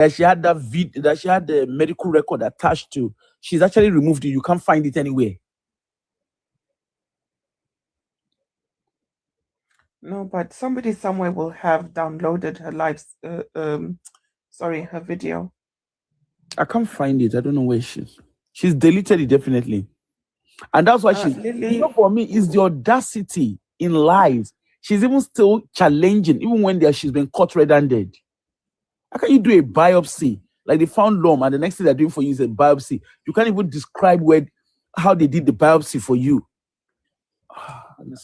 that she had that she had the medical record attached to. She's actually removed it. You can't find it anywhere. No, but somebody somewhere will have downloaded her video. I can't find it. I don't know where she's deleted it definitely. And that's why she's, for me, is the audacity in lies. She's even still challenging, even when she's been caught red-handed. How can you do a biopsy? Like they found lump, and the next thing they're doing for you is a biopsy. You can't even describe how they did the biopsy for you.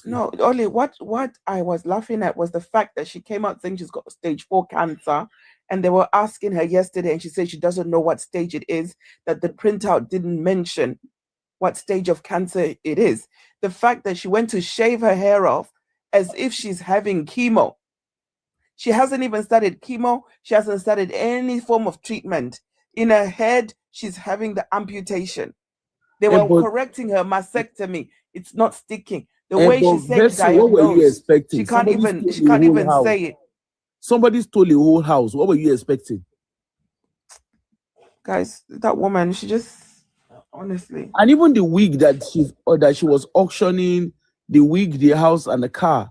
No, only what I was laughing at was the fact that she came out saying she's got stage 4 cancer, and they were asking her yesterday, and she said she doesn't know what stage it is, that the printout didn't mention what stage of cancer it is. The fact that she went to shave her hair off as if she's having chemo. She hasn't even started chemo. She hasn't started any form of treatment. In her head, she's having the amputation. They were correcting her mastectomy. It's not sticking. The way she said diagnosed, what were you expecting? She can't even say it. Somebody stole a whole house. What were you expecting? Guys, that woman, she just, honestly. And even the wig that she was auctioning, the wig, the house, and the car.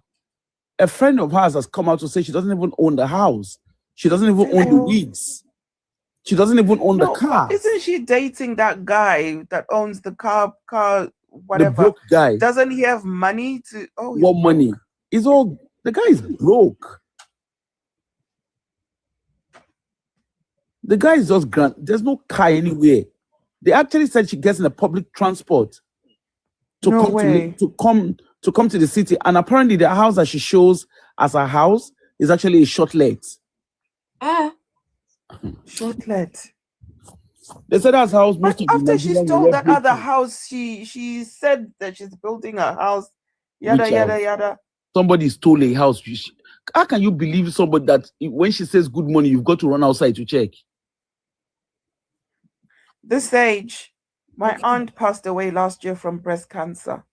A friend of hers has come out to say she doesn't even own the house. She doesn't even own the wigs. She doesn't even own the car. Isn't she dating that guy that owns the car, whatever? The broke guy. Doesn't he have money to? Oh, what money? The guy is broke. The guy is just there's no car anywhere. They actually said she gets in a public transport to come to the city, and apparently the house that she shows as a house is actually a shortlet. Shortlet. They said that's how most of after she stole that other house, she said that she's building a house. Yada yada yada. Somebody stole a house. How can you believe somebody that when she says good morning, you've got to run outside to check? This age, my aunt passed away last year from breast cancer.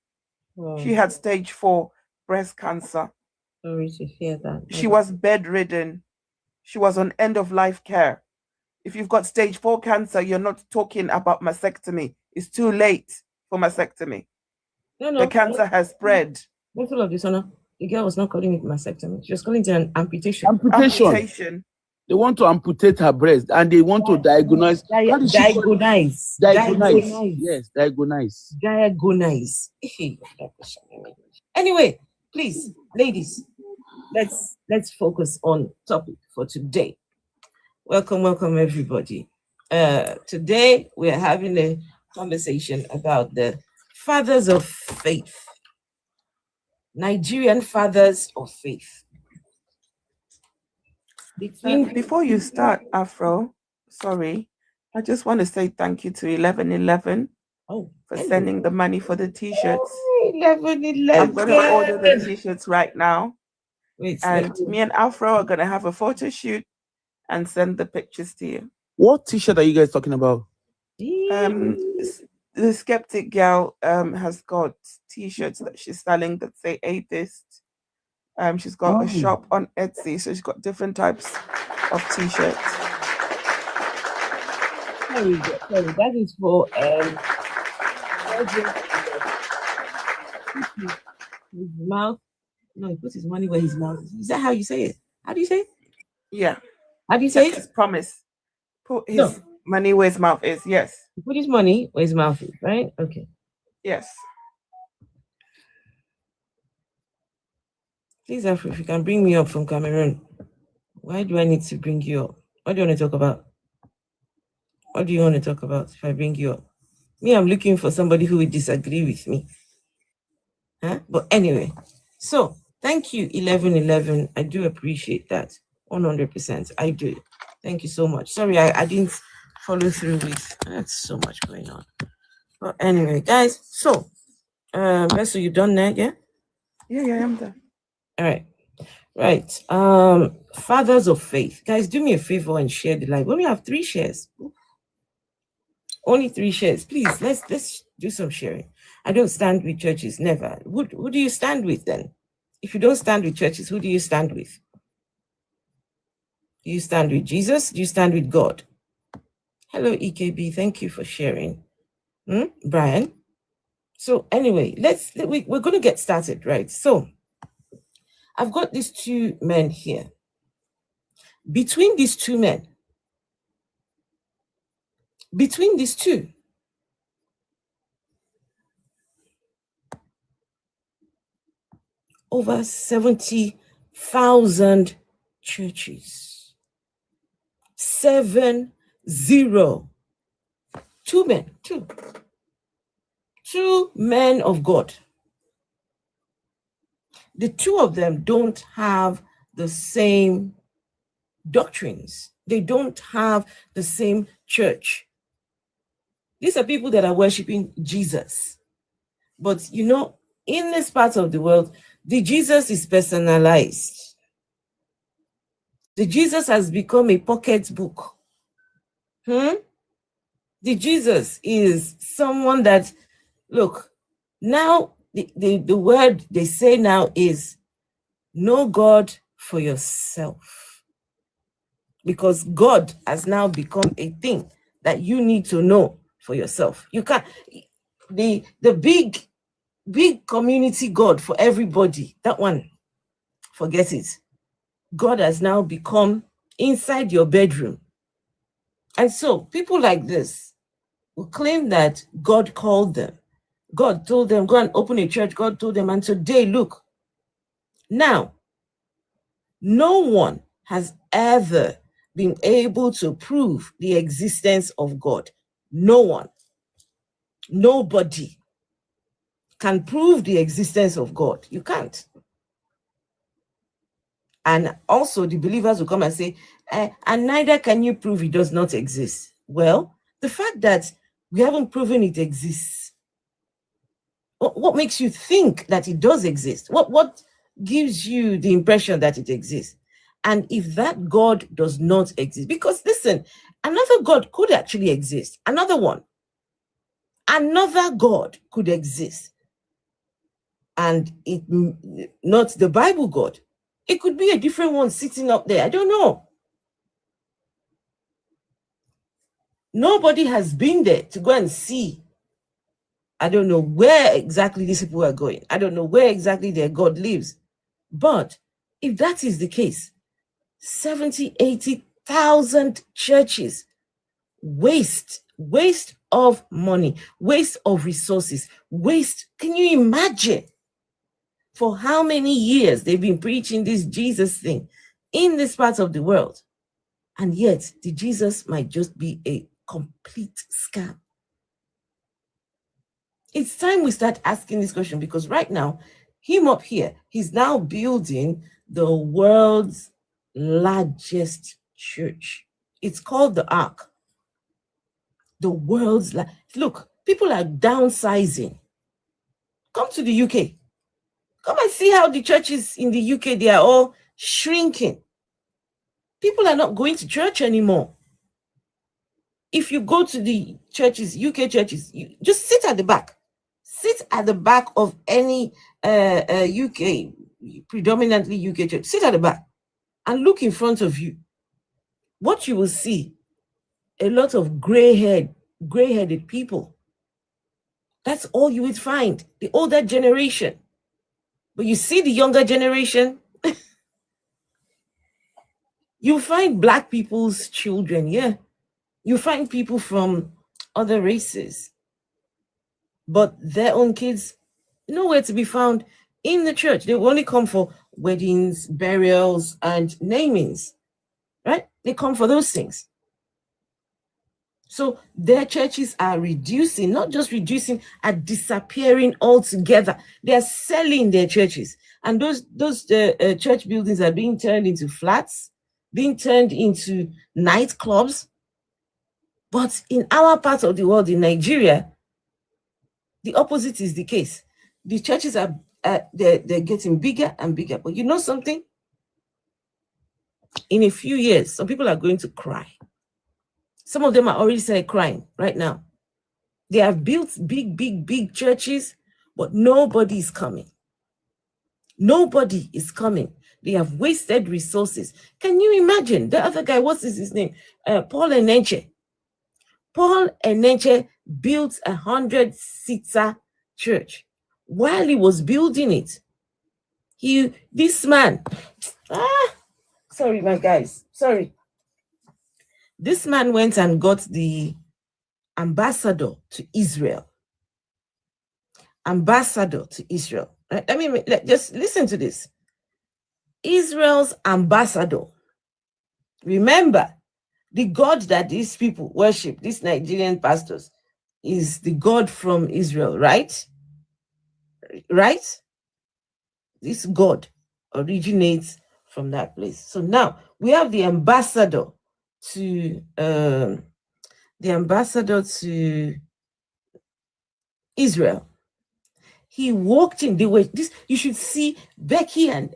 Wow. She had stage 4 breast cancer. Sorry to hear that. She was bedridden. She was on end of life care. If you've got stage 4 cancer, you're not talking about mastectomy. It's too late for mastectomy. No. The cancer has spread. Don't feel of dishonor. The girl was not calling it mastectomy. She was calling it an amputation. Amputation. They want to amputate her breast, and they want to diagnose. Diagnose. Yes, diagnose. Diagnose. Anyway, please, ladies, let's focus on topic for today. Welcome, everybody. Today we are having a conversation about the fathers of faith. Nigerian fathers of faith. Before you start, Afro, sorry, I just want to say thank you to 1111 for sending the money for the t-shirts. 1111. I'm going to order the t-shirts right now. Me and Afro are going to have a photo shoot and send the pictures to you. What t-shirt are you guys talking about? The Skeptic Girl has got t-shirts that she's selling that say atheist. She's got a shop on Etsy, so she's got different types of t-shirts. Sorry, that is for his mouth. No, he puts his money where his mouth is. Is that how you say it? How do you say it? Yeah. How do you say it? His promise. Put his money where his mouth is. Yes. Put his money where his mouth is, right? Okay. Yes. Please, Afro, if you can bring me up from Cameroon. Why do I need to bring you up? What do you want to talk about? What do you want to talk about if I bring you up? Me, I'm looking for somebody who will disagree with me. Huh? But anyway, so thank you, 1111. I do appreciate that. 100%. I do. Thank you so much. Sorry, I didn't follow through with. That's so much going on. But anyway, guys, so Vessel, you done that, yeah? Yeah, I'm done. All right. Right. Fathers of faith. Guys, do me a favor and share the live. We only have 3 shares. Only 3 shares. Please, let's do some sharing. I don't stand with churches, never. Who do you stand with then? If you don't stand with churches, who do you stand with? Do you stand with Jesus? Do you stand with God? Hello, EKB. Thank you for sharing. Brian. So anyway, we're going to get started, right? So I've got these two men here. Between these two, over 70,000 churches. 70. Two men. Two men of God. The two of them don't have the same doctrines. They don't have the same church. These are people that are worshiping Jesus. But you know, in this part of the world, the Jesus is personalized. The Jesus has become a pocket book. The Jesus is someone that, look, now the word they say now is know God for yourself. Because God has now become a thing that you need to know for yourself. You can't, the big community God for everybody, that one, forget it. God has now become inside your bedroom. And so people like this will claim that God called them. God told them, go and open a church. God told them, and today, look. Now, no one has ever been able to prove the existence of God. No one. Nobody can prove the existence of God. You can't. And also the believers will come and say, and neither can you prove it does not exist. Well, the fact that we haven't proven it exists, what makes you think that it does exist? What gives you the impression that it exists? And if that God does not exist, because listen, another God could actually exist. Another God could exist. And it not the Bible God. It could be a different one sitting up there. I don't know. Nobody has been there to go and see. I don't know where exactly these people are going. I don't know where exactly their God lives. But if that is the case, 70, 80,000 churches, waste of money, waste of resources, waste. Can you imagine? For how many years they've been preaching this Jesus thing in this part of the world. And yet, the Jesus might just be a complete scam. It's time we start asking this question, because right now, him up here, he's now building the world's largest church. It's called the Ark. The world's look, people are downsizing. Come to the UK. Come and see how the churches in the UK, they are all shrinking. People are not going to church anymore. If you go to the churches, UK churches, you just sit at the back. Sit at the back of any UK, predominantly UK church. Sit at the back and look in front of you. What you will see, a lot of gray-headed people. That's all you would find, the older generation. But you see the younger generation, you find Black people's children, yeah. You find people from other races, but their own kids, nowhere to be found in the church. They only come for weddings, burials, and namings, right? They come for those things. So their churches are reducing, not just reducing, are disappearing altogether. They are selling their churches. And those church buildings are being turned into flats, being turned into nightclubs. But in our part of the world, in Nigeria, the opposite is the case. The churches are they're getting bigger and bigger. But you know something? In a few years, some people are going to cry. Some of them are already started crying right now. They have built big churches, but nobody is coming. Nobody is coming They have wasted resources. Can you imagine? The other guy, what's his name? Paul Enenche. Paul Enenche built 100-seater church. While he was building it, this man, sorry, my guys, sorry. This man went and got the ambassador to Israel. Ambassador to Israel. I mean, just listen to this. Israel's ambassador. Remember, the God that these people worship, these Nigerian pastors, is the God from Israel, right? Right? This God originates from that place. So now we have the ambassador to Israel. He walked in. They were this. You should see Becky and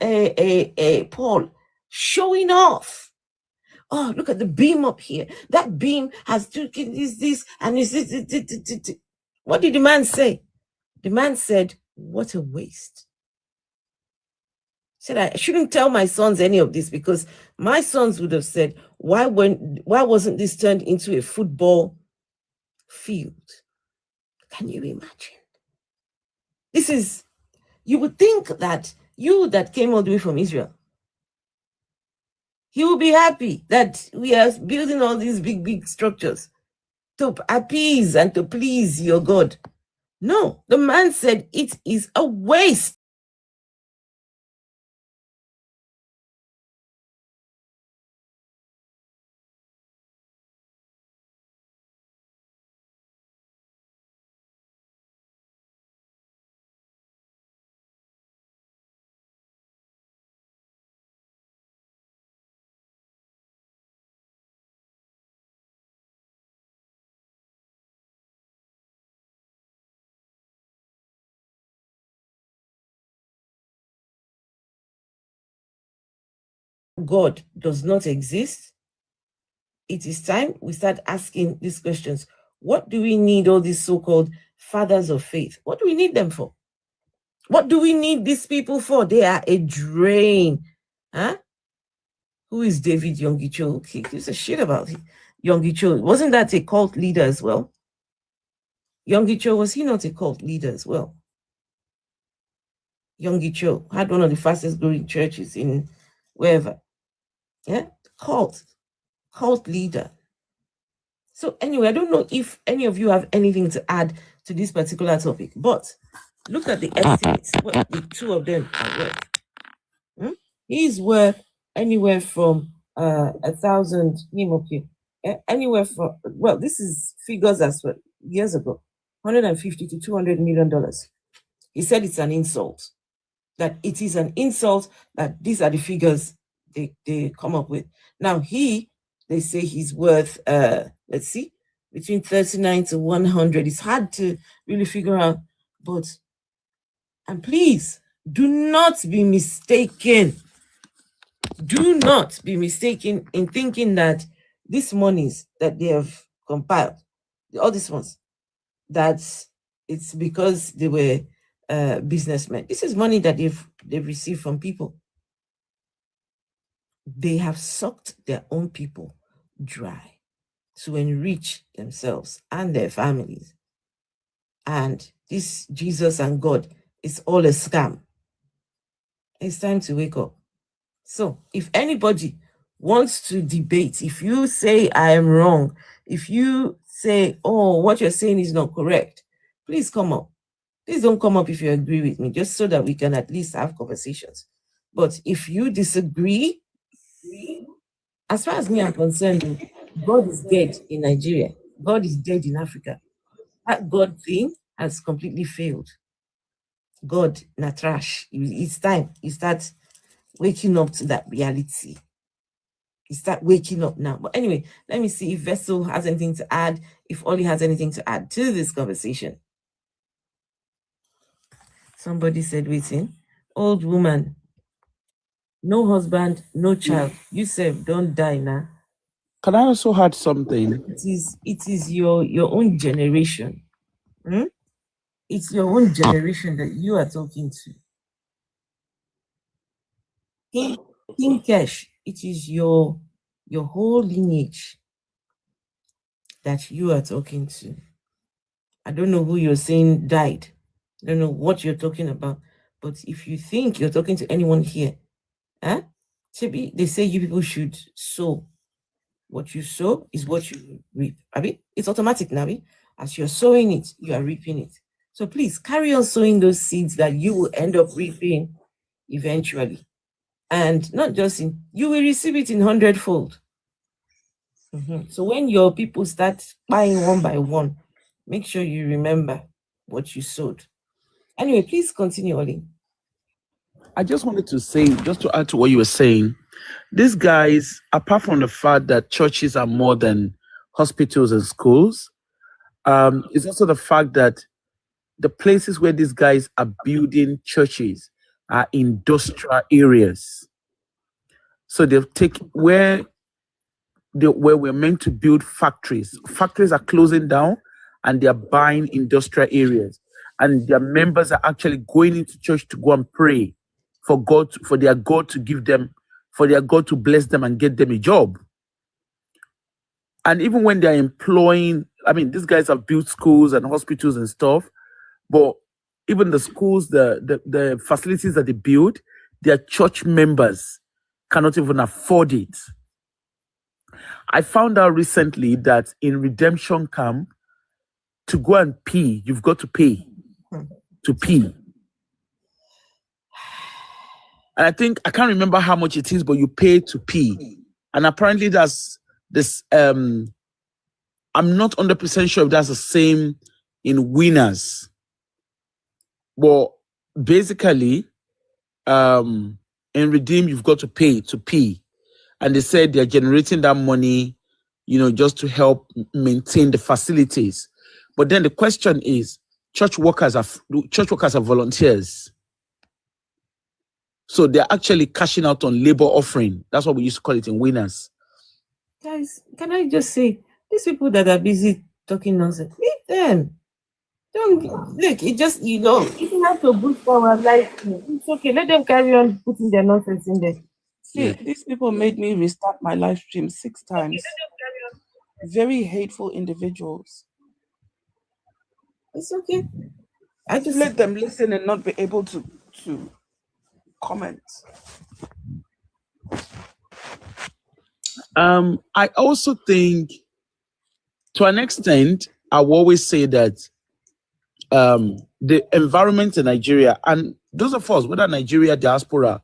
Paul showing off. Oh, look at the beam up here. That beam has this, and this. What did the man say? The man said, "What a waste." He said, "I shouldn't tell my sons any of this, because my sons would have said, why wasn't this turned into a football field?" Can you imagine? This is, you would think that you that came all the way from Israel, he will be happy that we are building all these big structures to appease and to please your God. No, the man said it is a waste. God does not exist. It is time we start asking these questions. What do we need all these so-called fathers of faith? What do we need them for? What do we need these people for? They are a drain. Huh? Who is David Yongicho? He gives a shit about it. Yongicho. Wasn't that a cult leader as well? Yongicho, was he not a cult leader as well? Yongicho had one of the fastest growing churches in wherever. Yeah, cult leader. So anyway, I don't know if any of you have anything to add to this particular topic, but look at the estimates, what the two of them are worth. He's worth anywhere from 1,000, anywhere from, well, this is figures as well, years ago, $150 to $200 million. He said it's an insult, that it is an insult, that these are the figures they come up with. Now they say he's worth, let's see, between 39 to 100. It's hard to really figure out, but, and please, do not be mistaken. Do not be mistaken in thinking that these monies that they have compiled, all these ones, that it's because they were businessmen. This is money that they've received from people. They have sucked their own people dry to enrich themselves and their families. And this Jesus and God is all a scam. It's time to wake up. So if anybody wants to debate, if you say I am wrong, if you say, oh, what you're saying is not correct, please come up. Please don't come up if you agree with me, just so that we can at least have conversations. But if you disagree, as far as me I'm concerned, God is dead in Nigeria. God is dead in Africa. That God thing has completely failed. God, na trash. It's time you start waking up to that reality. You start waking up now. But anyway, let me see if Vessel has anything to add, if Ollie has anything to add to this conversation. Somebody said, waiting. Old woman, no husband, no child. You said, don't die now. Can I also add something? It is your own generation. It's your own generation that you are talking to. King Kesh, it is your whole lineage that you are talking to. I don't know who you're saying died. I don't know what you're talking about. But if you think you're talking to anyone here, they say you people should sow. What you sow is what you reap. It's automatic now. As you're sowing it, you are reaping it. So please carry on sowing those seeds that you will end up reaping eventually. And not just you will receive it in 100-fold. So when your people start buying one by one, make sure you remember what you sowed. Anyway, please continue, Oli. I just wanted to say, just to add to what you were saying, these guys, apart from the fact that churches are more than hospitals and schools, it's also the fact that the places where these guys are building churches are industrial areas. So they'll take where we're meant to build factories. Factories are closing down and they're buying industrial areas. And their members are actually going into church to go and pray for God, for their God to give them, for their God to bless them and get them a job. And even when they're employing, these guys have built schools and hospitals and stuff, but even the schools, the facilities that they build, their church members cannot even afford it. I found out recently that in redemption camp, to go and pee, you've got to pay to pee. And I can't remember how much it is, but you pay to pee. And apparently that's this, I'm not 100% sure if that's the same in Winners. But basically, in Redeem, you've got to pay to pee. And they said they're generating that money, just to help maintain the facilities. But then the question is, church workers are volunteers. So they're actually cashing out on labor offering. That's what we used to call it in Winners. Guys, can I just say, these people that are busy talking nonsense, leave them. Don't look, it just, if you have to boost our life, it's okay. Let them carry on putting their nonsense in there. See, these people made me restart my live stream 6 times. Very hateful individuals. It's okay. I just let them listen and not be able to comment. I also think, to an extent, I will always say that the environment in Nigeria, and those of us, whether Nigeria, diaspora,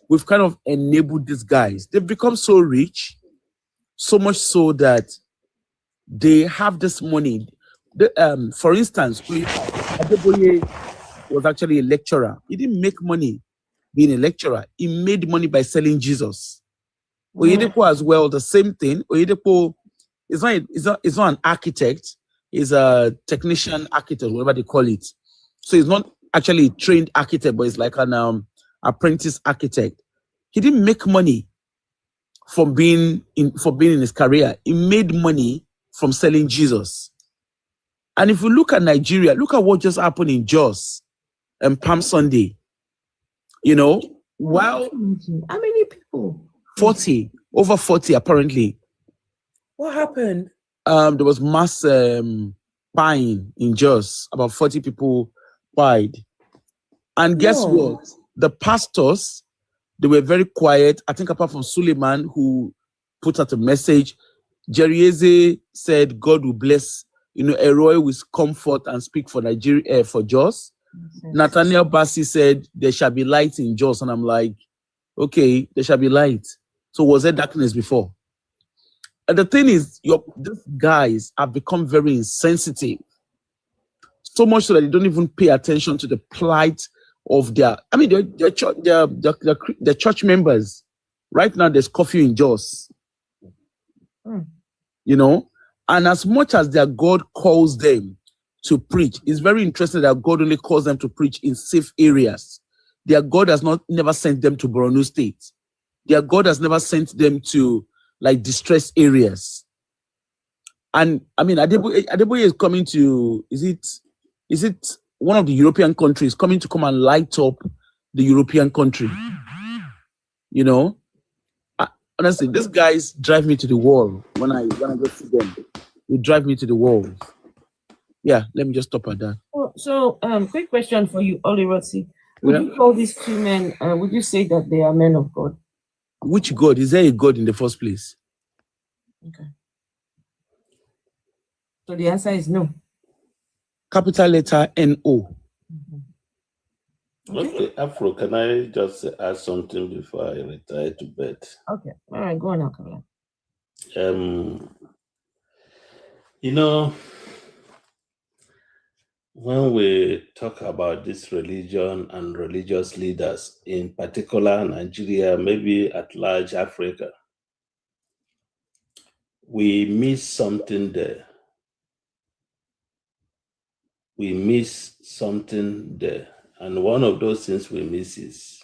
we've kind of enabled these guys. They've become so rich, so much so that they have this money. For instance, Adeboye was actually a lecturer. He didn't make money being a lecturer. He made money by selling Jesus. Oyedepo as well, the same thing. Oyedepo is not an architect. He's a technician architect, whatever they call it. So he's not actually a trained architect, but he's like an apprentice architect. He didn't make money from being in his career. He made money from selling Jesus. And if you look at Nigeria, look at what just happened in Jos and Palm Sunday. While how many people? 40, over 40 apparently. What happened? There was mass buying in Jos. About 40 people died. And guess what? The pastors, they were very quiet. I think apart from Suleiman, who put out a message, Jerry Eze said God will bless, Eroy with comfort and speak for Nigeria, for Jos. Nathaniel Bassi said there shall be light in Jos. And I'm like, okay, there shall be light. So was there darkness before? And the thing is, these guys have become very insensitive. So much so that they don't even pay attention to the plight of their church members. Right now, there's curfew in Jos. And as much as their God calls them to preach, it's very interesting that God only calls them to preach in safe areas. Their God has never sent them to Borno State. Their God has never sent them to distressed areas. And Adeboye is coming to, is it one of the European countries coming to come and light up the European country? You know, honestly, these guys drive me to the wall when I go see them. They drive me to the wall. Yeah, let me just stop at that. So, quick question for you, Olirotsi. Would Yeah. you call these two men? Would you say that they are men of God? Which God? Is there a God in the first place? Okay. So the answer is no. Capital letter N-O. Okay, Afro, can I just add something before I retire to bed? Okay. All right, go on now, Kamala. You know, when we talk about this religion and religious leaders, in particular Nigeria, maybe at large Africa, we miss something there. We miss something there. And one of those things we miss is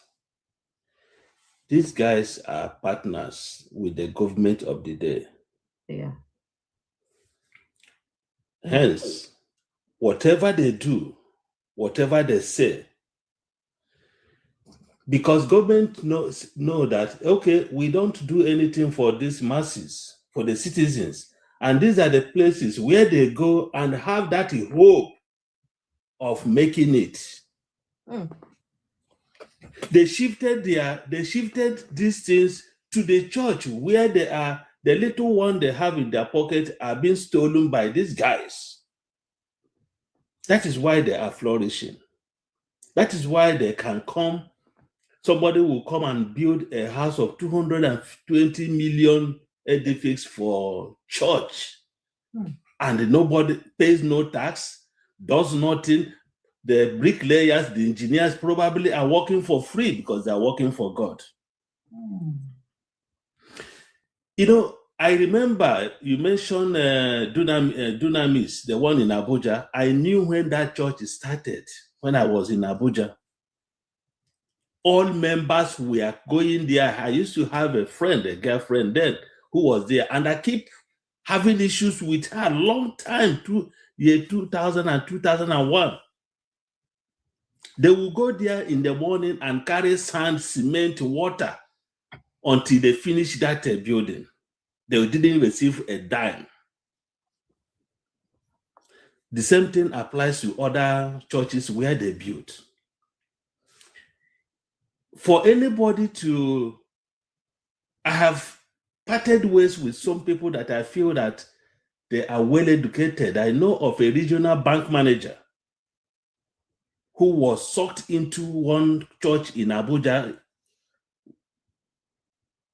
these guys are partners with the government of the day. Yeah. Hence, whatever they do, whatever they say, because government know that, okay, we don't do anything for these masses, for the citizens. And these are the places where they go and have that hope of making it. They shifted these things to the church where they are, the little one they have in their pocket are being stolen by these guys. That is why they are flourishing. That is why they can come. Somebody will come and build a house of 220 million edifice for church. And nobody pays no tax, does nothing. The bricklayers, the engineers probably are working for free because they are working for God. You know, I remember you mentioned Dunamis, the one in Abuja. I knew when that church started, when I was in Abuja. All members were going there. I used to have a girlfriend then, who was there, and I keep having issues with her a long time, year 2000 and 2001. They will go there in the morning and carry sand, cement, water until they finish that building. They didn't receive a dime. The same thing applies to other churches where they built. For anybody I have parted ways with some people that I feel that they are well educated. I know of a regional bank manager who was sucked into one church in Abuja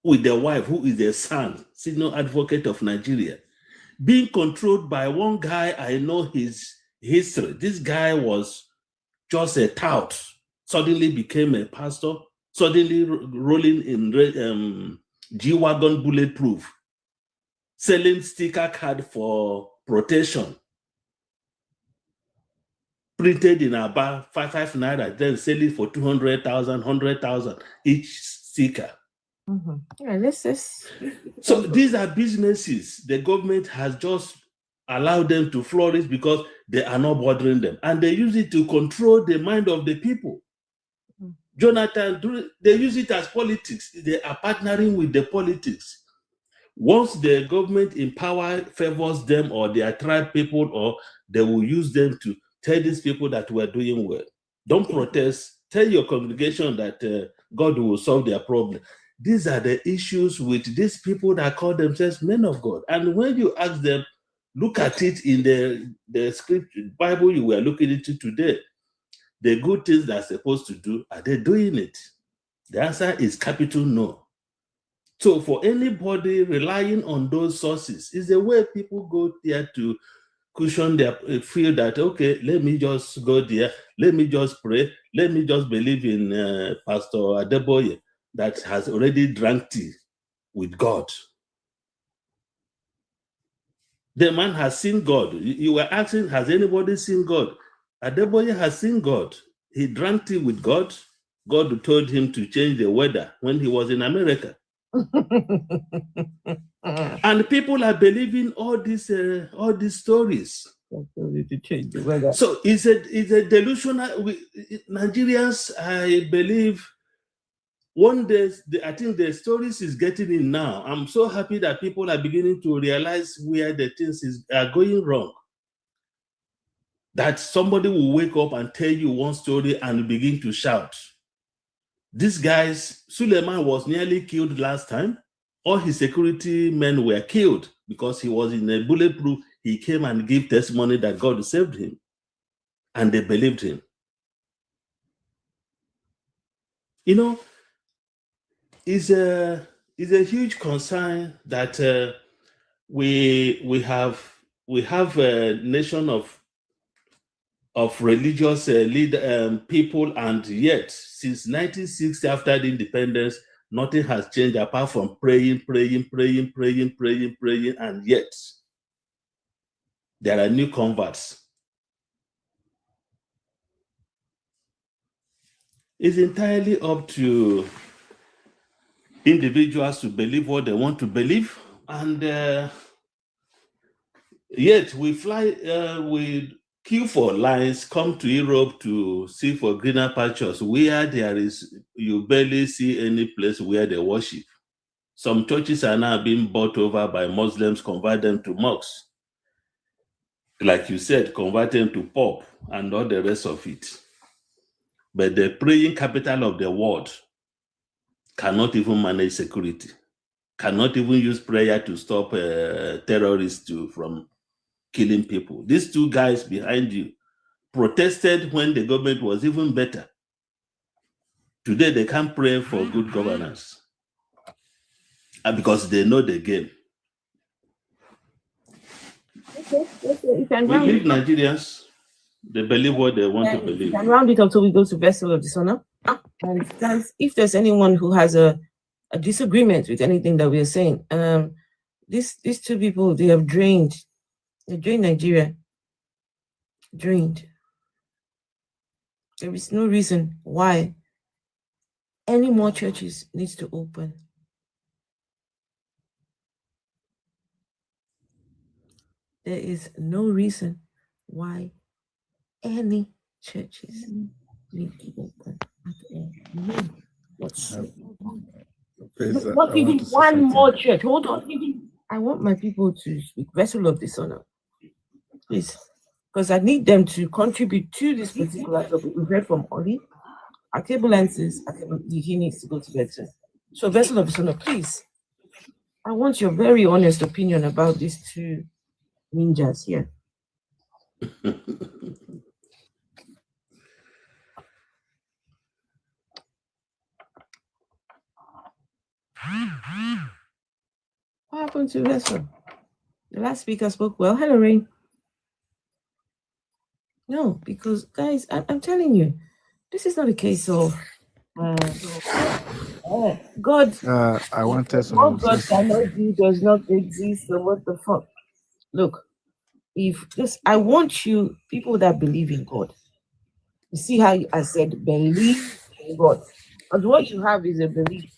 with the wife, who is a son, senior advocate of Nigeria, being controlled by one guy. I know his history. This guy was just a tout, suddenly became a pastor, suddenly rolling in G-Wagon bulletproof, selling sticker card for protection, printed in about 5 naira, then selling for 200,000, 100,000 each sticker. Yeah, So these are businesses the government has just allowed them to flourish because they are not bothering them. And they use it to control the mind of the people. Jonathan, they use it as politics. They are partnering with the politics. Once the government in power favors them or they attract people, or they will use them to tell these people that we're doing well. Don't protest. Tell your congregation that God will solve their problem. These are the issues with these people that call themselves men of God. And when you ask them, look at it in the script, Bible you were looking into today, the good things they're supposed to do, are they doing it? The answer is capital no. So for anybody relying on those sources, is the way people go there to cushion their feel that, okay, let me just go there, let me just pray, let me just believe in Pastor Adeboye that has already drank tea with God. The man has seen God. You were asking, has anybody seen God? Adeboye has seen God. He drank tea with God. God told him to change the weather when he was in America. And people are believing all these stories. To change the weather. So it's a delusional. Nigerians, I believe, one day, I think the stories is getting in now. I'm so happy that people are beginning to realize where the things are going wrong. That somebody will wake up and tell you one story and begin to shout. These guys, Suleiman was nearly killed last time. All his security men were killed because he was in a bulletproof. He came and gave testimony that God saved him, and they believed him. You know, it's a huge concern that we have a nation of religious people, and yet since 1960, after the independence, nothing has changed apart from praying, and yet there are new converts. It's entirely up to individuals to believe what they want to believe, and yet we queue for lines, come to Europe to see for greener pastures where you barely see any place where they worship. Some churches are now being bought over by Muslims, convert them to mosques. Like you said, convert them to pop and all the rest of it. But the praying capital of the world cannot even manage security, cannot even use prayer to stop terrorists from killing people. These two guys behind you protested when the government was even better. Today, they can't pray for good governance because they know the game. We leave Nigerians, they believe what they want to believe. And round it up till we go to Vessel of Dishonor. And guys, if there's anyone who has a disagreement with anything that we are saying, these two people, they drained Nigeria. Drained. There is no reason why any more churches needs to open. There is no reason why any churches need to open at all. Not even one more church. Hold on. I want my people to speak. Vessel of Dishonor, please, because I need them to contribute to this particular topic. We've heard from Oli. Our cable lenses, he needs to go to bed soon. So Vessel of Dishonor, please, I want your very honest opinion about these two ninjas here. What happened to Vessel? The last speaker spoke well. Hello, Rain. No, because guys, I'm telling you, this is not a case of God. I wanted What God cannot do does not exist. So what the fuck? Look, I want you people that believe in God. You see how I said believe in God, because what you have is a belief.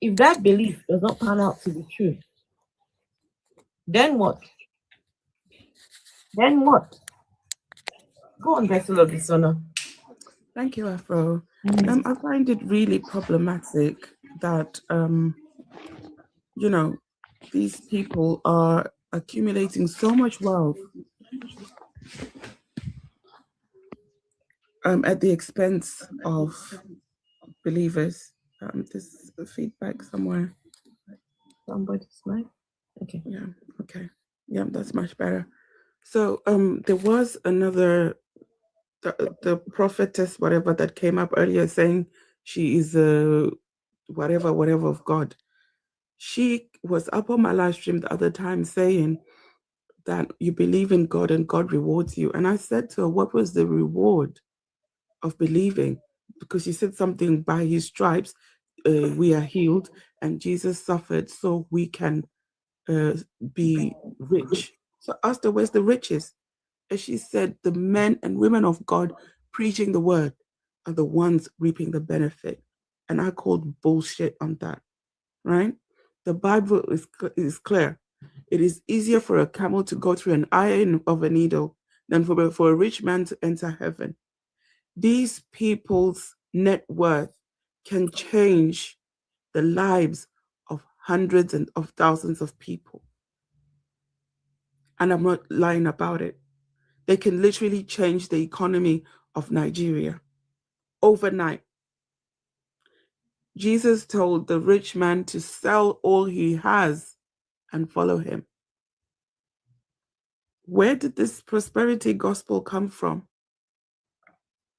If that belief does not pan out to be true, then what? Then what? Go on, Vessel of Dishonor. Thank you, Afro. I find it really problematic that, these people are accumulating so much wealth at the expense of believers. There's a feedback somewhere. Somebody's right. Okay. Yeah. Okay. Yeah, that's much better. So there was another, the prophetess, whatever, that came up earlier saying she is a whatever of God. She was up on my live stream the other time saying that you believe in God and God rewards you. And I said to her, what was the reward of believing? Because she said something, by his stripes we are healed, and Jesus suffered so we can be rich. So I asked her, where's the riches? And she said, the men and women of God preaching the word are the ones reaping the benefit. And I called bullshit on that, right? The Bible is clear. It is easier for a camel to go through an eye of a needle than for a rich man to enter heaven. These people's net worth can change the lives of hundreds and of thousands of people. And I'm not lying about it. They can literally change the economy of Nigeria overnight. Jesus told the rich man to sell all he has and follow him. Where did this prosperity gospel come from?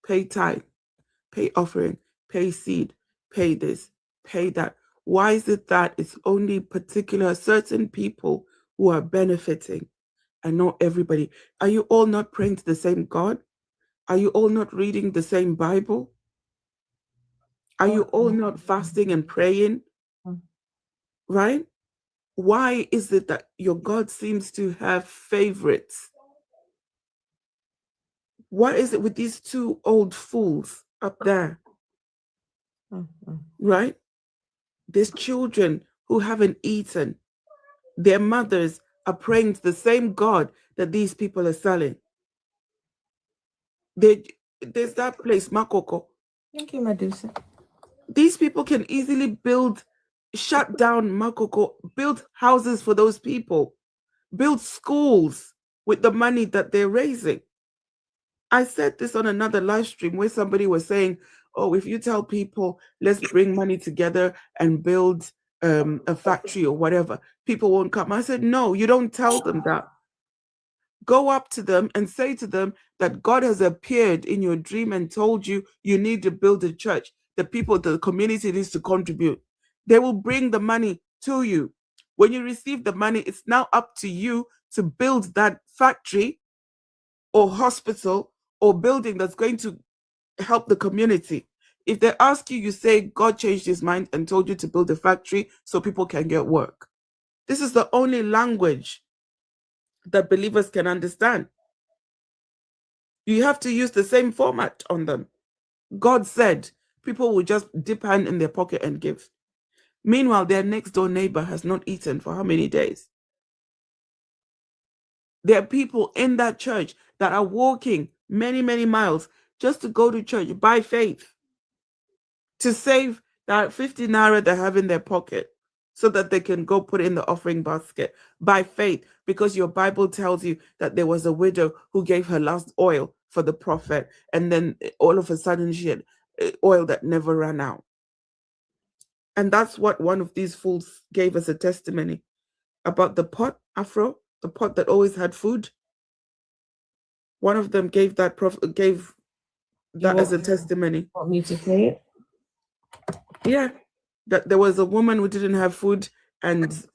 Pay tithe, pay offering, pay seed, pay this, pay that. Why is it that it's only particular certain people who are benefiting and not everybody? Are you all not praying to the same God? Are you all not reading the same Bible? Are you all not fasting and praying? Right? Why is it that your God seems to have favorites? What is it with these two old fools up there? Right? There's children who haven't eaten. Their mothers are praying to the same God that these people are selling. There's that place, Makoko. Thank you, Medusa. These people can easily shut down Makoko, build houses for those people, build schools with the money that they're raising. I said this on another live stream where somebody was saying, oh, if you tell people, let's bring money together and build a factory or whatever, people won't come. I said, no, you don't tell them that. Go up to them and say to them that God has appeared in your dream and told you you need to build a church. The people, the community needs to contribute. They will bring the money to you. When you receive the money, it's now up to you to build that factory or hospital or building that's going to help the community. If they ask you, you say God changed his mind and told you to build a factory so people can get work. This is the only language that believers can understand. You have to use the same format on them. God said people will just dip hand in their pocket and give. Meanwhile, their next door neighbor has not eaten for how many days? There are people in that church that are walking many, many miles just to go to church by faith, to save that 50 naira they have in their pocket so that they can go put it in the offering basket by faith, because your Bible tells you that there was a widow who gave her last oil for the prophet, and then all of a sudden she had oil that never ran out. And that's what one of these fools gave us a testimony about the pot, Afro, the pot that always had food. One of them gave that as a testimony. Want me to say it? Yeah, that there was a woman who didn't have food, and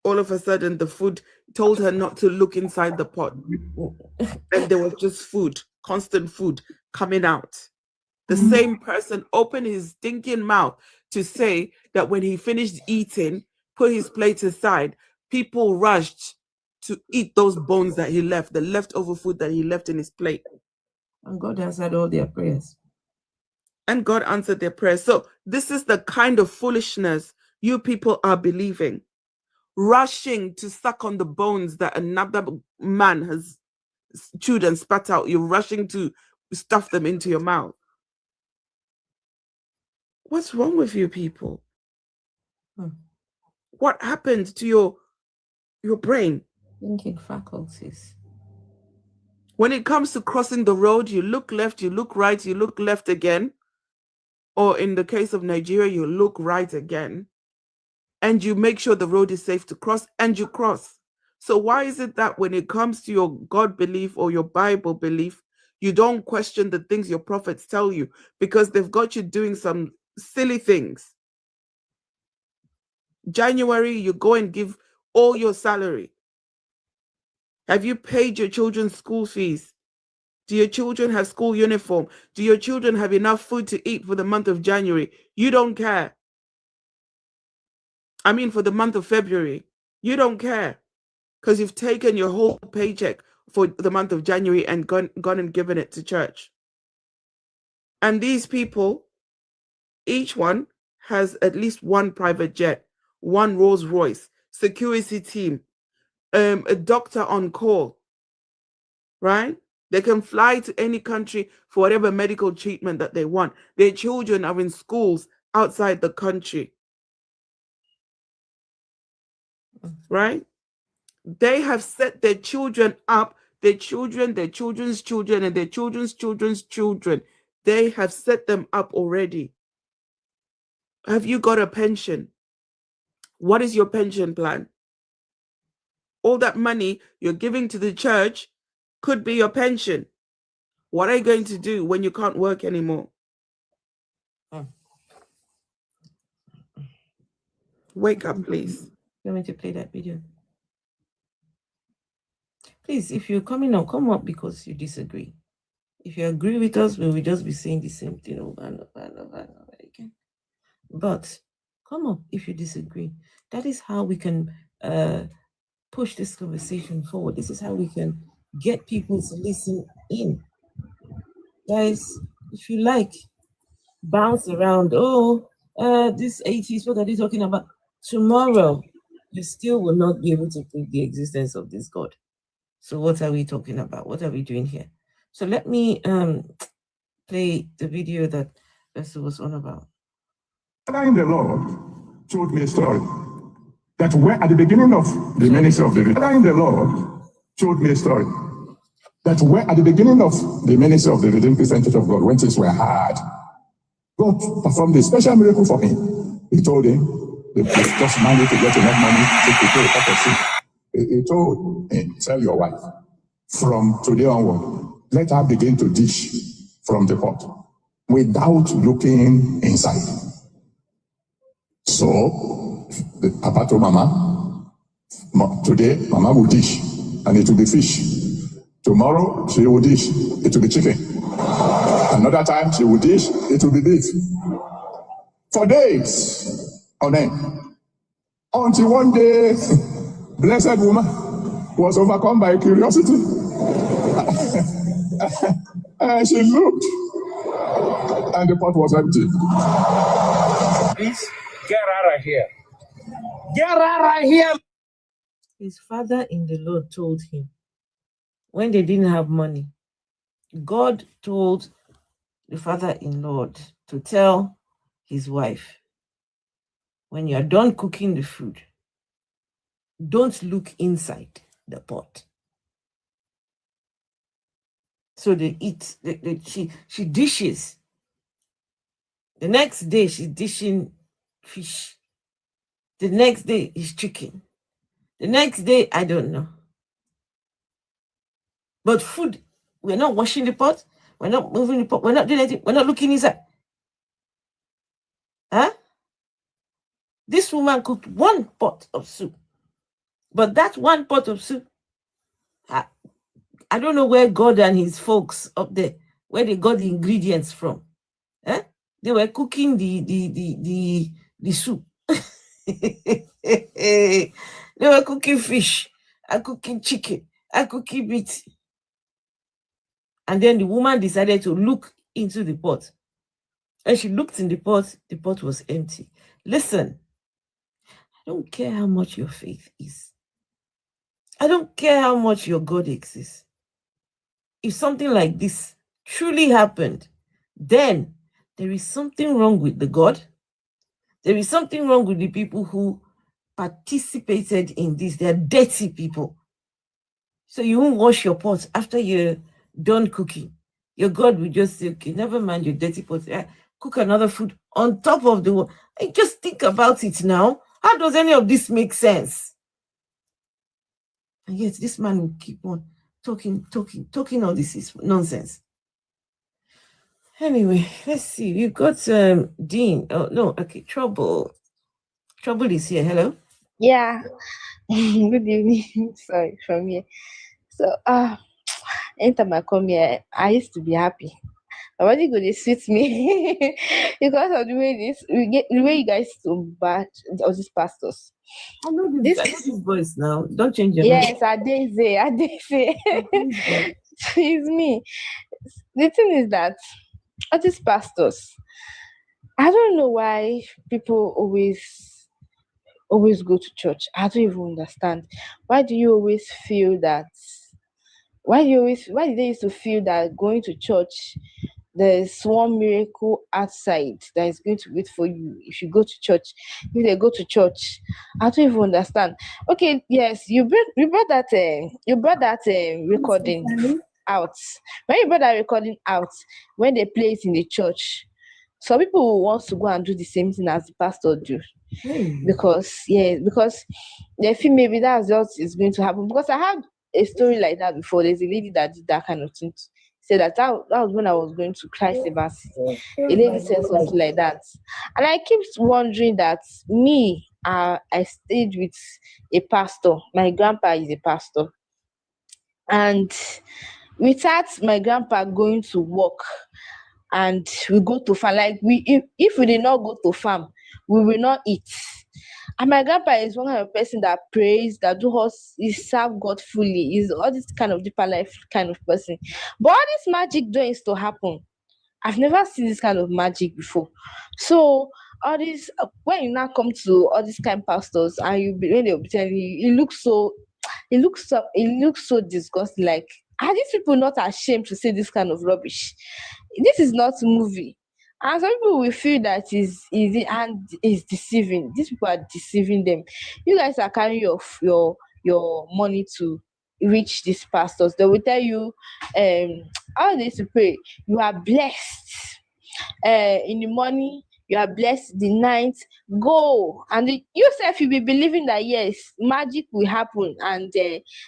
all of a sudden the food told her not to look inside the pot, and there was just food, constant food coming out. The same person opened his stinking mouth to say that when he finished eating, put his plate aside, people rushed to eat those bones that he left, the leftover food that he left in his plate. And God answered all their prayers. And God answered their prayers. So this is the kind of foolishness you people are believing. Rushing to suck on the bones that another man has chewed and spat out. You're rushing to stuff them into your mouth. What's wrong with you people? What happened to your brain? Thinking faculties. When it comes to crossing the road, you look left, you look right, you look left again. Or in the case of Nigeria, you look right again. And you make sure the road is safe to cross, and you cross. So why is it that when it comes to your God belief or your Bible belief, you don't question the things your prophets tell you, because they've got you doing some silly things? January, you go and give all your salary. Have you paid your children's school fees? Do your children have school uniform? Do your children have enough food to eat for the month of January? You don't care. I mean, for the month of February, you don't care, because you've taken your whole paycheck for the month of January and gone and given it to church. And these people, each one has at least one private jet, one Rolls Royce, security team, a doctor on call, right? They can fly to any country for whatever medical treatment that they want. Their children are in schools outside the country. Right? They have set their children up, their children, their children's children, and their children's children's children. They have set them up already. Have you got a pension? What is your pension plan? All that money you're giving to the church could be your pension. What are you going to do when you can't work anymore? Wake up, please. You want me to play that video? Please, if you're coming on, come up because you disagree. If you agree with us, we will just be saying the same thing over and over and over and over again. But come up if you disagree. That is how we can push this conversation forward. This is how we can get people to listen in. Guys, if you like, bounce around. This atheist, what are they talking about? Tomorrow, you still will not be able to prove the existence of this God. So what are we talking about? What are we doing here? So let me play the video that Vessel was on about. In the Lord told me a story that where at the beginning of the ministry of the in the Lord told me a story that where at the beginning of the ministry of the Redeemed Christian Church of God, when things were hard, God performed a special miracle for him. He told him the just managed to get enough money to prepare a pot of soup. He told him, tell your wife, from today onward, let her begin to dish from the pot without looking inside. So, the Papa told Mama, today Mama will dish and it will be fish. Tomorrow she will dish, it will be chicken. Another time she will dish, it will be beef. For days on end. Until one day, blessed woman was overcome by curiosity. And she looked, and the pot was empty. Please get out of here. Get out of here. His father in the Lord told him, when they didn't have money, God told the father-in-law to tell his wife, when you're done cooking the food, don't look inside the pot. So they eat, she dishes. The next day she's dishing fish. The next day is chicken. The next day, I don't know. But food, we're not washing the pot, we're not moving the pot, we're not doing anything, we're not looking inside. Huh? This woman cooked one pot of soup. But that one pot of soup, I don't know where God and his folks up there, where they got the ingredients from. They were cooking the soup. They were cooking fish, and cooking chicken, and cooking meat. And then the woman decided to look into the pot. And she looked in the pot was empty. Listen, I don't care how much your faith is. I don't care how much your God exists. If something like this truly happened, then there is something wrong with the God. There is something wrong with the people who participated in this. They're dirty people. So you won't wash your pot after you're done cooking. Your God will just say, okay, never mind your dirty pot. Cook another food on top of the one. Just think about it now. How does any of this make sense? And yet this man will keep on talking all this is nonsense. Anyway, let's see. We've got Dean. Oh no, okay, Trouble. Trouble is here. Hello. Yeah. Good evening. Sorry, from here. So anytime I come here, I used to be happy. Nobody go to suit me because of the way you guys so bad of these pastors. I know this voice now. Don't change your name. Yes, I did say. It's me. The thing is that all these pastors, I don't know why people always go to church. I don't even understand. Why do you always feel that why did they used to feel that going to church, there's one miracle outside that is going to wait for you if you go to church? If they go to church, I don't even understand. Okay, yes, you brought that recording out. When you brought that recording out, when they play it in the church, some people want to go and do the same thing as the pastor do, because they feel maybe that's what is going to happen. Because I had a story like that before. There's a lady that did that kind of thing. Said that was when I was going to Christ Embassy. A lady said something like that, and I keep wondering that me. I stayed with a pastor. My grandpa is a pastor, and without my grandpa going to work, and we go to farm, like if we did not go to farm, we will not eat. And my grandpa is one kind of person that prays, that do us, he serve God fully. He's all this kind of deeper life kind of person. But all this magic doings to happen, I've never seen this kind of magic before. So all this, when you now come to all these kind of pastors, and when they'll be telling you, it looks so disgusting. Like, are these people not ashamed to say this kind of rubbish? This is not movie. And some people will feel that is easy and is deceiving. These people are deceiving them. You guys are carrying your money to reach these pastors. They will tell you, how they to pray. You are blessed. In the morning, you are blessed. The night, go, and yourself you'll be believing that yes, magic will happen, and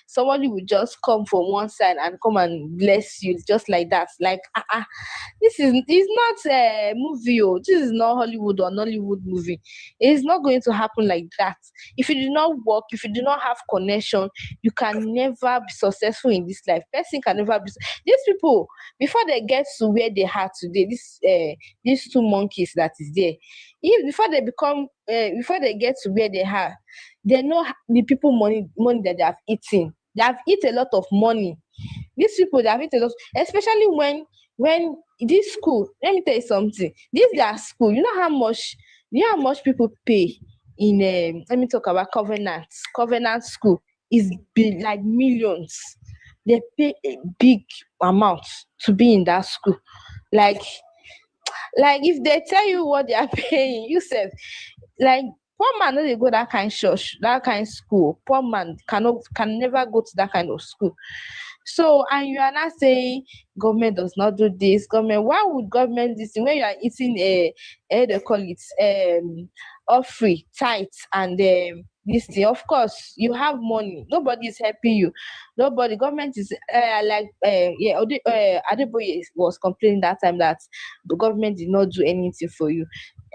somebody will just come from one side and come and bless you just like that. Like, this is not a movie. Oh, this is not Hollywood or Nollywood movie. It's not going to happen like that. If you do not work, if you do not have connection, you can never be successful in this life. Person can never be. These people, before they get to where they are today, these two monkeys that is there, if before they get to where they are, they know the people money that they have eaten. They have eaten a lot of money. These people, they have eaten a lot, especially when this school. Let me tell you something. This their school. You know how much people pay in. Let me talk about Covenant school is big, like millions. They pay a big amount to be in that school. Like if they tell you what they are paying, you said, like, poor man no dey go that kind church, that kind school. Poor man can never go to that kind of school. So, and you are not saying government does not do this. Government, why would government do this when you are eating they call it all free tithe and this thing? Of course, you have money. Nobody is helping you. Nobody. Government is Adeboye was complaining that time that the government did not do anything for you.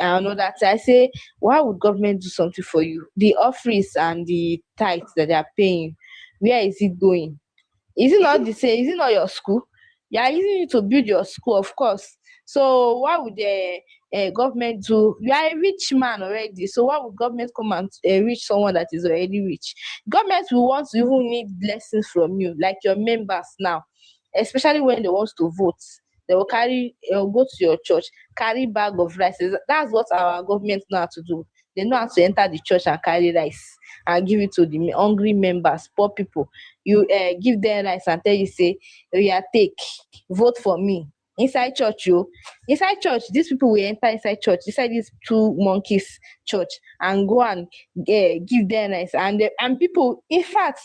I know that. I say, why would government do something for you? The office and the tithes that they are paying, where is it going? Is it not the same? Is it not your school? You are using it to build your school, of course. So why would the government do? You are a rich man already, so why would government come and reach someone that is already rich? Government will want to even need blessings from you, like your members now, especially when they want to vote. They will go to your church, carry bag of rice. That's what our government know how to do. They know how to enter the church and carry rice and give it to the hungry members, poor people. You give them rice and tell you, say, oh, yeah, take, vote for me. Inside church, inside church, these people will enter inside church, inside these two monkeys church, and go and give them rice. And people, in fact,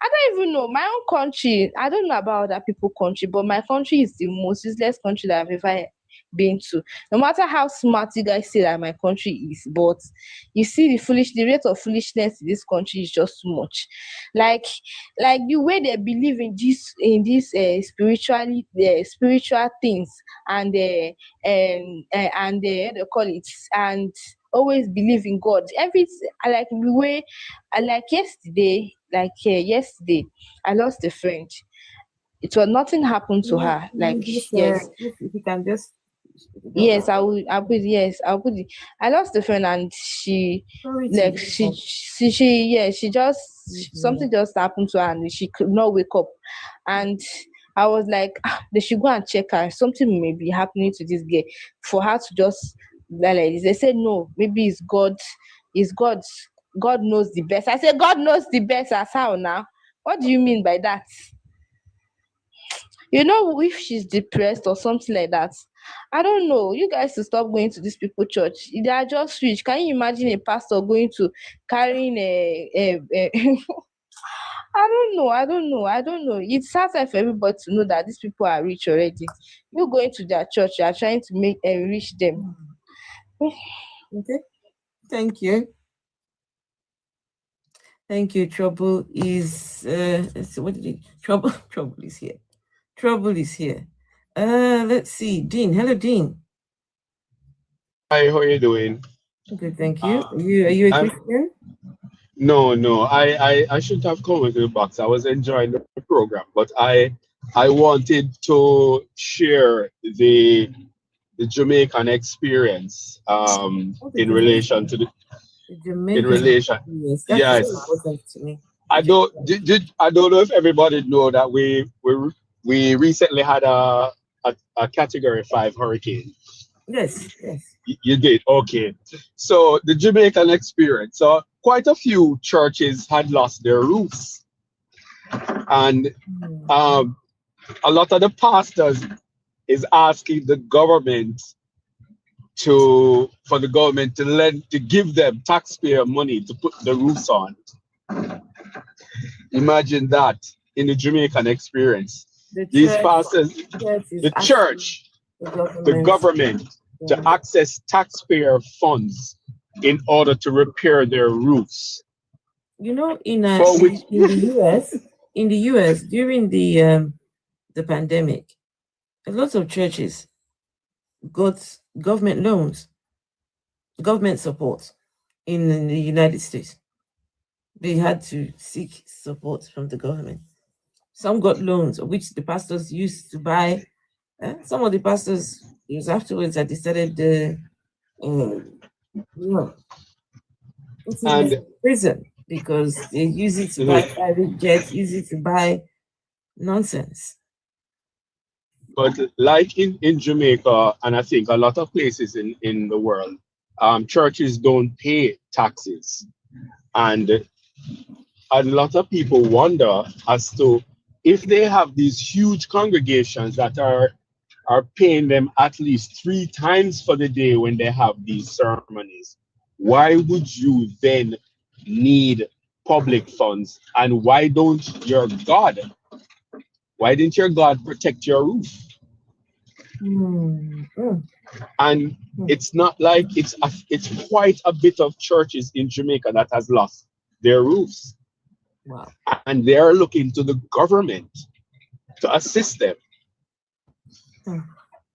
I don't even know my own country. I don't know about other people's country, but my country is the most useless country that I've ever been to. No matter how smart you guys say that my country is, but you see the rate of foolishness in this country is just too much. Like the way they believe in these spiritual things, and they call it, and always believe in God. Everything, like the way, like yesterday, I lost a friend. It was nothing happened to her. Like, yes, If you can just yes, I would, yes, I would. I lost a friend, and she, sorry to like, hear that. she just, something just happened to her, and she could not wake up. And I was like, they should go and check her. Something may be happening to this girl for her to just die like this. They said no, maybe it's God. It's God. God knows the best. I said God knows the best. As how now? What do you mean by that? You know, if she's depressed or something like that, I don't know. You guys to stop going to these people church. They are just rich. Can you imagine a pastor going to carrying a I don't know. It's hard for everybody to know that these people are rich already. You going to their church, you are trying to make enrich them. Okay. Thank you. Thank you. Trouble is let's see, what did it trouble trouble is here. Trouble is here. Let's see. Dean. Hello, Dean. Hi, how are you doing? Good, thank you. Are you a I'm Christian? no. I shouldn't have come into the box. I was enjoying the program, but I wanted to share the Jamaican experience Oh, the in relation Jamaican. to the The in Jamaican relation. experience. That is so Yes, important to me. I don't know if everybody know that we recently had a Category 5 hurricane. Yes, yes. You did, okay. So the Jamaican experience. So quite a few churches had lost their roofs, and um, a lot of the pastors is asking the government for the government to give them taxpayer money to put the roofs on. Imagine that in the Jamaican experience. The These church, pastors, church is the asking church, the the government. government to access taxpayer funds in order to repair their roofs. You know, in which in the US during the pandemic, a lot of churches got government loans, government support in the United States. They had to seek support from the government. Some got loans, which the pastors used to buy. Some of the pastors, it was afterwards that they started the, and prison because they use it to buy private jets, use it to buy nonsense. but like in Jamaica, and I think a lot of places in the world, churches don't pay taxes. And a lot of people wonder as to if they have these huge congregations that are paying them at least 3 times for the day when they have these ceremonies, why would you then need public funds? And why didn't your God protect your roof? And it's not like it's quite a bit of churches in Jamaica that has lost their roofs. Wow. And they are looking to the government to assist them.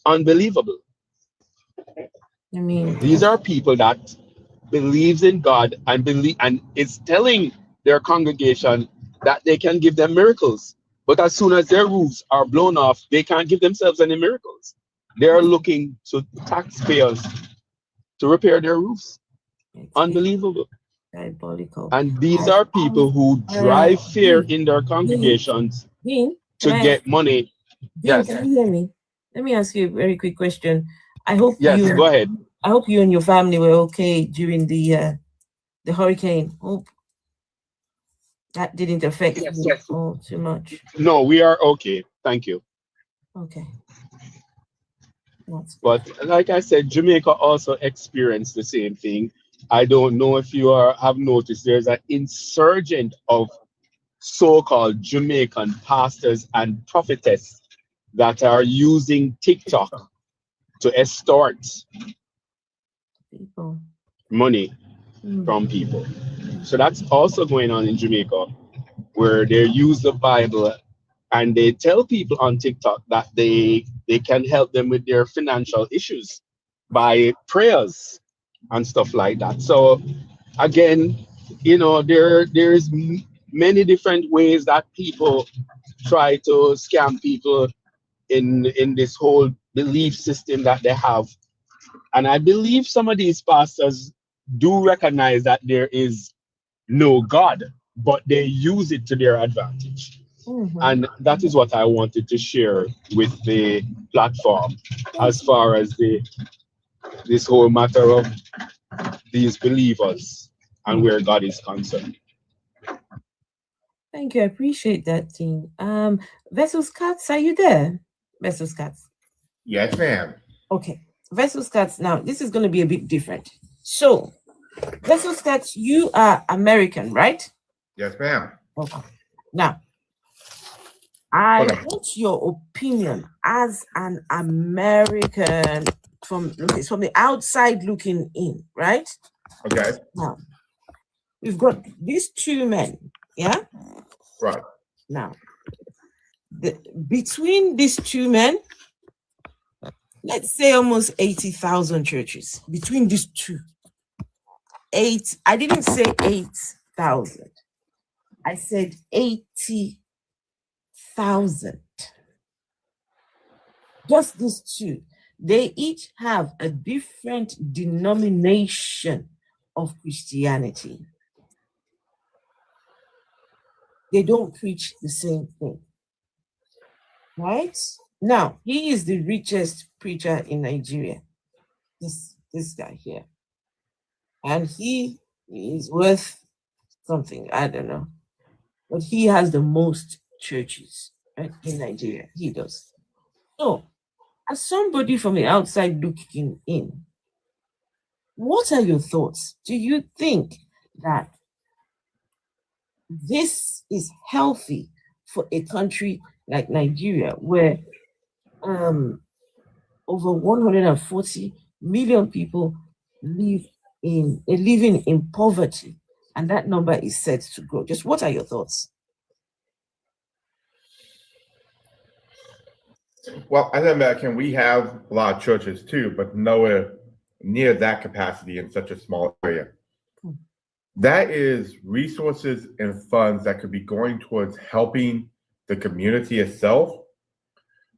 Unbelievable. I mean, These are people that believes in God and is telling their congregation that they can give them miracles. But as soon as their roofs are blown off, they can't give themselves any miracles. They are looking to taxpayers to repair their roofs. Unbelievable. Diabolical. And these are people who drive fear in their congregations to get money. Dean, can you hear me? Let me ask you a very quick question. I hope go ahead. I hope you and your family were okay during the hurricane. Hope that didn't affect you all too much. No, we are okay. Thank you. Okay. But like I said, Jamaica also experienced the same thing. I don't know if you have noticed there's an insurgent of so-called Jamaican pastors and prophetess that are using TikTok to extort money from people. So that's also going on in Jamaica, where they use the Bible and they tell people on TikTok that they can help them with their financial issues by prayers and stuff like that. So again, there's many different ways that people try to scam people in this whole belief system that they have. And I believe some of these pastors do recognize that there is no God, but they use it to their advantage. And that is what I wanted to share with the platform as far as this whole matter of these believers and where God is concerned. Thank you. I appreciate that, Dean. Versus Cats, are you there? Versus Cats. Yes, ma'am. Okay. Versus Cats. Now, this is going to be a bit different. So, Versus Cats, you are American, right? Yes, ma'am. Okay. Now, I Okay. want your opinion as an American from the outside looking in, right? Okay. Now, we've got these two men, yeah? Right. Now, between these two men, let's say almost 80,000 churches. Between these two. I didn't say 8,000. I said 80,000. Just these two. They each have a different denomination of Christianity. They don't preach the same thing. Right? Now, he is the richest preacher in Nigeria. This guy here. And he is worth something, I don't know. But he has the most churches, right, in Nigeria. He does. So, as somebody from the outside looking in, what are your thoughts? Do you think that this is healthy for a country like Nigeria, where over 140 million people living in poverty, and that number is set to grow? Just what are your thoughts? Well, as an American, we have a lot of churches too, but nowhere near that capacity in such a small area. That is resources and funds that could be going towards helping the community itself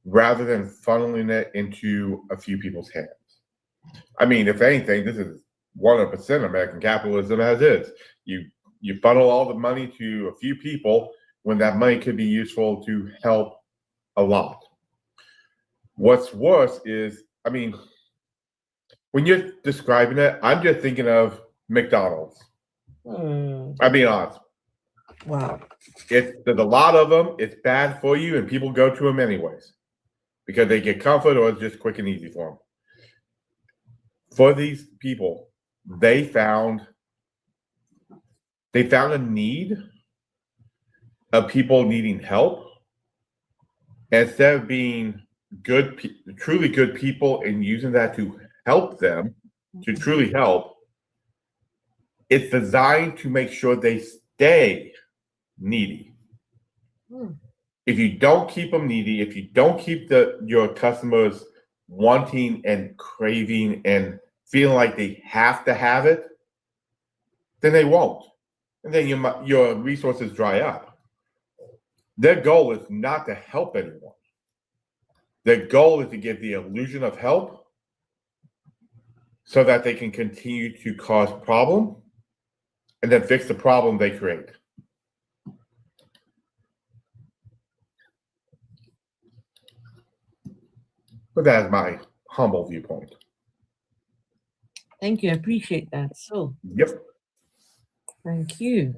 rather than funneling it into a few people's hands. I mean, if anything, this is 100% American capitalism as is. You funnel all the money to a few people when that money could be useful to help a lot. What's worse is, I mean, when you're describing it, I'm just thinking of McDonald's. I'll be honest. Wow. There's a lot of them. It's bad for you, and people go to them anyways because they get comfort or it's just quick and easy for them. For these people, they found a need of people needing help. Instead of being truly good people and using that to help them, to truly help, it's designed to make sure they stay needy. If you don't keep them needy, if you don't keep your customers wanting and craving and feeling like they have to have it, then they won't. And then your resources dry up. Their goal is not to help anyone. Their goal is to give the illusion of help so that they can continue to cause problem and then fix the problem they create. But that is my humble viewpoint. Thank you. I appreciate that. So, yep. Thank you.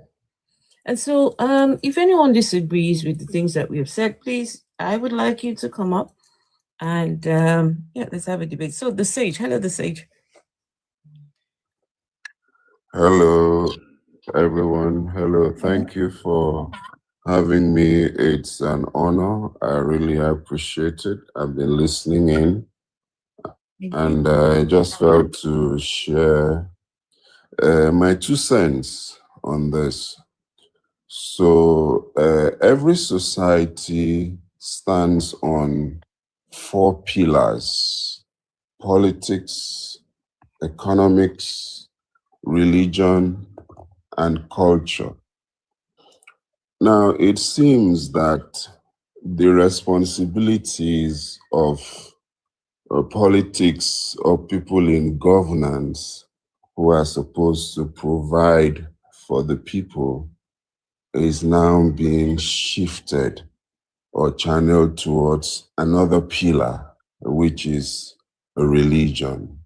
And so, if anyone disagrees with the things that we have said, please, I would like you to come up and let's have a debate. So, the Sage, hello, the Sage. Hello, everyone. Hello. Thank you for having me. It's an honor. I really appreciate it. I've been listening in, and I just felt to share my 2 cents on this. So every society stands on 4 pillars: politics, economics, religion, and culture. Now, it seems that the responsibilities of politics or people in governance who are supposed to provide for the people is now being shifted or channeled towards another pillar, which is a religion.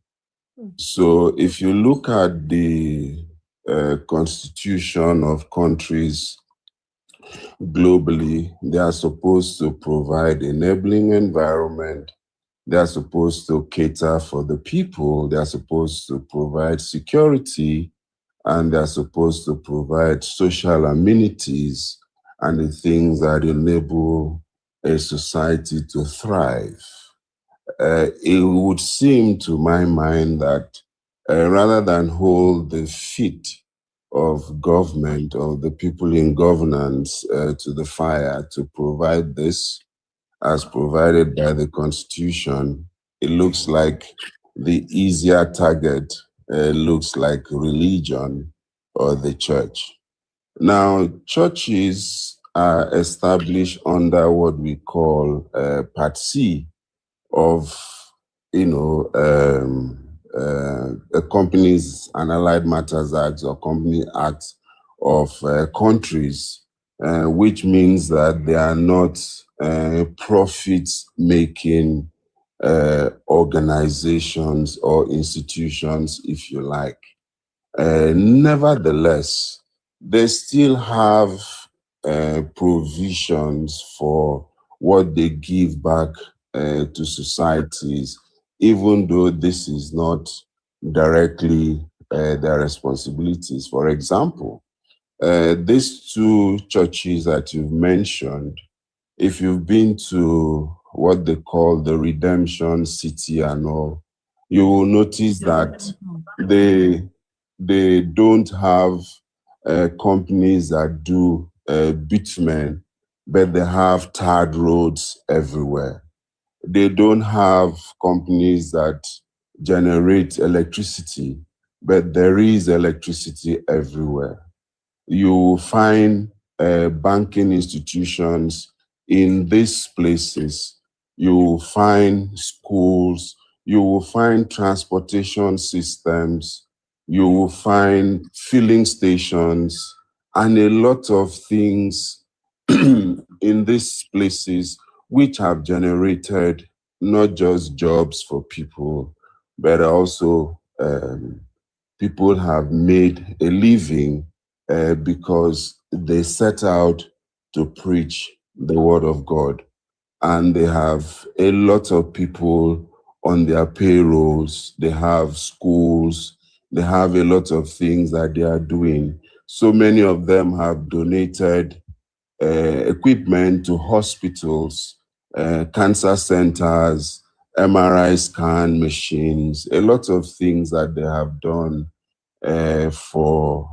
So if you look at the constitution of countries globally. They are supposed to provide enabling environment. They are supposed to cater for the people. They are supposed to provide security, and they are supposed to provide social amenities and the things that enable a society to thrive. It would seem to my mind that rather than hold the feet of government or the people in governance to the fire to provide this, as provided by the Constitution, it looks like the easier target looks like religion or the church. Now, churches are established under what we call Part C of, Companies and Allied Matters Act or Company Act of countries, which means that they are not profit-making organizations or institutions, if you like. Nevertheless, they still have provisions for what they give back to societies, even though this is not directly their responsibilities. For example, these two churches that you've mentioned, if you've been to what they call the Redemption City and all, you will notice that they don't have companies that do bitumen, but they have tarred roads everywhere. They don't have companies that generate electricity, but there is electricity everywhere. You find banking institutions in these places. You will find schools. You will find transportation systems. You will find filling stations and a lot of things in these places which have generated not just jobs for people, but also people have made a living because they set out to preach the word of God. And they have a lot of people on their payrolls. They have schools. They have a lot of things that they are doing. So many of them have donated equipment to hospitals, cancer centers, MRI scan machines, a lot of things that they have done for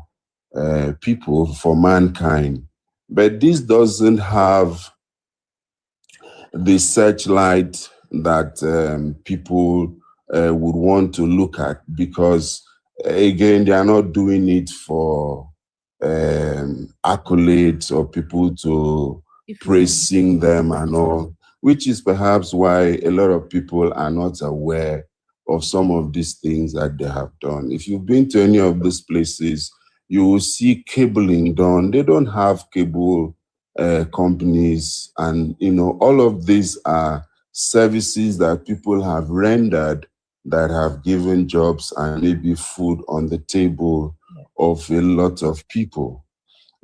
people, for mankind. But this doesn't have the searchlight that people would want to look at, because again, they are not doing it for accolades or people to praising them and all, which is perhaps why a lot of people are not aware of some of these things that they have done. If you've been to any of these places, you will see cabling done. They don't have cable companies, and all of these are services that people have rendered that have given jobs and maybe food on the table of a lot of people.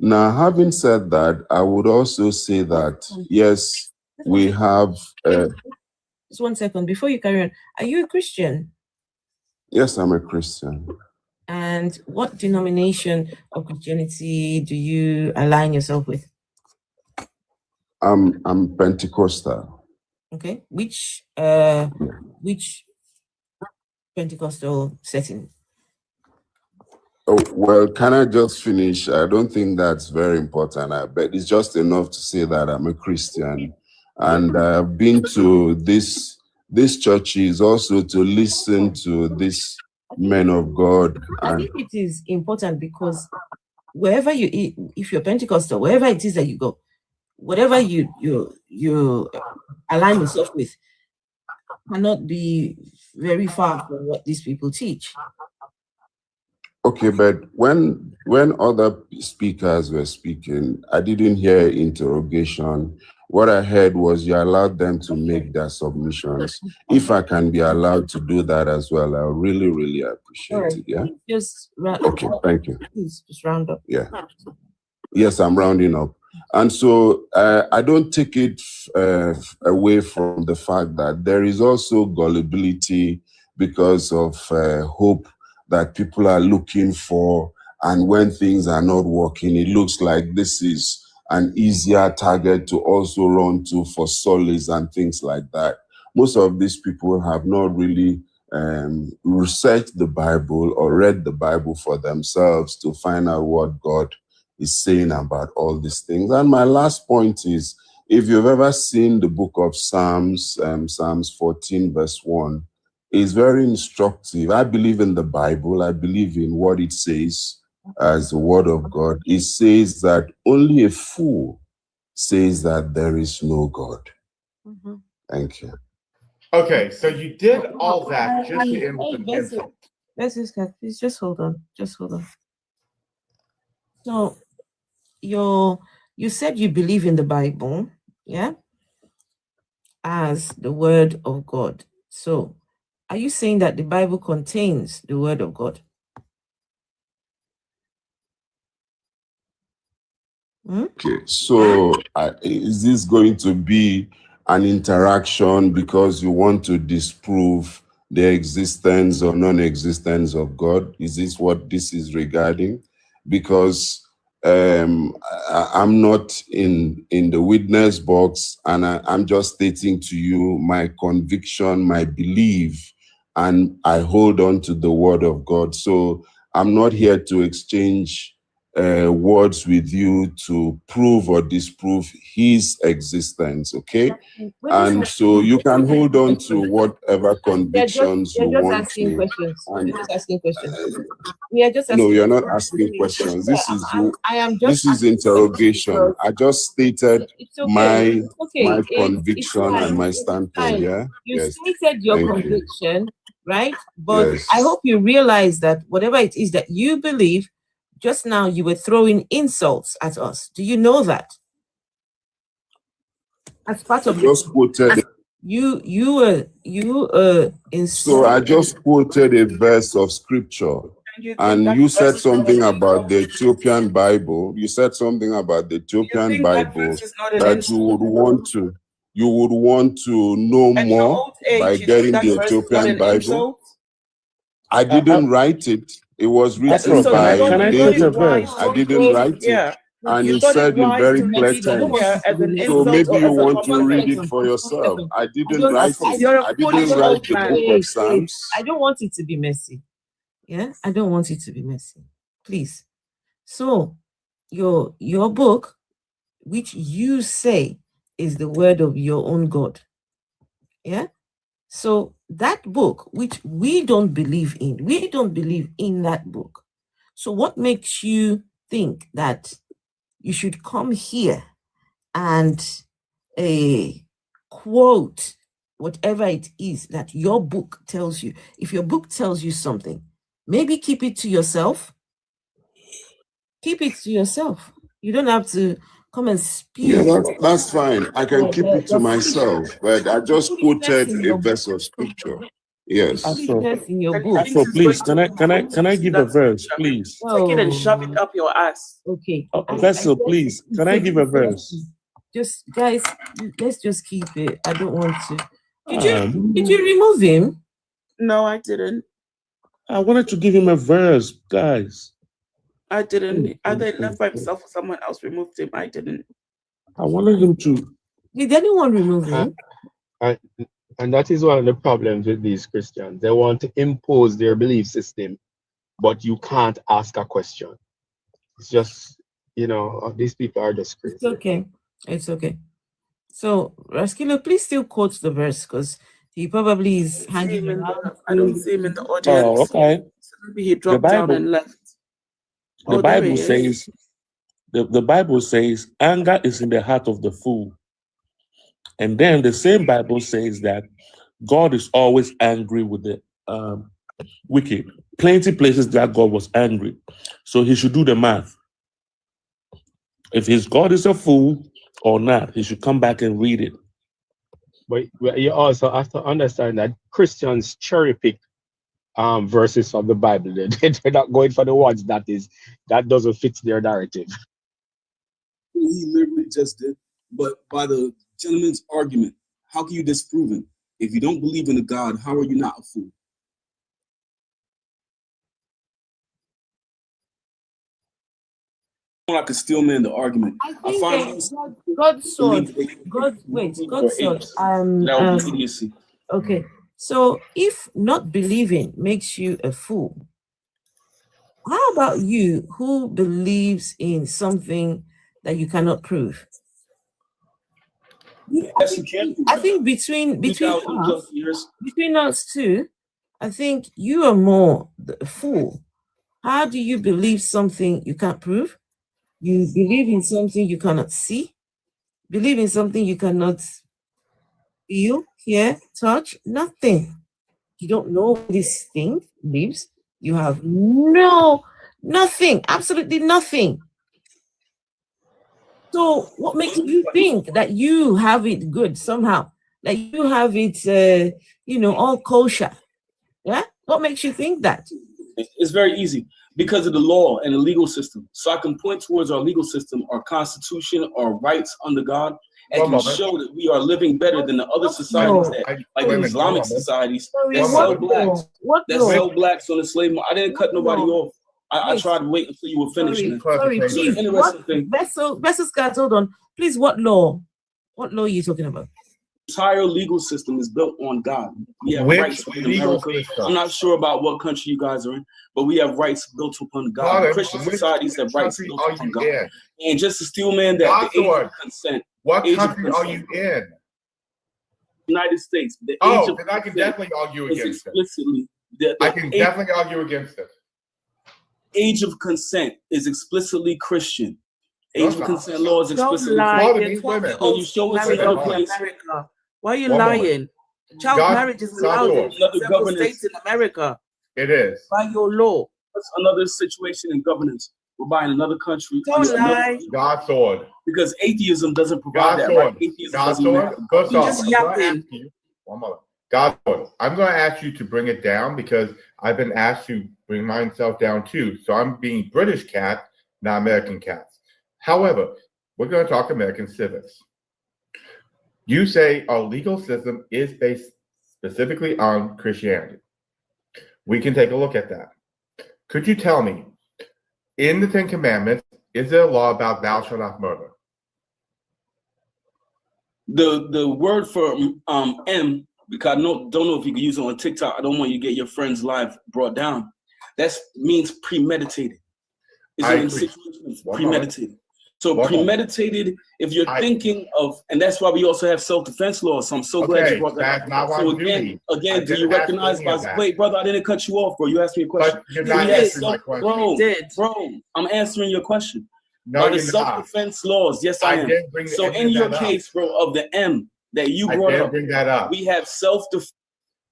Now, having said that, I would also say that yes, we have just 1 second before you carry on. Are you a Christian? Yes, I'm a Christian. And what denomination of Christianity do you align yourself with? I'm Pentecostal. Okay. Which Pentecostal setting? Oh, well, can I just finish? I don't think that's very important, but it's just enough to say that I'm a Christian. And I've been to this churches also to listen to these men of God. I think it is important because wherever you eat, if you're Pentecostal, wherever it is that you go, whatever you align yourself with cannot be very far from what these people teach. Okay, but when other speakers were speaking, I didn't hear interrogation. What I heard was you allowed them to make their submissions. If I can be allowed to do that as well, I really, really appreciate it. Yeah. Just okay. Thank you. Please just round up. Yeah. Yes, I'm rounding up. And so I don't take it away from the fact that there is also gullibility because of hope that people are looking for. And when things are not working, it looks like this is an easier target to also run to for solace and things like that. Most of these people have not really researched the Bible or read the Bible for themselves to find out what God is saying about all these things. And my last point is, if you've ever seen the book of Psalms, Psalms 14 verse 1, is very instructive. I believe in the Bible. I believe in what it says as the word of God. It says that only a fool says that there is no God. Thank you. Okay, so you did all that just to end with an insult. Please just hold on. Just hold on. So you said you believe in the Bible, yeah, as the word of God. So are you saying that the Bible contains the word of God? Okay, so is this going to be an interaction because you want to disprove the existence or non-existence of God? Is this what this is regarding? Because I'm not in the witness box, and I'm just stating to you my conviction, my belief, and I hold on to the word of God. So I'm not here to exchange words with you to prove or disprove his existence, okay? And so you can hold on to whatever convictions you want to. We're just asking questions. We are just asking. No, you're not asking questions. This is interrogation. I just stated my conviction and my standpoint. Yeah. You stated your conviction, right? But I hope you realize that whatever it is that you believe, just now you were throwing insults at us. Do you know that? As part of just quoted. So I just quoted a verse of scripture, and you said something about the Ethiopian Bible. You said something about the Ethiopian Bible that you would want to know more by getting the Ethiopian Bible. I didn't write it. It was written by David. I didn't write it. And you said in very clear terms. So maybe you want to read it for yourself. I didn't write it. I didn't write the book of Psalms. I don't want it to be messy. Yeah, I don't want it to be messy. Please. So your book, which you say is the word of your own God. Yeah. So that book, which we don't believe in that book. So what makes you think that you should come here and quote whatever it is that your book tells you? If your book tells you something, maybe keep it to yourself. Keep it to yourself. You don't have to come and spew. Yeah, that's fine. I can keep it to myself, but I just quoted a verse of scripture. Yes. In your book. So please, can I give a verse, please? Take it and shove it up your ass. Okay. Vessel, please, can I give a verse? Just guys, let's just keep it. I don't want to. Did you remove him? No, I didn't. I wanted to give him a verse, guys. I didn't. Either left by himself or someone else removed him. I didn't. I wanted him to. Did anyone remove him? And that is one of the problems with these Christians. They want to impose their belief system, but you can't ask a question. It's just, these people are just crazy. It's okay. So, Raskilo, please still quote the verse, because he probably is hanging around. I don't see him in the audience. Oh, okay. So maybe he dropped down and left. The Bible says, the Bible says, anger is in the heart of the fool. And then the same Bible says that God is always angry with the wicked. Plenty places that God was angry. So he should do the math. If his God is a fool or not, he should come back and read it. But you also have to understand that Christians cherry pick verses from the Bible. They're not going for the ones that doesn't fit their narrative. what he literally just did, but by the gentleman's argument, how can you disprove him? If you don't believe in a God, how are you not a fool? Like a steel man the argument. I think God's sword. Idiocy. Okay, so if not believing makes you a fool, how about you who believes in something that you cannot prove? Yes, you can. I think between us two, I think you are more the fool. How do you believe something you can't prove? You believe in something you cannot see, believe in something you cannot feel, hear, touch, nothing. You don't know this thing lives. You have nothing, absolutely nothing. So what makes you think that you have it good somehow? That you have it, all kosher? Yeah? What makes you think that? It's very easy. Because of the law and the legal system. So I can point towards our legal system, our constitution, our rights under God, and can show that we are living better than the other societies, like the Islamic societies, that sell blacks. Sell blacks on the slave market. I didn't cut nobody off. I tried to wait until you were finished. Please, interesting thing. Vessel Scott, hold on. Please, what law? What law are you talking about? Entire legal system is built on God. We have rights in America. I'm not sure about what country you guys are in, but we have rights built upon God. The Christian societies have rights built upon God. And just to steal man that the age of consent. What country are you in? United States. Then I can definitely argue against it. I can definitely argue against it. Age of consent is explicitly Christian. Age of consent law is explicitly Christian. You show us another place. Why are you lying? Child marriage is allowed in several states in America. It is. By your law. What's another situation in governance? We're buying another country. Don't lie. God's sword. Because atheism doesn't provide God's that. Sword. Right? Atheism God's doesn't sword. Just yapping. God's sword. I'm going to ask you to bring it down because I've been asked to bring myself down too. So I'm being British cat, not American cats. However, we're going to talk American civics. You say our legal system is based specifically on Christianity. We can take a look at that. Could you tell me, in the Ten Commandments, is there a law about thou shalt not murder? The word for M, because I don't know if you can use it on TikTok. I don't want you to get your friend's life brought down. That means premeditated. It's premeditated. So premeditated, if you're thinking of, and that's why we also have self-defense laws. So I'm so glad you brought that up. So again, do you recognize wait, brother, I didn't cut you off, bro. You asked me a question. But you're not answering my question. Bro, I'm answering your question. No, the self-defense laws, yes, I am. So in your case, bro, of the M that you brought up, bring that up. We have self-defense.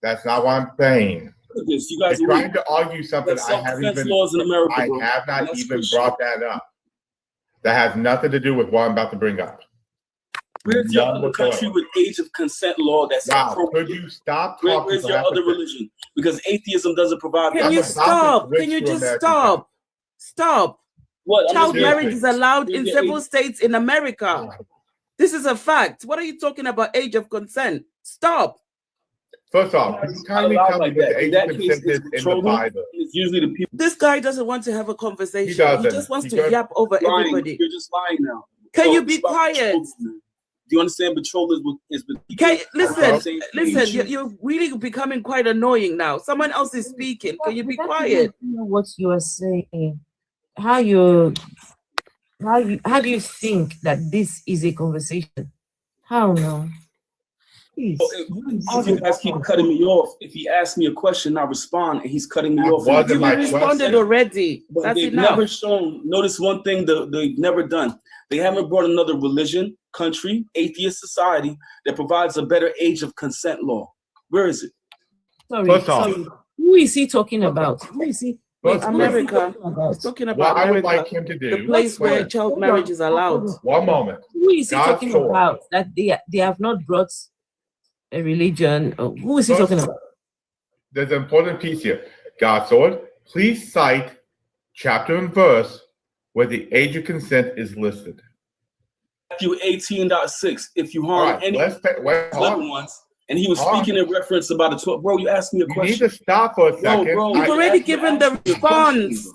That's not what I'm saying. You guys are trying to argue something I haven't even. Laws in America, I have not even brought that up. That has nothing to do with what I'm about to bring up. Where's your other country with age of consent law that's could you stop talking? Where's your other religion? Because atheism doesn't provide. Can you stop? Can you just stop? Stop. What? Child marriage is allowed in several states in America. This is a fact. What are you talking about? Age of consent. Stop. First off, can you kindly tell me what the age of consent is in the Bible? It's usually the people. This guy doesn't want to have a conversation. He just wants to yap over everybody. You're just lying now. Can you be quiet? Do you understand? Betrothal is listen. You're really becoming quite annoying now. Someone else is speaking. Can you be quiet? What you are saying? How do you think that this is a conversation? How now? If you guys keep cutting me off, if he asks me a question, I respond, and he's cutting me off. You responded already. But they've never shown. Notice one thing they've never done. They haven't brought another religion, country, atheist society that provides a better age of consent law. Where is it? Sorry. Who is he talking about? Who is he? America. He's talking about what I would America, like him to do. the place where child marriage is allowed. One moment. Who is he talking about? That they have not brought a religion. Who is he talking about? There's an important piece here. God's sword. Please cite chapter and verse where the age of consent is listed. Matthew 18.6. If you harm right, any little ones, and he was speaking in reference about the 12. Bro, you asked me a question. You need to stop for a second. Bro, you've already given the response.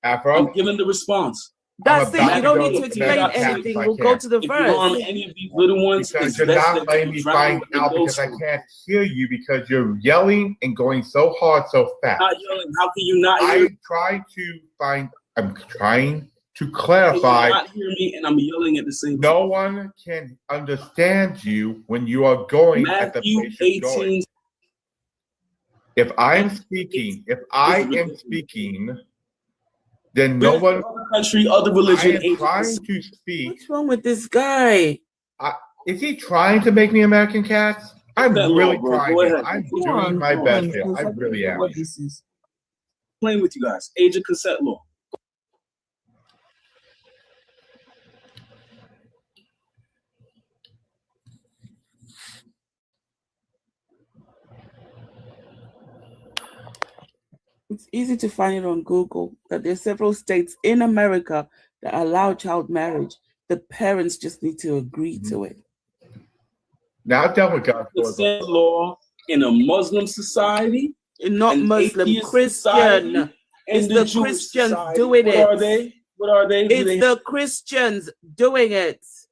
Afro, I'm giving the response. That's it. You don't need to explain anything. We'll go to the If you harm verse. any of these little ones, because it's you're best not that letting you me drown find in out those because I schools. can't hear you because you're yelling and going so hard so fast. Not yelling. How can you not hear? I'm trying to Can clarify. you not hear me? And I'm yelling at the same time. No one can understand you when you are going at the Matthew pace you're going. 18. If I am speaking, then no one. Other country, other religion. I am trying to speak. What's wrong with this guy? Is he trying to make me American Cats? I'm really bro. trying. Go ahead. I'm doing my best here. I really am. What this is. Playing with you guys. Age of consent law. It's easy to find it on Google that there's several states in America that allow child marriage. The parents just need to agree to it. Now tell me, God. Consent law in a Muslim society, not Muslim, Christian. It's the Christians doing it. What are they? What are they? It's the Christians doing it. It's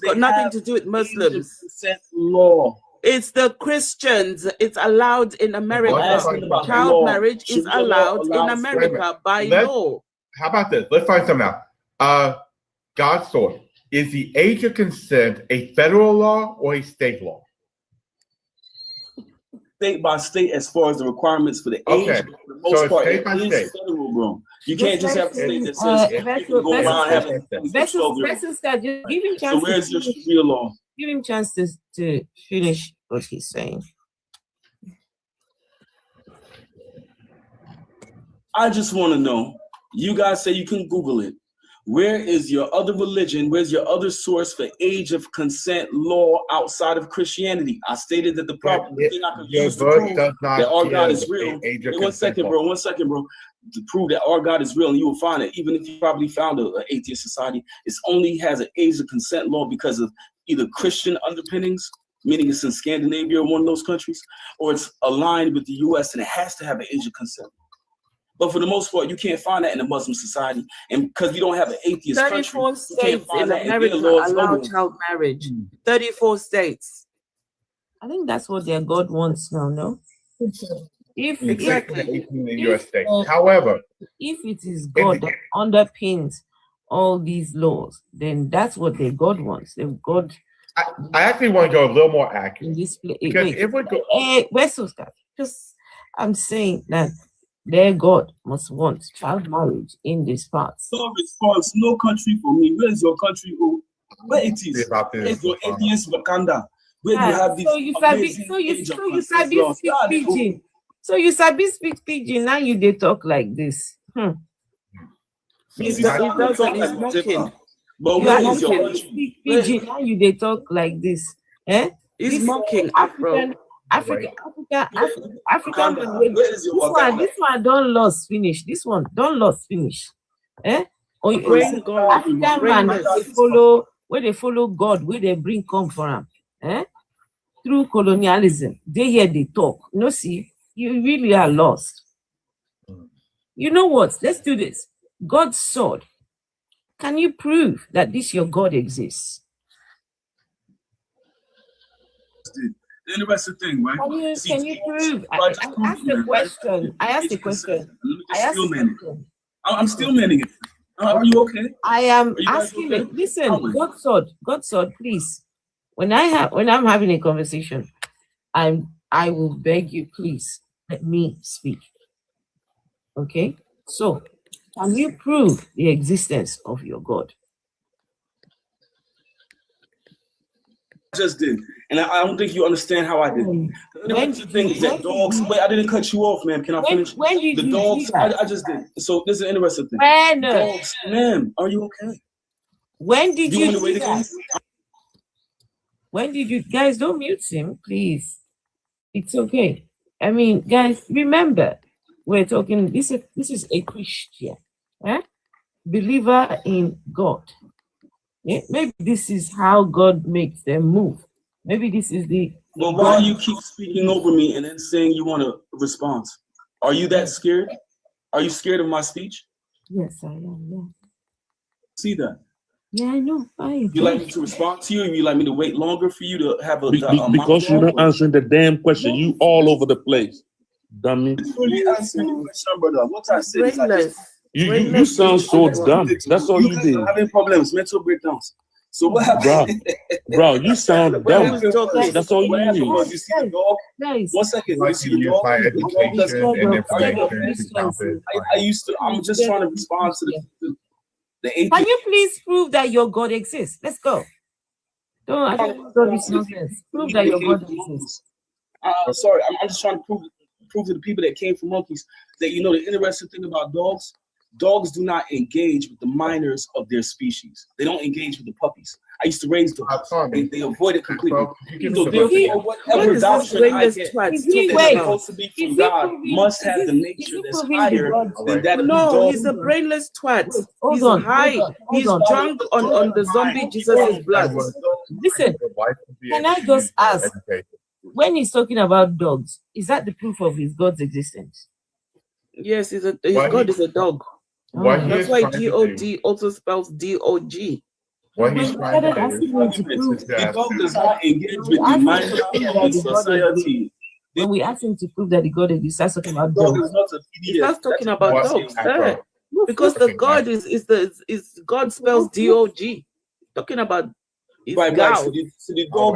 got nothing to do with Muslims. Consent law. It's the Christians. It's allowed in America. Child marriage is allowed in America by law. How about this? Let's find something out. God's sword. Is the age of consent a federal law or a state law? State by state, as far as the requirements for the age, for the most part, it is federal, bro. You can't just have a state that says you can go around having. Give him chance. So where's your Sharia law? Give him chance to finish what he's saying. I just want to know. You guys say you can Google it. Where is your other religion? Where's your other source for age of consent law outside of Christianity? I stated that the problem thing I could use to prove that our God is real. Wait, 1 second, bro. 1 second, bro. To prove that our God is real, and you will find it, even if you probably found an atheist society, it only has an age of consent law because of either Christian underpinnings, meaning it's in Scandinavia or one of those countries, or it's aligned with the U.S. and it has to have an age of consent. But for the most part, you can't find that in a Muslim society. And because we don't have an atheist 34 country, states in America allow child marriage. 34 states. I think that's what their God wants now, no? If exactly in your state. However, if it is God that underpins all these laws, then that's what their God wants. Their God. I actually want to go a little more accurate. In this place, because if we go, I'm saying that their God must want child marriage in this part. No response, no country for me. Where's your country? Where it is? Where's your atheist Wakanda? Where do you have this? So you sabi speak pidgin. So you sabi speak pidgin. Now you they talk like this. He's mocking. But where is your country? Pidgin. Now you they talk like this. He's mocking African. African. This one don't lost finish. This one don't lost finish. African man they follow God, where they bring come for him. Through colonialism, they hear they talk. No, see, you really are lost. You know what? Let's do this. God's sword. Can you prove that this your God exists? The interesting thing, right? Can you prove? I asked the question. I'm still manning it. Are you okay? I am asking it. Listen, God's sword, please. When I'm having a conversation, I will beg you, please let me speak. Okay? So, can you prove the existence of your God? I just did. And I don't think you understand how I did. The thing is that dogs. Wait, I didn't cut you off, ma'am. Can I finish? When did the you dogs? do that? I just did. So this is an interesting thing. When? Dogs, ma'am, are you okay? When did you want to wait that? When did you guys don't mute him, please? It's okay. I mean, guys, remember we're talking. This is a Christian, believer in God. Yeah, maybe this is how God makes them move. Maybe this is the. Well, why you keep speaking over me and then saying you want a response? Are you that scared? Are you scared of my speech? Yes, I am. Yeah. See that? Yeah, I know. You like me to respond to you, or you like me to wait longer for you to have a because you're not answering the damn question. You all over the place, dummy. Really answering the question, brother. What I said is I just, You sound so dumb. That's all you did. Having problems, mental breakdowns. So what happened? Bro, you sound dumb. That's all you need. You see the dog? 1 second. You see the dog? I'm just trying to respond to the atheist. Can you please prove that your God exists? Let's go. I don't know this nonsense. Prove that your God exists. Sorry, I'm just trying to prove to the people that came from monkeys that, you know, the interesting thing about dogs do not engage with the minors of their species. They don't engage with the puppies. I used to raise dogs. They avoid it completely. So therefore, whatever doctrine I get that's supposed to be from God must have the nature that's higher than that of the dog. No, he's a brainless twat. He's high. He's drunk on the zombie Jesus' blood. Listen, can I just ask, when he's talking about dogs, is that the proof of his God's existence? Yes, his God is a dog. That's why God also spells DOG. What he's trying to do the dog does not engage with the mind of society. When we ask him to prove that the God exists, that's talking about dogs. He's not talking about dogs. Because the God is God spells DOG. Talking about is God.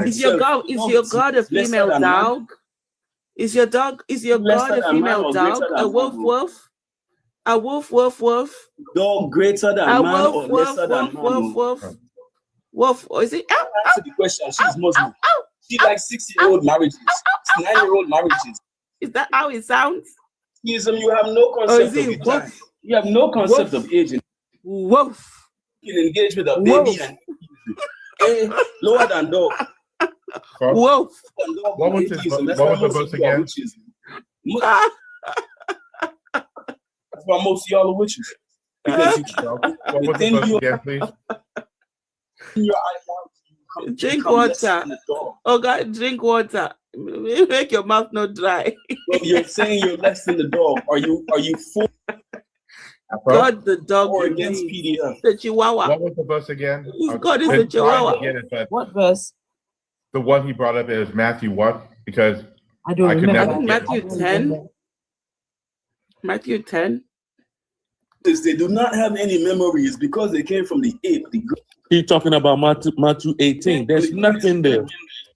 Is your God a female dog? Is your God a female dog? A wolf? A wolf? Dog greater than man or lesser than man? Wolf. Or is it? Answer the question. She's Muslim. She likes 6-year-old marriages, 9-year-old marriages. Is that how it sounds? Skepticism, you have no concept of time. You have no concept of aging. Wolf. You can engage with a baby and lower than dog. Wolf. What was the verse again? That's why most of y'all are witches. Because what was the verse again, please? Drink water. Oh God, drink water. Make your mouth not dry. Well, you're saying you're less than the dog. Are you for God the dog or against PDF? The Chihuahua. What was the verse again? God is the Chihuahua. What verse? The one he brought up is Matthew what? Because I don't remember. Matthew 10. Matthew 10. They do not have any memories because they came from the ape. He's talking about Matthew 18. There's nothing there.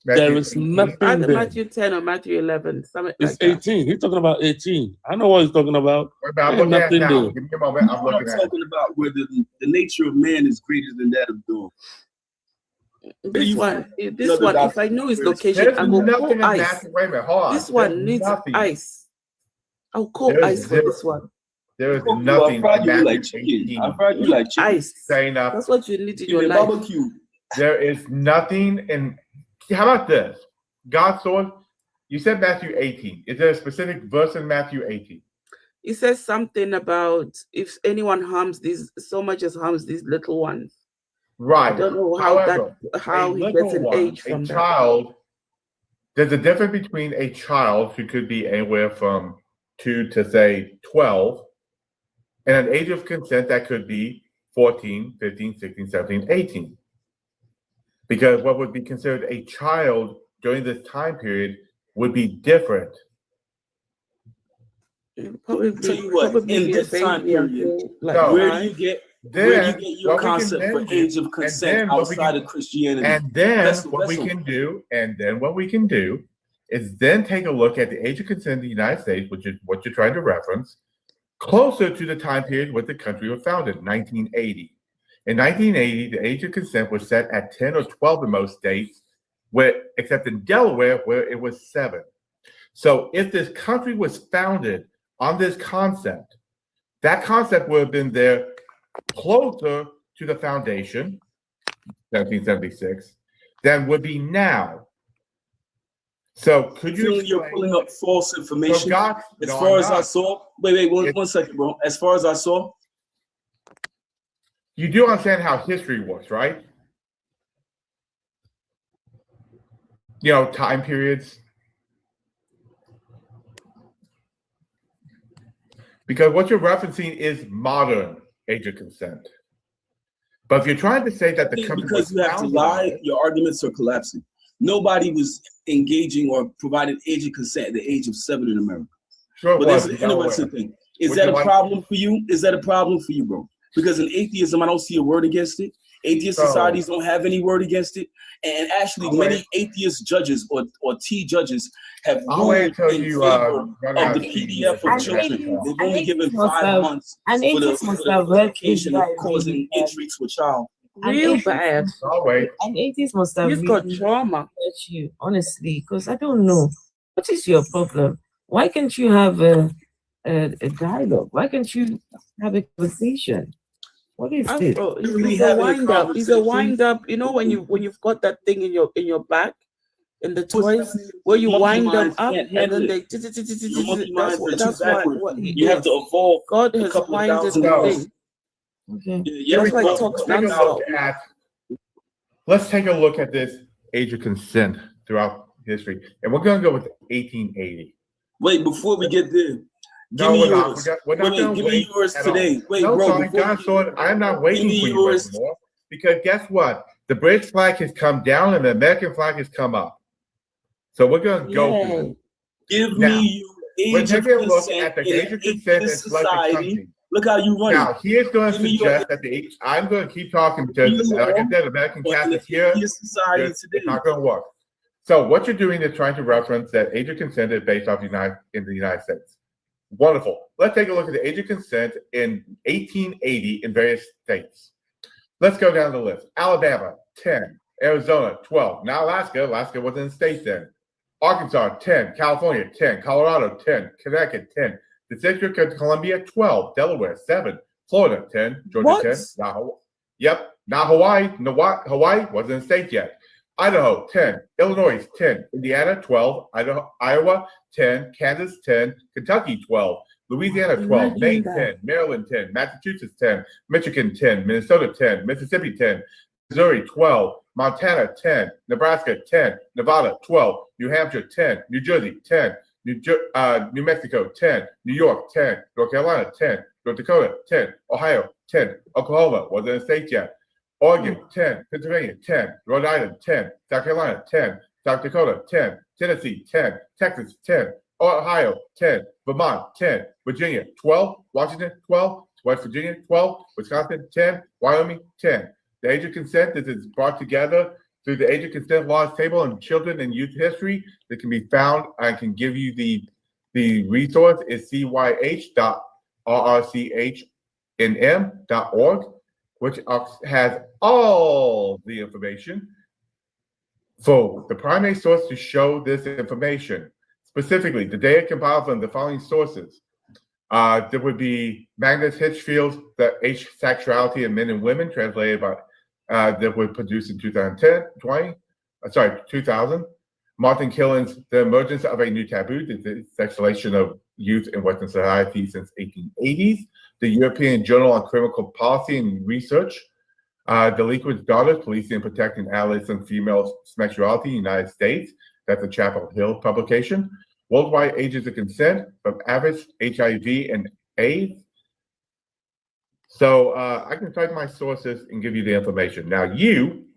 There is nothing Either there. Matthew 10 or Matthew 11. It's 18. He's talking about 18. I know what he's talking about. I'm nothing there. Give me a moment. I'm talking about where the nature of man is greater than that of dog. This one, if I know his location, I will call ice. Wait a minute, hold on. This one needs ice. I'll call ice for this one. There is nothing I've heard you like chicken. Ice. Saying up. That's what you need in your life. Barbecue. There is nothing in. How about this? God's sword. You said Matthew 18. Is there a specific verse in Matthew 18? It says something about if anyone harms these, so much as harms these little ones. Right. I don't know how he gets an age from that. Child. There's a difference between a child who could be anywhere from 2 to say 12, and an age of consent that could be 14, 15, 16, 17, 18. Because what would be considered a child during this time period would be different. Tell you what, in this time period, where do you get your concept for age of consent outside of Christianity? And then what we can do is then take a look at the age of consent in the United States, which is what you're trying to reference, closer to the time period when the country was founded, 1980. In 1980, the age of consent was set at 10 or 12 in most states, except in Delaware, where it was 7. So if this country was founded on this concept, that concept would have been there closer to the foundation, 1776, than would be now. So could you explain? You're pulling up false information. I saw, wait, one second, bro. As far as I saw, you do understand how history works, right? time periods. Because what you're referencing is modern age of consent. But if you're trying to say that the country because you have to lie, your arguments are collapsing. Nobody was engaging or provided age of consent at the age of 7 in America. Sure, but that's an interesting thing. Is that a problem for you? Is that a problem for you, bro? Because in atheism, I don't see a word against it. Atheist societies don't have any word against it. And actually, many atheist judges or T judges have ruled in favor of the PDF for children. They've only given 5 months for the occasion of causing injuries to a child. Real bad. And atheists must have He's got trauma. You, honestly, because I don't know. What is your problem? Why can't you have a dialogue? Why can't you have a conversation? What is this? He's a wind up. He's a wind up. You know when you've got that thing in your back, in the toys where you wind them up and then they. That's what you have to evolve. God has winded the thing. Okay. That's why it talks nonstop. Let's take a look at this age of consent throughout history, and we're going to go with 1880. Wait, before we get there. Give me yours. Give me yours today. Wait, bro. I'm not waiting for you anymore. Because guess what? The British flag has come down and the American flag has come up. So we're going to go through. Give me your age of consent in a society. Look how you run. Now, here's going to suggest that the age. I'm going to keep talking because, like I said, American Catholics here. It's not going to work. So what you're doing is trying to reference that age of consent is based off in the United States. Wonderful. Let's take a look at the age of consent in 1880 in various states. Let's go down the list. Alabama, 10. Arizona, 12. Now Alaska wasn't a state then. Arkansas, 10. California, 10. Colorado, 10. Connecticut, 10. The District of Columbia, 12. Delaware, 7. Florida, 10. Georgia, 10. Not Hawaii. Hawaii wasn't a state yet. Idaho, 10. Illinois, 10. Indiana, 12. Iowa, 10. Kansas, 10. Kentucky, 12. Louisiana, 12. Maine, 10. Maryland, 10. Massachusetts, 10. Michigan, 10. Minnesota, 10. Mississippi, 10. Missouri, 12. Montana, 10. Nebraska, 10. Nevada, 12. New Hampshire, 10. New Jersey, 10. New Mexico, 10. New York, 10. North Carolina, 10. North Dakota, 10. Ohio, 10. Oklahoma wasn't a state yet. Oregon, 10. Pennsylvania, 10. Rhode Island, 10. South Carolina, 10. South Dakota, 10. Tennessee, 10. Texas, 10. Ohio, 10. Vermont, 10. Virginia, 12. Washington, 12. West Virginia, 12. Wisconsin, 10. Wyoming, 10. The age of consent, this is brought together through the age of consent laws table on children and youth history that can be found. I can give you the resource is cyh.rrchnm.org, which has all the information. So the primary source to show this information, specifically, the data compiled from the following sources. There would be Magnus Hitchfield's The Age Sexuality in Men and Women, translated by that were produced in 2000. Martin Killen's The Emergence of a New Taboo, the sexualization of youth in Western society since 1880s. The European Journal on Criminal Policy and Research. Delinquent Daughters, Policing and Protecting Adolescent Female Sexuality in the United States. That's a Chapel Hill publication. Worldwide Ages of Consent from Average HIV and AIDS. So I can cite my sources and give you the information. Now, you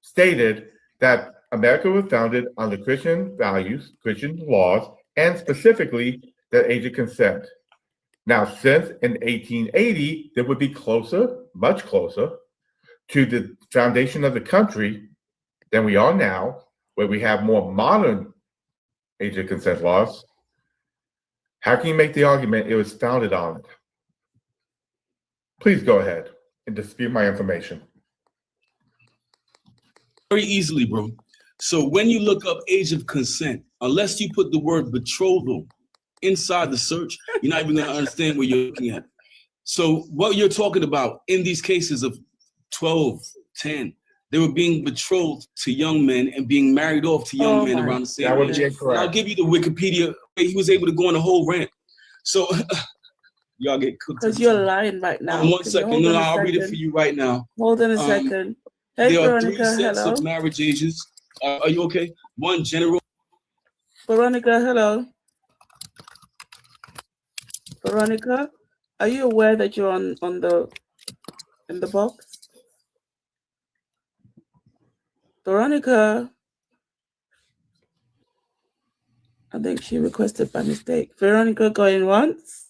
stated that America was founded on the Christian values, Christian laws, and specifically the age of consent. Now, since in 1880, that would be closer, much closer, to the foundation of the country than we are now, where we have more modern age of consent laws. How can you make the argument it was founded on it? Please go ahead and dispute my information. Very easily, bro. So when you look up age of consent, unless you put the word betrothal inside the search, you're not even going to understand what you're looking at. So what you're talking about in these cases of 12, 10, they were being betrothed to young men and being married off to young men around the same age. I'll give you the Wikipedia. He was able to go on the whole rant. So y'all get cooked. Because you're lying right now. 1 second. No, I'll read it for you right now. Hold on a second. Hey, there are 3 sets of marriage ages. Are you okay? One general. Veronica, hello. Veronica, are you aware that you're in the box? Veronica, I think she requested by mistake. Veronica going once.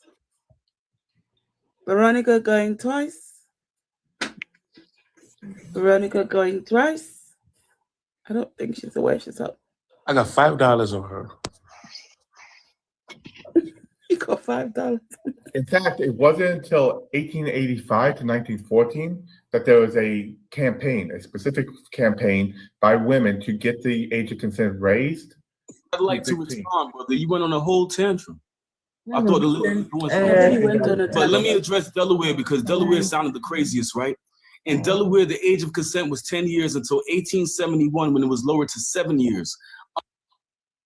Veronica going twice. Veronica going twice. I don't think she's aware she's up. I got $5 on her. You got $5. In fact, it wasn't until 1885 to 1914 that there was a campaign, a specific campaign by women to get the age of consent raised. I'd like to respond, brother. You went on a whole tantrum. I No, thought the no, Lord was doing something. But let me address Delaware because Delaware sounded the craziest, right? In Delaware, the age of consent was 10 years until 1871 when it was lowered to 7 years.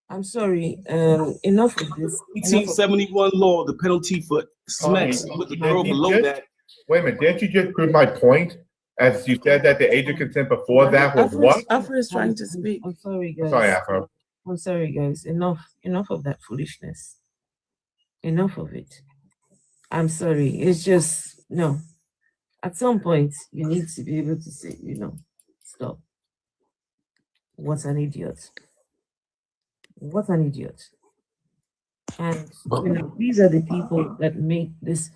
I'm sorry. Enough of this. 1871 law, the penalty for sex with the girl below that. Wait a minute, didn't you just prove my point? As you said that the age of consent before that was what? Afro is trying to speak. I'm sorry, guys. Sorry, Afro. I'm sorry, guys. Enough of that foolishness. Enough of it. I'm sorry. It's just no. At some point, you need to be able to say, stop. What an idiot. What an idiot. And these are the people that make this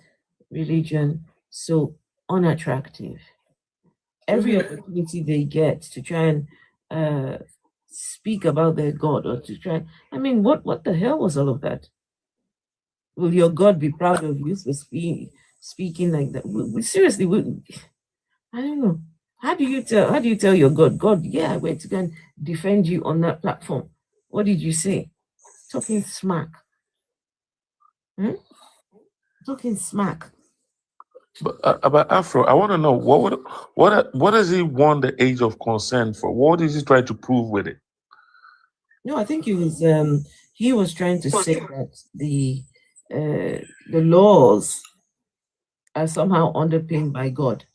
religion so unattractive. Every opportunity they get to try and speak about their God or to try, what the hell was all of that? Will your God be proud of you for speaking like that? Seriously, I don't know. How do you tell your God, yeah, we're to go and defend you on that platform? What did you say? Talking smack. Talking smack. But about Afro, I want to know what does he want the age of consent for? What is he trying to prove with it? No, I think he was trying to say that the laws are somehow underpinned by God.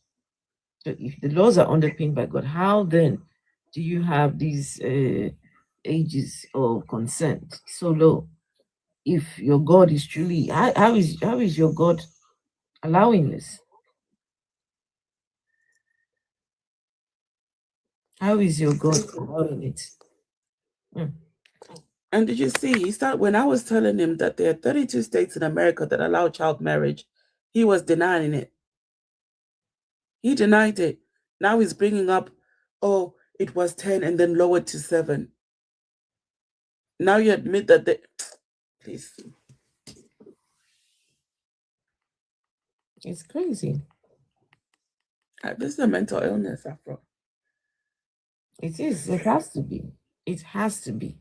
So if the laws are underpinned by God, how then do you have these ages of consent so low? If your God is truly, how is your God allowing this? How is your God allowing it? And did you see, when I was telling him that there are 32 states in America that allow child marriage, he was denying it. He denied it. Now he's bringing up, oh, it was 10 and then lowered to 7. Now you admit that please. It's crazy. This is a mental illness, Afro. It is. It has to be. It has to be.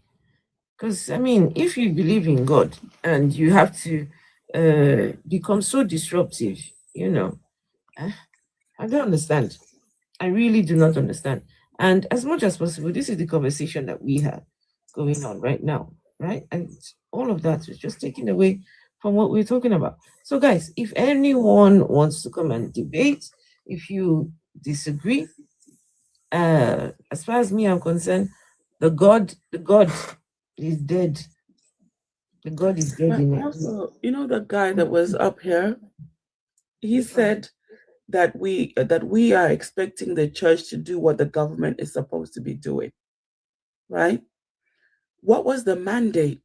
Because, if you believe in God and you have to become so disruptive, I don't understand. I really do not understand. And as much as possible, this is the conversation that we have going on right now, right? And all of that is just taken away from what we're talking about. So, guys, if anyone wants to come and debate, if you disagree, as far as me I'm concerned, the God is dead. The God is dead in it. Also, the guy that was up here, he said that we are expecting the church to do what the government is supposed to be doing, right? What was the mandate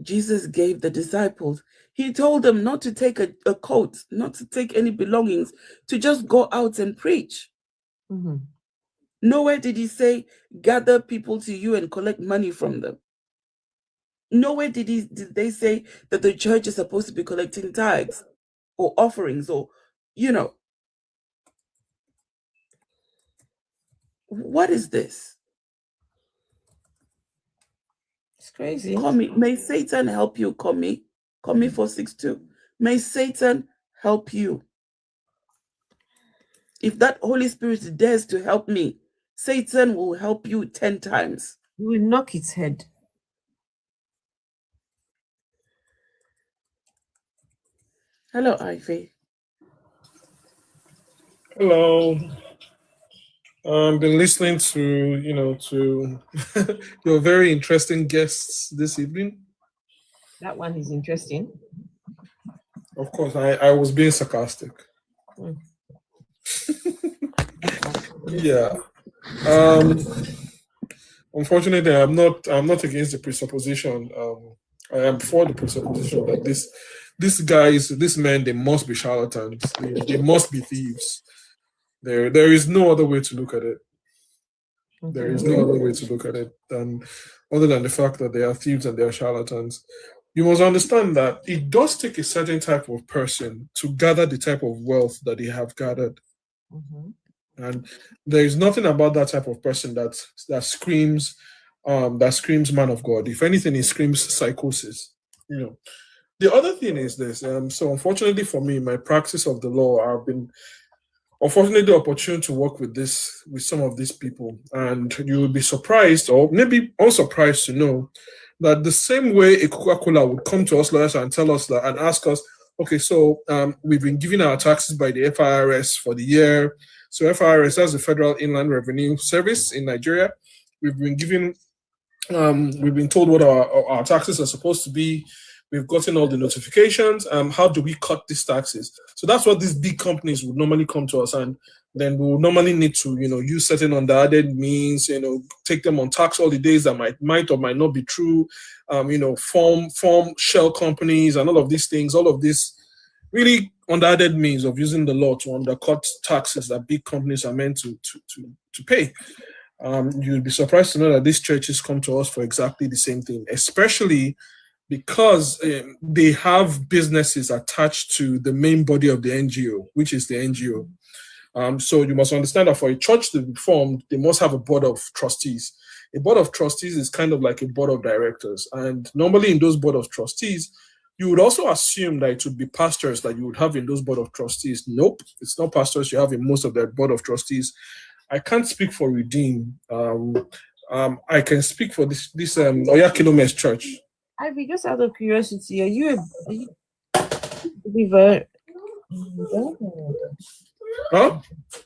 Jesus gave the disciples? He told them not to take a coat, not to take any belongings, to just go out and preach. Mm-hmm. Nowhere did he say, gather people to you and collect money from them. Nowhere did they say that the church is supposed to be collecting tithes or offerings or, what is this? It's crazy. May Satan help you, Komi 462. May Satan help you. If that Holy Spirit dares to help me, Satan will help you 10 times. You will knock its head. Hello, Ivy. Hello. Been listening to, to your very interesting guests this evening. That one is interesting. Of course, I was being sarcastic. Yeah. Unfortunately, I'm not against the presupposition. I am for the presupposition that these men, they must be charlatans. They must be thieves. There is no other way to look at it. There is no other way to look at it other than the fact that they are thieves and they are charlatans. You must understand that it does take a certain type of person to gather the type of wealth that they have gathered. And there is nothing about that type of person that screams man of God. If anything, it screams psychosis. The other thing is this. So unfortunately for me, my practice of the law, I've been unfortunately opportune to work with some of these people, and you will be surprised or maybe unsurprised to know that the same way a Coca-Cola would come to us lawyers and tell us that and ask us, okay, so we've been given our taxes by the FIRS for the year. So FIRS, that's the Federal Inland Revenue Service in Nigeria. We've been told what our taxes are supposed to be. We've gotten all the notifications. How do we cut these taxes? So that's what these big companies would normally come to us, and then we would normally need to, use certain underadded means, take them on tax holidays that might or might not be true, form shell companies and all of these things, all of this really underadded means of using the law to undercut taxes that big companies are meant to pay. You'd be surprised to know that these churches come to us for exactly the same thing, especially because they have businesses attached to the main body of the NGO, which is the NGO. So you must understand that for a church to be formed, they must have a board of trustees. A board of trustees is kind of like a board of directors. And normally in those board of trustees, you would also assume that it would be pastors that you would have in those board of trustees. Nope, it's not pastors you have in most of their board of trustees. I can't speak for Redeem. I can speak for this Oya Kilomes Church. Ivy, just out of curiosity, are you a believer? Huh?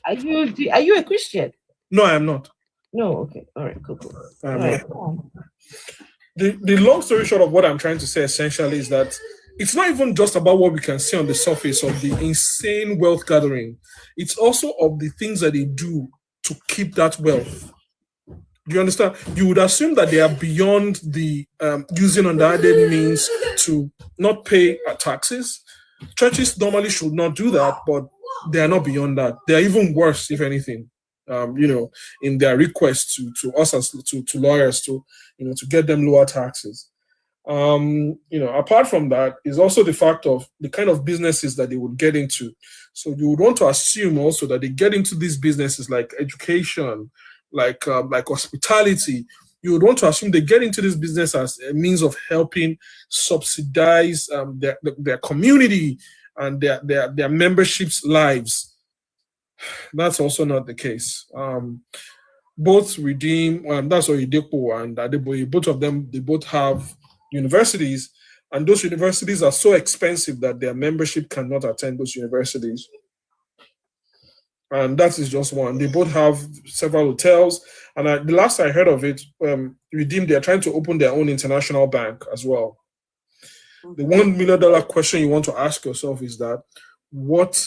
Are you a Christian? No, I am not. No, okay. All right, cool. All right. The long story short of what I'm trying to say essentially is that it's not even just about what we can see on the surface of the insane wealth gathering. It's also of the things that they do to keep that wealth. Do you understand? You would assume that they are beyond the using underadded means to not pay taxes. Churches normally should not do that, but they are not beyond that. They are even worse, if anything. In their request to us as to lawyers to get them lower taxes. Apart from that is also the fact of the kind of businesses that they would get into. So you would want to assume also that they get into these businesses like education, like hospitality. You would want to assume they get into this business as a means of helping subsidize their community and their memberships' lives. That's also not the case. Both Redeem, that's Oyedepo and Adeboye, both of them, they both have universities, and those universities are so expensive that their membership cannot attend those universities. And that is just one. They both have several hotels. And the last I heard of it, Redeem, they're trying to open their own international bank as well. The $1 million question you want to ask yourself is that what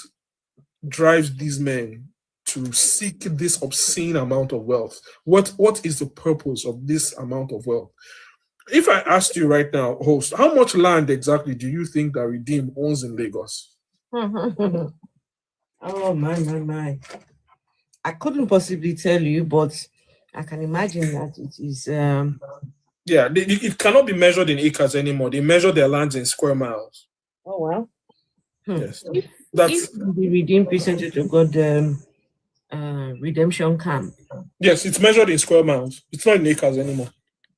drives these men to seek this obscene amount of wealth? What is the purpose of this amount of wealth? If I asked you right now, host, how much land exactly do you think that Redeem owns in Lagos? Oh my. I couldn't possibly tell you, but I can imagine that it is yeah, it cannot be measured in acres anymore. They measure their lands in square miles. Oh well. Yes. If the Redeemed percentage of God redemption camp. Yes, it's measured in square miles. It's not in acres anymore.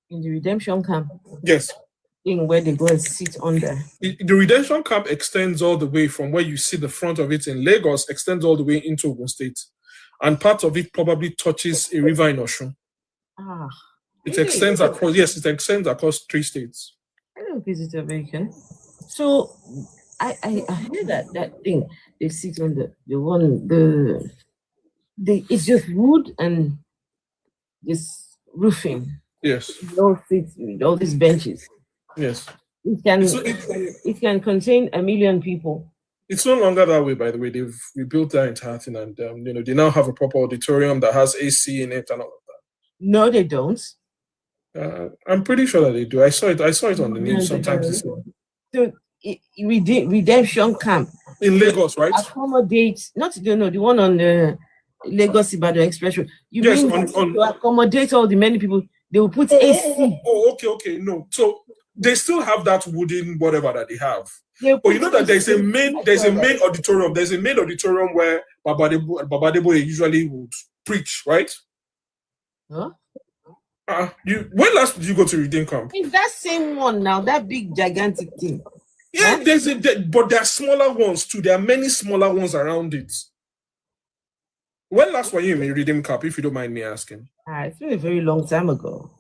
In the redemption camp? Yes. In where they go and sit under. The redemption camp extends all the way from where you see the front of it in Lagos, extends all the way into Ogun State. And part of it probably touches a river in Osun. Ah. It extends across, yes, it extends across 3 states. I don't visit a vacant. So I heard that thing they sit on the it's just wood and this roofing. Yes. All seats, all these benches. Yes. It can contain 1 million people. It's no longer that way, by the way. They've rebuilt that entire thing, and they now have a proper auditorium that has AC in it and all of that. No, they don't. I'm pretty sure that they do. I saw it on the news sometimes this morning. So redemption camp in Lagos, right? Accommodate, not the one on the Lagos Ibadan Expressway. Yes, mean to accommodate all the many people, they will put AC. Okay. No, so they still have that wooden whatever that they have. But you know that there's a main auditorium. There's a main auditorium where Baba Deboye usually would preach, right? Huh? When last did you go to Redeem Camp? It's that same one now, that big gigantic thing. Yeah, but there are smaller ones too. There are many smaller ones around it. When last were you in Redeem Camp, if you don't mind me asking? It's been a very long time ago.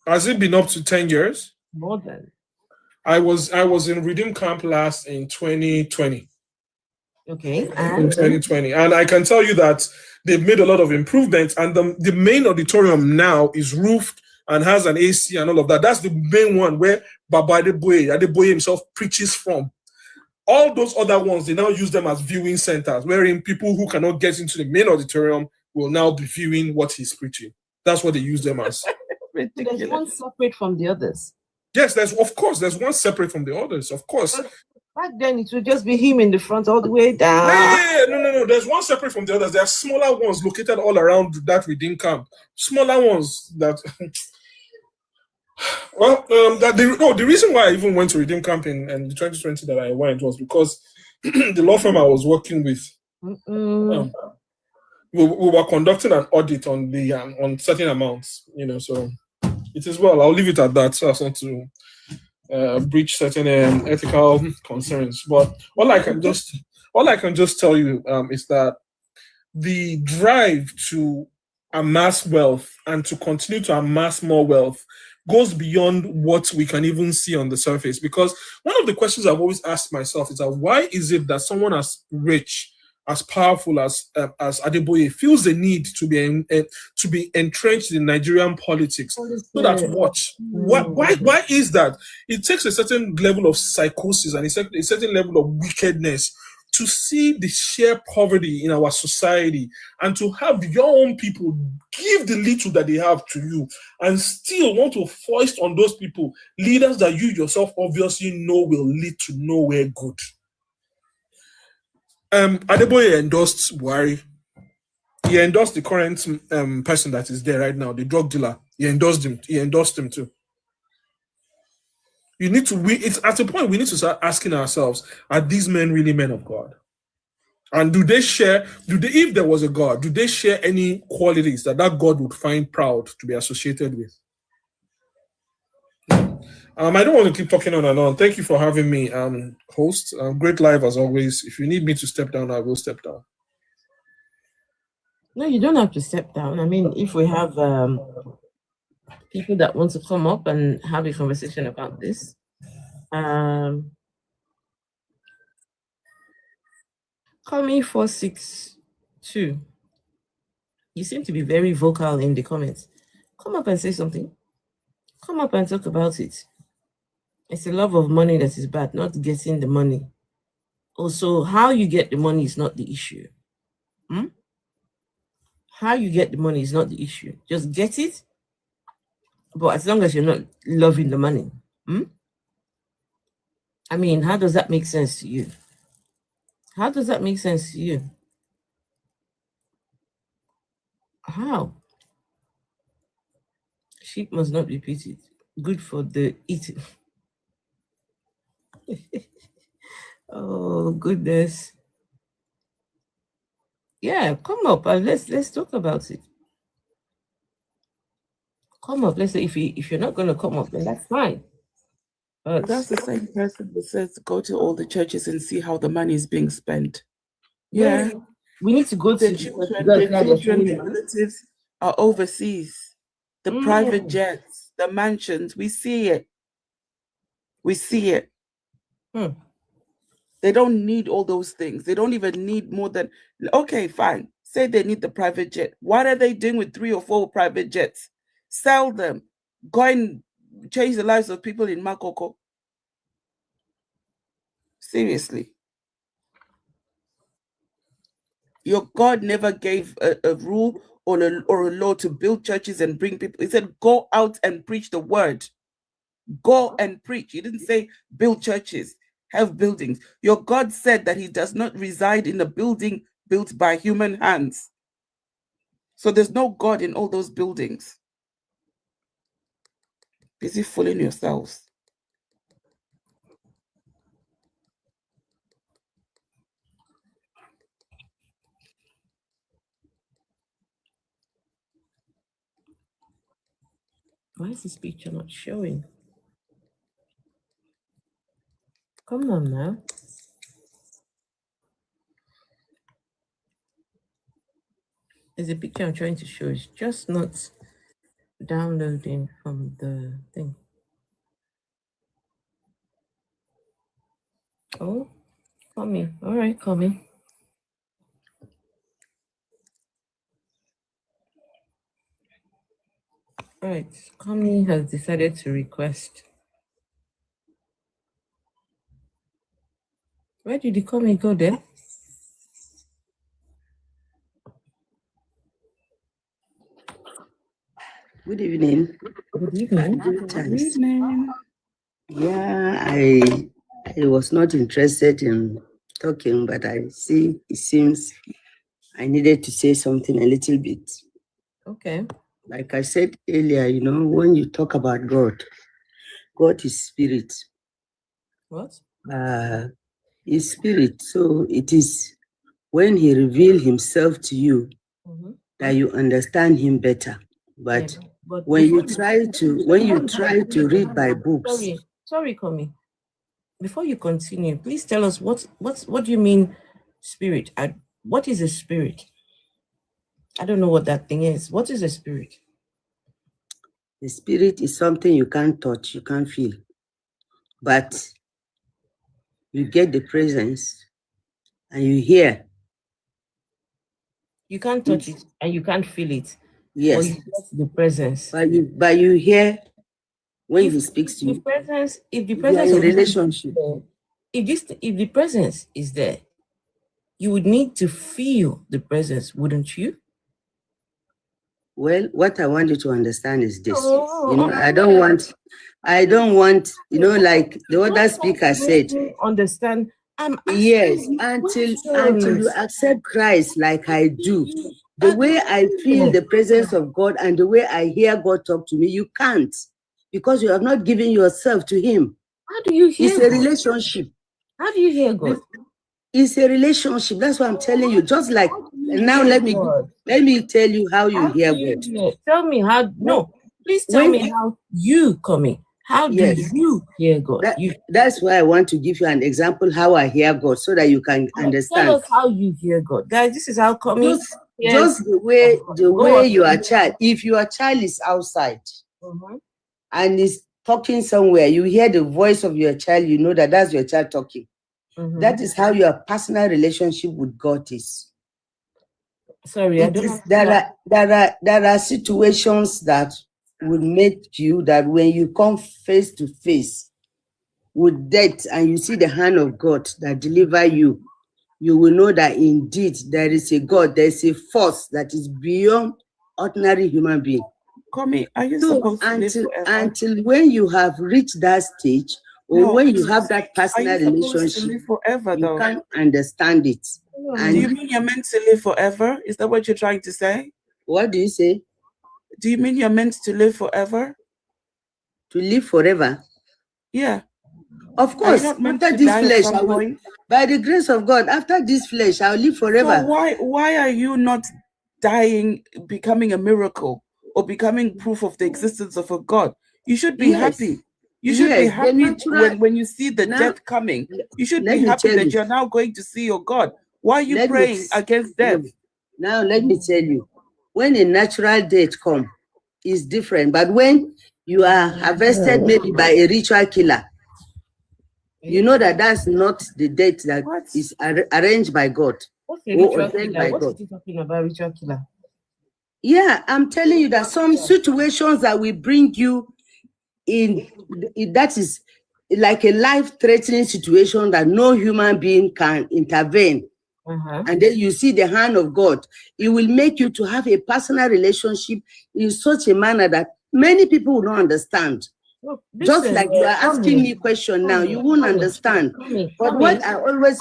Has it been up to 10 years? More than. I was in Redeem Camp last in 2020. Okay. In 2020. And I can tell you that they've made a lot of improvements, and the main auditorium now is roofed and has an AC and all of that. That's the main one where Baba Adeboye himself preaches from. All those other ones, they now use them as viewing centers, wherein people who cannot get into the main auditorium will now be viewing what he's preaching. That's what they use them as. There's one separate from the others. Yes, there's one separate from the others, of course. But back then, it would just be him in the front all the way down. No. There's one separate from the others. There are smaller ones located all around that Redeem Camp. Smaller ones that... Well, the reason why I even went to Redeem Camp in 2020 that I went was because the law firm I was working with, we were conducting an audit on the on certain amounts, so it is well. I'll leave it at that. So as not to breach certain ethical concerns. But all I can just tell you is that the drive to amass wealth and to continue to amass more wealth goes beyond what we can even see on the surface. Because one of the questions I've always asked myself is that why is it that someone as rich, as powerful as Adeboye feels the need to be entrenched in Nigerian politics? So that why is that? It takes a certain level of psychosis and a certain level of wickedness to see the sheer poverty in our society and to have your own people give the little that they have to you and still want to foist on those people leaders that you yourself obviously know will lead to nowhere good. Adeboye endorsed Buhari. He endorsed the current person that is there right now, the drug dealer. He endorsed him too. It's at a point we need to start asking ourselves, are these men really men of God? And if there was a God, do they share any qualities that God would find proud to be associated with? I don't want to keep talking on and on. Thank you for having me, host. Great live as always. If you need me to step down, I will step down. No, you don't have to step down. I mean, if we have people that want to come up and have a conversation about this, call me 462. You seem to be very vocal in the comments. Come up and say something. Come up and talk about it. It's the love of money that is bad, not getting the money. Also, how you get the money is not the issue. How you get the money is not the issue. Just get it, but as long as you're not loving the money. I mean, how does that make sense to you? How does that make sense to you? How? Sheep must not be pitied. Good for the eating. Oh, goodness. Yeah, come up and let's talk about it. Come up. Let's say if you're not going to come up, then that's fine. That's the same person that says go to all the churches and see how the money is being spent. Yeah. We need to go to the children, the relatives are overseas. The private jets, the mansions, we see it. We see it. They don't need all those things. They don't even need more than, okay, fine. say they need the private jet. What are they doing with 3 or 4 private jets? Sell them. Go and change the lives of people in Makoko. Seriously. Your God never gave a rule or a law to build churches and bring people. He said, go out and preach the word. Go and preach. He didn't say build churches, have buildings. Your God said that he does not reside in a building built by human hands. So there's no God in all those buildings. Busy fooling yourselves. Why is this picture not showing? Come on now. There's a picture I'm trying to show. It's just not downloading from the thing. Oh, coming. All right, coming. Right, Kami has decided to request. Where did the Kami go there? Good evening. Good evening. Good evening. Yeah, I was not interested in talking, but I see it seems I needed to say something a little bit. Okay. Like I said earlier, you know, when you talk about God, God is spirit. What? Is spirit. So it is when he reveals himself to you that you understand him better. But Yeah, but when you try to read by books. Sorry, Kami. Before you continue, please tell us what do you mean spirit? What is a spirit? I don't know what that thing is. What is a spirit? The spirit is something you can't touch, you can't feel. But you get the presence and you hear. You can't touch it and you can't feel it. Yes. But you get the presence. But you hear when he speaks to you. If the presence of relationship. If the presence is there, you would need to feel the presence, wouldn't you? Well, what I want you to understand is this. You know, I don't want, you know, like the other speaker said. Understand? Yes, until you accept Christ like I do. The way I feel the presence of God and the way I hear God talk to me, you can't. Because you have not given yourself to him. How do you hear It's a relationship. How do you hear God? It's a relationship. That's what I'm telling you. Just like now, let me tell you how you hear God. Tell me how. No, please tell me how you coming. How do you hear God? That's why I want to give you an example how I hear God, so that you can understand. Tell us how you hear God, guys. This is how coming. Just the way your child. If your child is outside and is talking somewhere, you hear the voice of your child. You know that that's your child talking. That is how your personal relationship with God is. Sorry, I don't. There are situations that will make you that when you come face to face with death and you see the hand of God that deliver you, you will know that indeed there is a God, there is a force that is beyond ordinary human being. Kami, are you supposed to live forever? Until when you have reached that stage, or when you have that personal relationship, forever, you can't understand it. And do you mean you're meant to live forever? Is that what you're trying to say? What do you say? Do you mean you're meant to live forever? To live forever? Yeah. Of course. After this flesh, by the grace of God, after this flesh, I'll live forever. So why are you not dying, becoming a miracle, or becoming proof of the existence of a God? You should be happy. You should be happy when you see the death coming. You should be happy that you're now going to see your God. Why are you praying against death? Now, let me tell you, when a natural death comes, it's different. But when you are harvested maybe by a ritual killer, you know that that's not the death that is arranged by God. What's a ritual ordained killer? by What God. is he talking about, ritual killer? Yeah, I'm telling you that some situations that will bring you in, that is like a life-threatening situation that no human being can intervene. And then you see the hand of God. It will make you to have a personal relationship in such a manner that many people will not understand. Look, Just listen, like you are asking me a question now, you won't understand. But what I always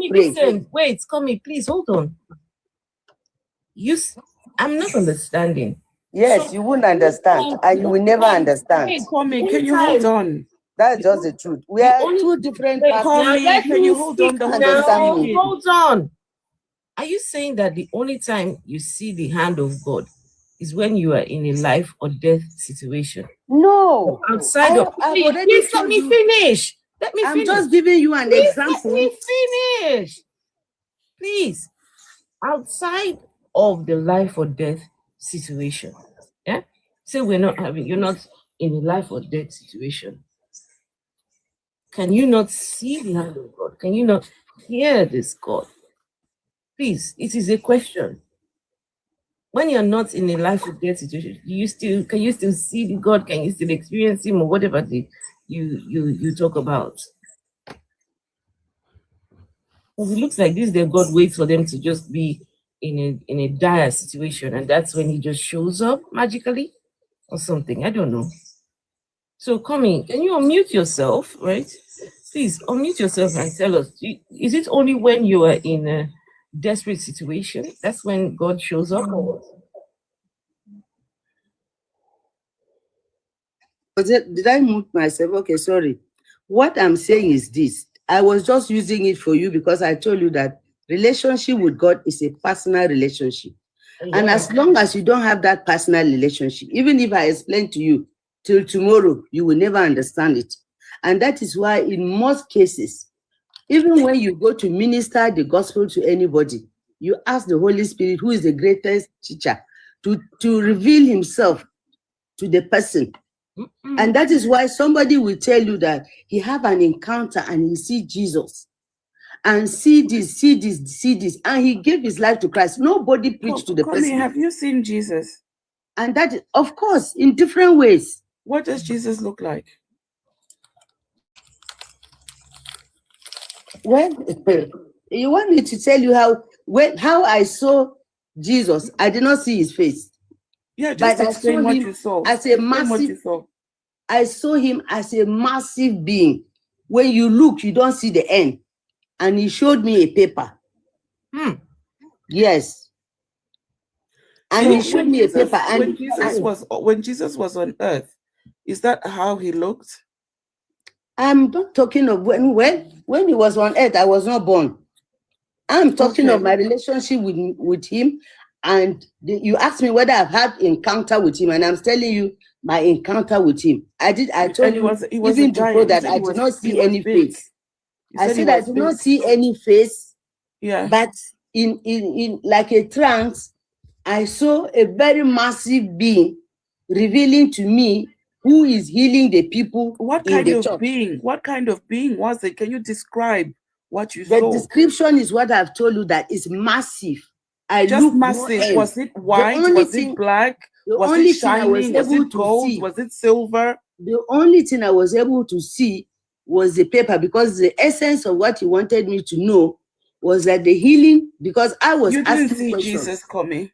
pray. Listen, wait, Tommy, please hold on. I'm not understanding. Yes, you won't understand, and you will never understand. Hey, Kwame, can you hold on? That's just the truth. We are two different Kwame, can you hold on? Hold on. Are you saying that the only time you see the hand of God is when you are in a life or death situation? No. Outside of please let me finish. Let me finish. I'm just giving you an example. Let me finish. Please. Outside of the life or death situation. Yeah? Say you're not in a life or death situation. Can you not see the hand of God? Can you not hear this God? Please, it is a question. When you're not in a life or death situation, can you still see the God? Can you still experience him, or whatever you talk about? Because it looks like this, their God waits for them to just be in a dire situation, and that's when he just shows up magically or something. I don't know. So, Kami, can you unmute yourself, right? Please unmute yourself and tell us, is it only when you are in a desperate situation that's when God shows up? Or did I mute myself? Okay, sorry. What I'm saying is this. I was just using it for you because I told you that relationship with God is a personal relationship. And as long as you don't have that personal relationship, even if I explain to you till tomorrow, you will never understand it. And that is why in most cases, even when you go to minister the gospel to anybody, you ask the Holy Spirit, who is the greatest teacher, to reveal himself to the person. And that is why somebody will tell you that he have an encounter and he see Jesus and see this, and he gave his life to Christ. Nobody preached to the person. Have you seen Jesus? And that, of course, in different ways. What does Jesus look like? Well, you want me to tell you how I saw Jesus? I did not see his face. Yeah, just explain what you saw. As a massive, I saw him as a massive being. When you look, you don't see the end. And he showed me a paper. Yes. And he showed me a paper. And when Jesus was on earth, is that how he looked? I'm not talking of when he was on earth, I was not born. I'm talking of my relationship with him. And you asked me whether I've had encounter with him, and I'm telling you my encounter with him. I told you even before that I did not see any face. I said I did not see any face. Yeah. But in like a trance, I saw a very massive being revealing to me who is healing the people. What kind of being? What kind of being was it? Can you describe what you saw? The description is what I've told you, that is massive. Just massive. Was it white? Was it black? Was it shiny? Was it gold? Was it silver? The only thing I was able to see was the paper, because the essence of what he wanted me to know was that the healing, because I was asking questions. Jesus coming.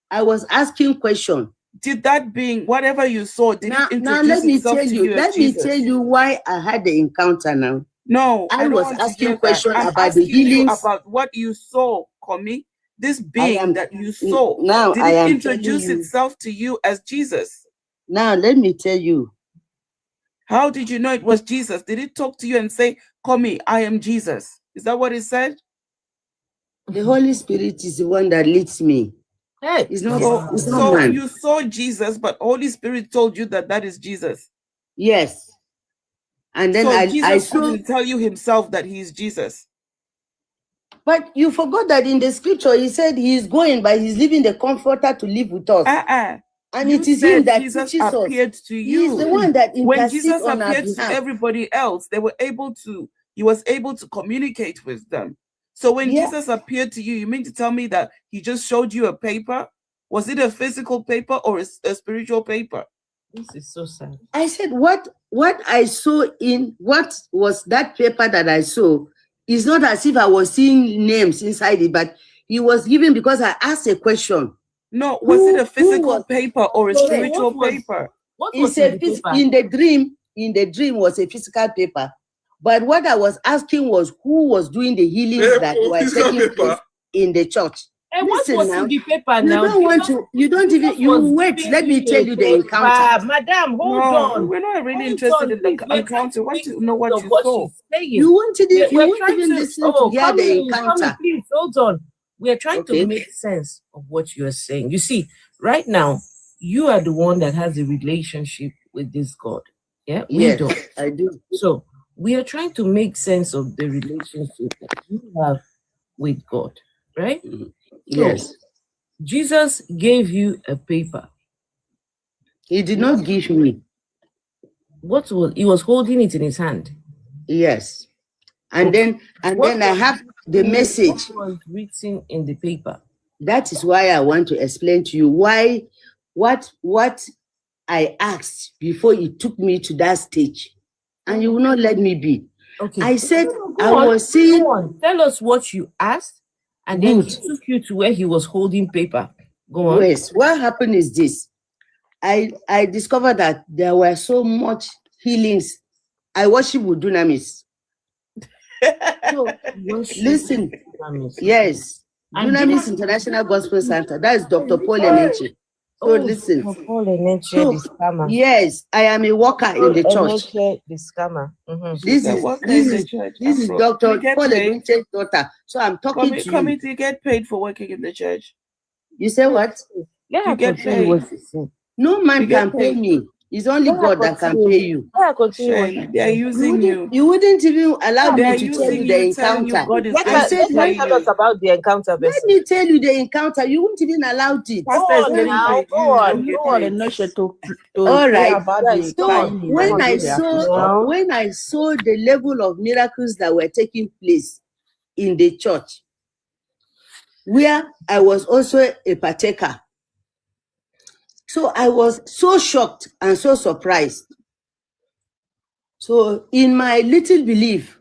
I was asking questions. Did that being, whatever you saw, did it introduce now let me itself tell to you, you let me tell you why I had the encounter now. No, I was asking questions about the healings. About what you saw, Komi. This being that you saw, now did it introduce itself to you as Jesus? Now let me tell you. How did you know it was Jesus? Did it talk to you and say, Komi, I am Jesus? Is that what it said? The Holy Spirit is the one that leads me. Hey, it's not. So you saw Jesus, but Holy Spirit told you that is Jesus. Yes. And then Jesus couldn't tell you himself that he is Jesus. But you forgot that in the scripture he said he is going, but he's leaving the Comforter to live with us. And it is him that Jesus appeared to you. He's the one that when Jesus appeared to everybody else, he was able to communicate with them. So when Yeah. Jesus appeared to you, you mean to tell me that he just showed you a paper? Was it a physical paper or a spiritual paper? This is so sad. I said, what I saw in what was that paper that I saw is not as if I was seeing names inside it, but he was giving because I asked a question. No, was it a physical paper or a So spiritual what was- paper? What was It's a in the paper? in the dream was a physical paper. But what I was asking was who was doing the healings that were physical taking paper. place in the church. And what Listen was now, in the paper you now? don't want to, you don't even, you was wait, giving let me you tell a you the encounter. paper. Madam, hold No, on. we're not really Hold interested on, in please. the We're encounter. We want trying to know what make you sense of saw. she's saying. You won't We're even listen to hear come the in, encounter. please, hold on. We're trying Okay. to make sense of what you are saying. You see, right now, you are the one that has a relationship with this God. Yeah, we Yes, don't. I do. So we are trying to make sense of the relationship that you have with God, right? Yes. So Jesus gave you a paper. He did not give me. What was he was holding it in his hand? Yes. And Okay. then I have the message. What was written in the paper? That is why I want to explain to you why what I asked before it took me to that stage. And you will not let me be. Okay. I said Go was seeing. Go on. Tell us what you asked, and then he took you to where he was holding paper. Go on. Yes. What happened is this. I discovered that there were so much healings. I worship with dunamis. So listen. Yes. And Dunamis International Gospel Center. That is Dr. Paul Enenche. So listen. Paul Enenche, So, the scammer. yes, I am a worker in the church. Enenche, the scammer. This is Dr. Paul Enenche's daughter. So I'm talking to you. Committee, you get paid for working in the church. You say what? Yeah, you get paid. No man You get can pay paid. me. It's only God that can pay you. Shame. They are using you. You wouldn't even allow They are me to tell using you the you, telling you encounter. God is I said, going to tell us about the encounter. let me tell you the encounter. You wouldn't even allow it. Pastor is getting paid. Go on. All right. Yes, So when I saw the level of miracles that were taking place in the church, where I was also a partaker, so I was so shocked and so surprised. So in my little belief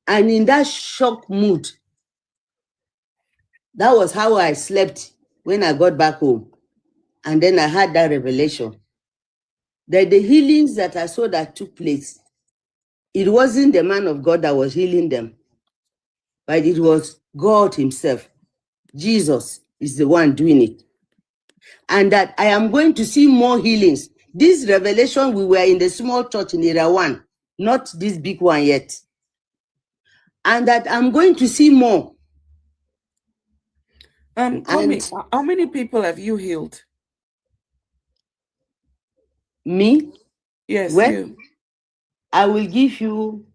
and in that shock mood, that was how I slept when I got back home. And then I had that revelation that the healings that I saw that took place, it wasn't the man of God that was healing them, but it was God himself. Jesus is the one doing it. And that I am going to see more healings. This revelation, we were in the small church in Area 1, not this big one yet. And that I'm going to see more. How many people have you healed? Me? Yes, well, you. I will give you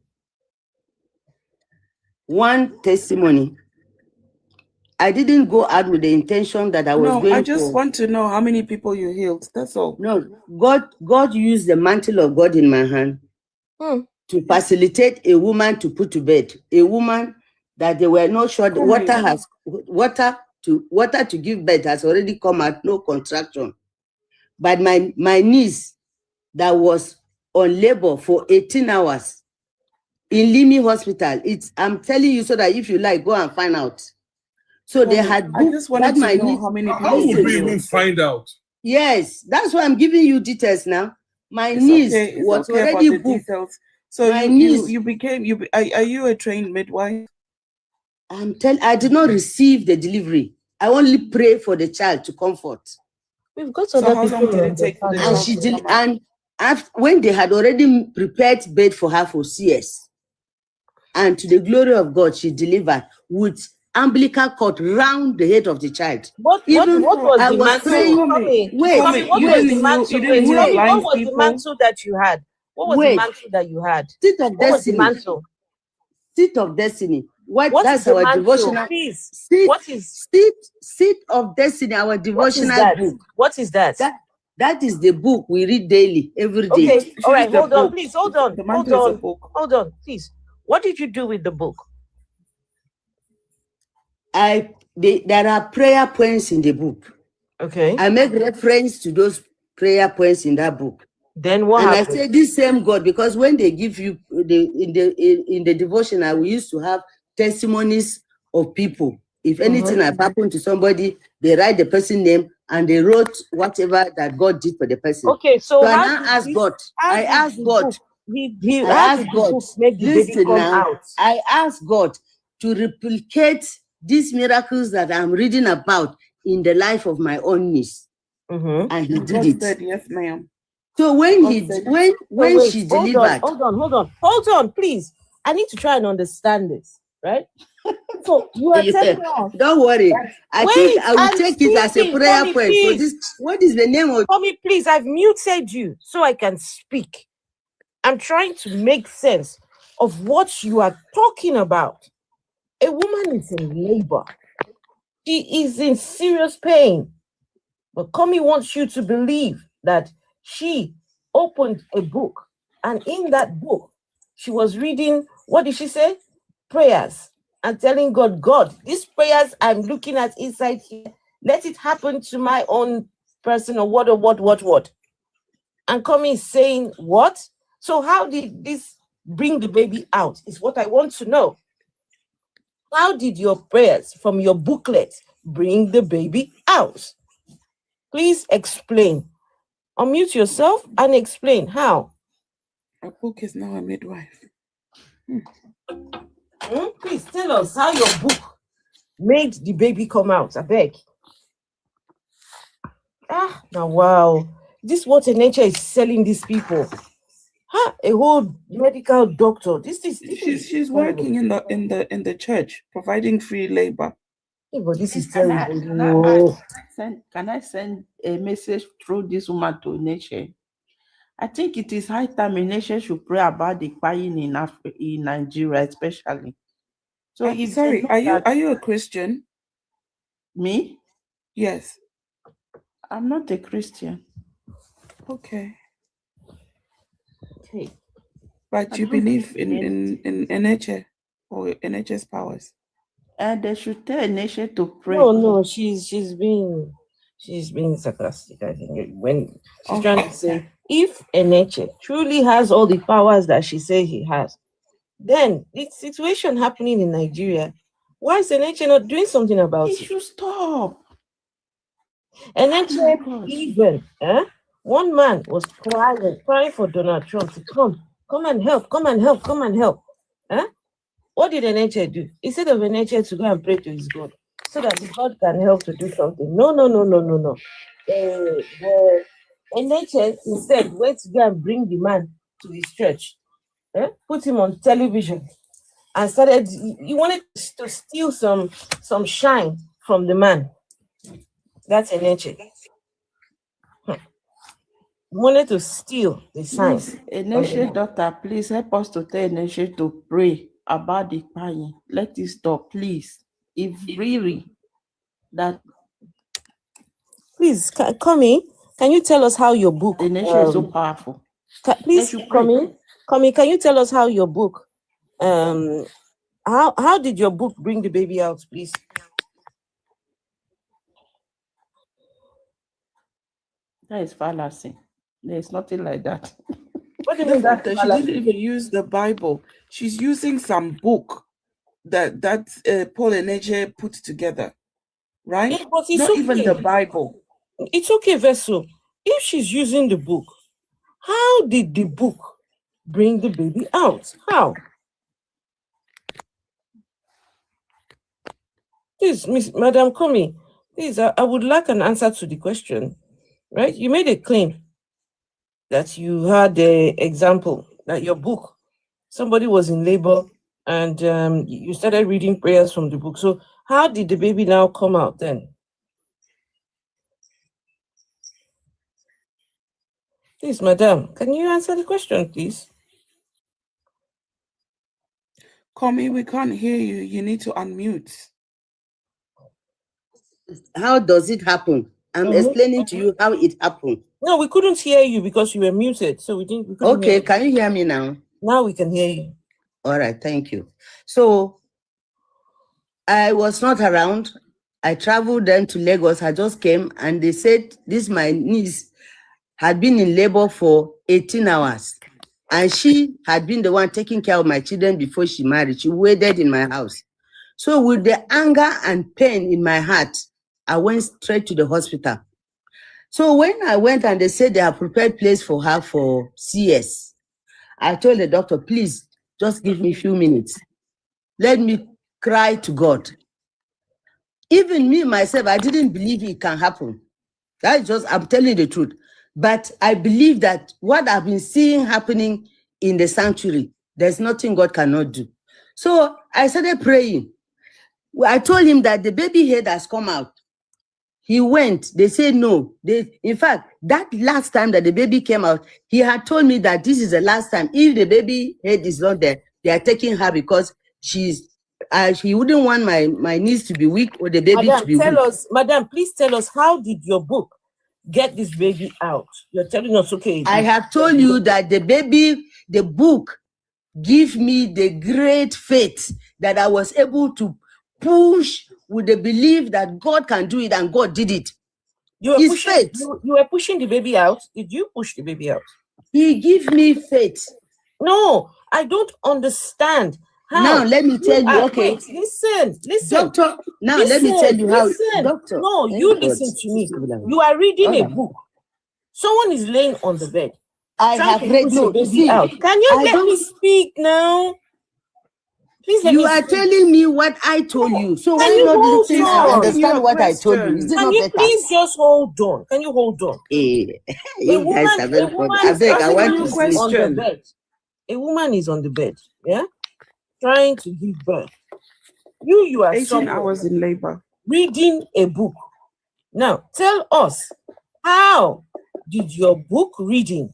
one testimony. I didn't go out with the intention that I was going I just want to know how many people you healed. That's all. No, God used the mantle of God in my hand to facilitate a woman to put to bed. A woman that they were not sure the water to give birth has already come out, no contraction. But my niece that was on labor for 18 hours in Limi Hospital, I'm telling you so that if you like, go and find out. So they had booked. I just wanted to know how many people. How would we even find out? Yes, that's why I'm giving you details now. My niece was already booked. So are you a trained midwife? I did not receive the delivery. I only pray for the child to comfort. We've got so how long did it take for the child and she to did, come out? and after, when they had already prepared bed for her for CS, and to the glory of God, she delivered with umbilical cord round the head of the child. What was the mantle that you had? What was the mantle that you had? Seat of destiny. What was the mantle? Seat of destiny. That's our mantle? Devotional. Please. Seat of destiny, our devotional book. What is that? That is the book we read daily, every day. Okay, all right, hold on, please, hold on, please. What did you do with the book? there are prayer points in the book. Okay. I make reference to those prayer points in that book. Then what and happened? I say this same God, because when they give you in the devotional, we used to have testimonies of people. If anything had happened to somebody, they write the person's name and they wrote whatever that God did for the person. Okay, so I how now did ask this- God. how I did asked the God. book- he- I how asked did the God. book make the baby Listen come now. out? I asked God to replicate these miracles that I'm reading about in the life of my own niece, and He did God it. said, yes, ma'am. So when God he said- when Wait, she hold delivered, hold on, please. I need to try and understand this, right? So you are telling us. don't worry. I think I will I'm take it as a speaking. prayer Tommy, point. So please. this, what is the name of? Tommy, please, I've muted you so I can speak. I'm trying to make sense of what you are talking about. A woman is in labor. She is in serious pain. But Kami wants you to believe that she opened a book, and in that book, she was reading, what did she say? Prayers, and telling God, God, these prayers I'm looking at inside here, let it happen to my own person, or what. And Kami is saying, what? So how did this bring the baby out? Is what I want to know. How did your prayers from your booklet bring the baby out? Please explain. Unmute yourself and explain how. A book is now a midwife. Please tell us how your book made the baby come out. I beg. Now wow. This is what nature is selling these people. A whole medical doctor. She's working in the church, providing free labor. Yeah, but this is Can terrible. can I send a message through this woman to nature? I think it is high time nature should pray about the crying in Nigeria, especially. So if sorry, are you a Christian? Me? Yes. I'm not a Christian. Okay. Okay. But you believe in nature or NHS powers? And they should tell nature to pray. No, she's being sarcastic. I think when she's trying to say, if Eneche truly has all the powers that she says he has, then the situation happening in Nigeria, why is Eneche not doing something about it? He should stop. Eneche, even one man was crying for Donald Trump to come and help. What did Eneche do? Instead of Eneche to go and pray to his God, so that the God can help to do something. No. Eneche instead went to go and bring the man to his church, put him on television, and started. He wanted to steal some shine from the man. That's Eneche. Wanted to steal the sign. Please, Eneche daughter, please help us to tell Eneche to pray about the crying. Let it stop, please. If really that. Please, Kami, can you tell us how your book? Eneche is so powerful. Please, Kami, can you tell us how your book? How did your book bring the baby out, please? That is fallacy. There's nothing like that. What do you mean that she didn't even use the Bible? She's using some book that Paul Eneche put together, right? Yeah, but it's not even the Bible. It's okay, Vessel. If she's using the book, how did the book bring the baby out? How? Please, Madam Kami, please, I would like an answer to the question. Right? You made a claim that you had an example that your book, somebody was in labor and you started reading prayers from the book. So how did the baby now come out then? Please, madam, can you answer the question, please? Kami, we can't hear you. You need to unmute. How does it happen? I'm explaining to you how it happened. No, we couldn't hear you because you were muted. So we couldn't Okay, hear you. can you hear me now? Now we can hear you. All right, thank you. So I was not around. I traveled then to Lagos. I just came and they said this my niece had been in labor for 18 hours. And she had been the one taking care of my children before she married. She waited in my house. So with the anger and pain in my heart, I went straight to the hospital. So when I went and they said they have prepared place for her for CS, I told the doctor, please just give me a few minutes. Let me cry to God. Even me, myself, I didn't believe it can happen. That's just, I'm telling the truth. But I believe that what I've been seeing happening in the sanctuary, there's nothing God cannot do. So I started praying. I told him that the baby head has come out. He went. They said no. In fact, that last time that the baby came out, he had told me that this is the last time. If the baby head is not there, they are taking her because she wouldn't want my niece to be weak or the baby to be weak. Madam, please tell us, how did your book get this baby out? You're telling us, okay. I have told you that the book give me the great faith that I was able to push with the belief that God can do it, and God did it. You were pushing the baby out. Did you push the baby out? He gave me faith. No, I don't understand. How? Now let me tell you. Okay, wait, listen, doctor. Now let me tell you how, doctor. No, you listen to me. You are reading a book. Someone is laying on the bed. I have read. No, see, out. Can you let me speak now? Please let you me are speak. telling me what I told you. So why not listen and understand what I told you? Is it Can not you better? please just hold on? Can you hold on? You guys are very funny. I beg, I want to sleep. On the bed. A woman is on the bed, yeah, trying to give birth. You are 18 hours in labor, reading a book. Now tell us, how did your book reading,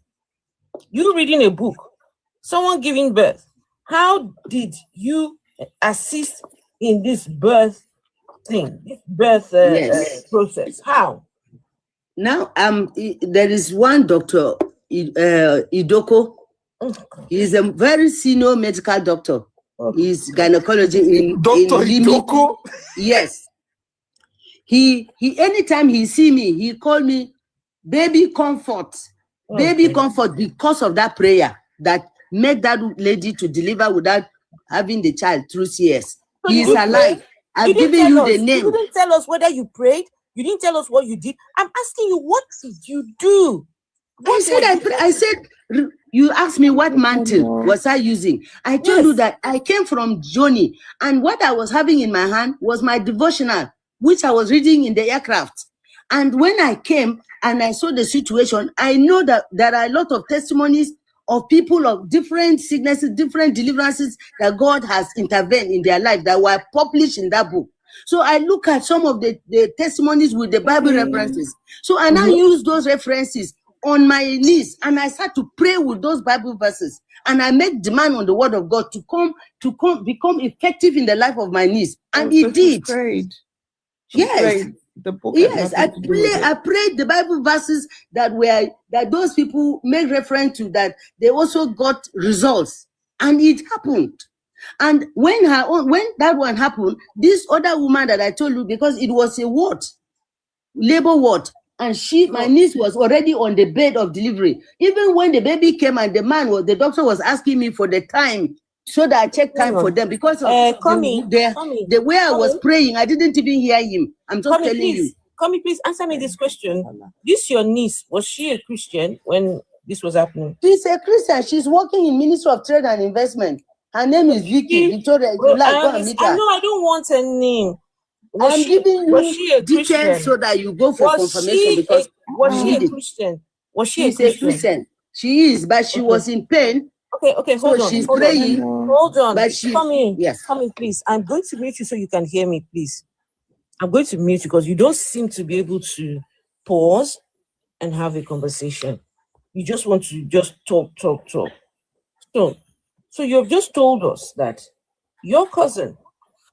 you reading a book, someone giving birth, how did you assist in this birth thing, this birth process? How? Now, there is one doctor, Idoko. He's a very senior medical doctor. He's gynecology in Dr. Limi. Idoko? Yes. He anytime he see me, he call me baby comfort. Baby comfort, because of that prayer that made that lady to deliver without having the child through CS. So He is alive. I've given you the name. You didn't tell us whether you prayed. You didn't tell us what you did. I'm asking you, what did you do? I said, you asked me what mantle was I using. I told you that I came from Johnny, and what I was having in my hand was my devotional, which I was reading in the aircraft. And when I came and I saw the situation, I know that there are a lot of testimonies of people of different sicknesses, different deliverances that God has intervened in their life that were published in that book. So I look at some of the testimonies with the Bible references. So I now use those references on my knees, and I start to pray with those Bible verses, and I make demand on the word of God to become effective in the life of my niece, and it did. Prayed. Yes. Prayed. The book. Yes, I prayed the Bible verses that those people made reference to, that they also got results, and it happened. And when that one happened, this other woman that I told you, because it was a ward, labor ward, and my niece was already on the bed of delivery. Even when the baby came and the doctor was asking me for the time, so that I checked time for them, because of the way I was praying, I didn't even hear him. I'm just telling you. Kami, please answer me this question. This your niece, was she a Christian when this was happening? She's a Christian. She's working in Ministry of Trade and Investment. Her name is Victoria. If you like, go and meet her. I know, I don't want her name. I'm giving you details so that you go for confirmation, because was she a Christian? Was she a Christian? She is, but she was in pain. Okay, hold on. She's praying. Hold on. But Come in, please. I'm going to mute you so you can hear me, please. I'm going to mute you because you don't seem to be able to pause and have a conversation. You just want to just talk. So you've just told us that your cousin,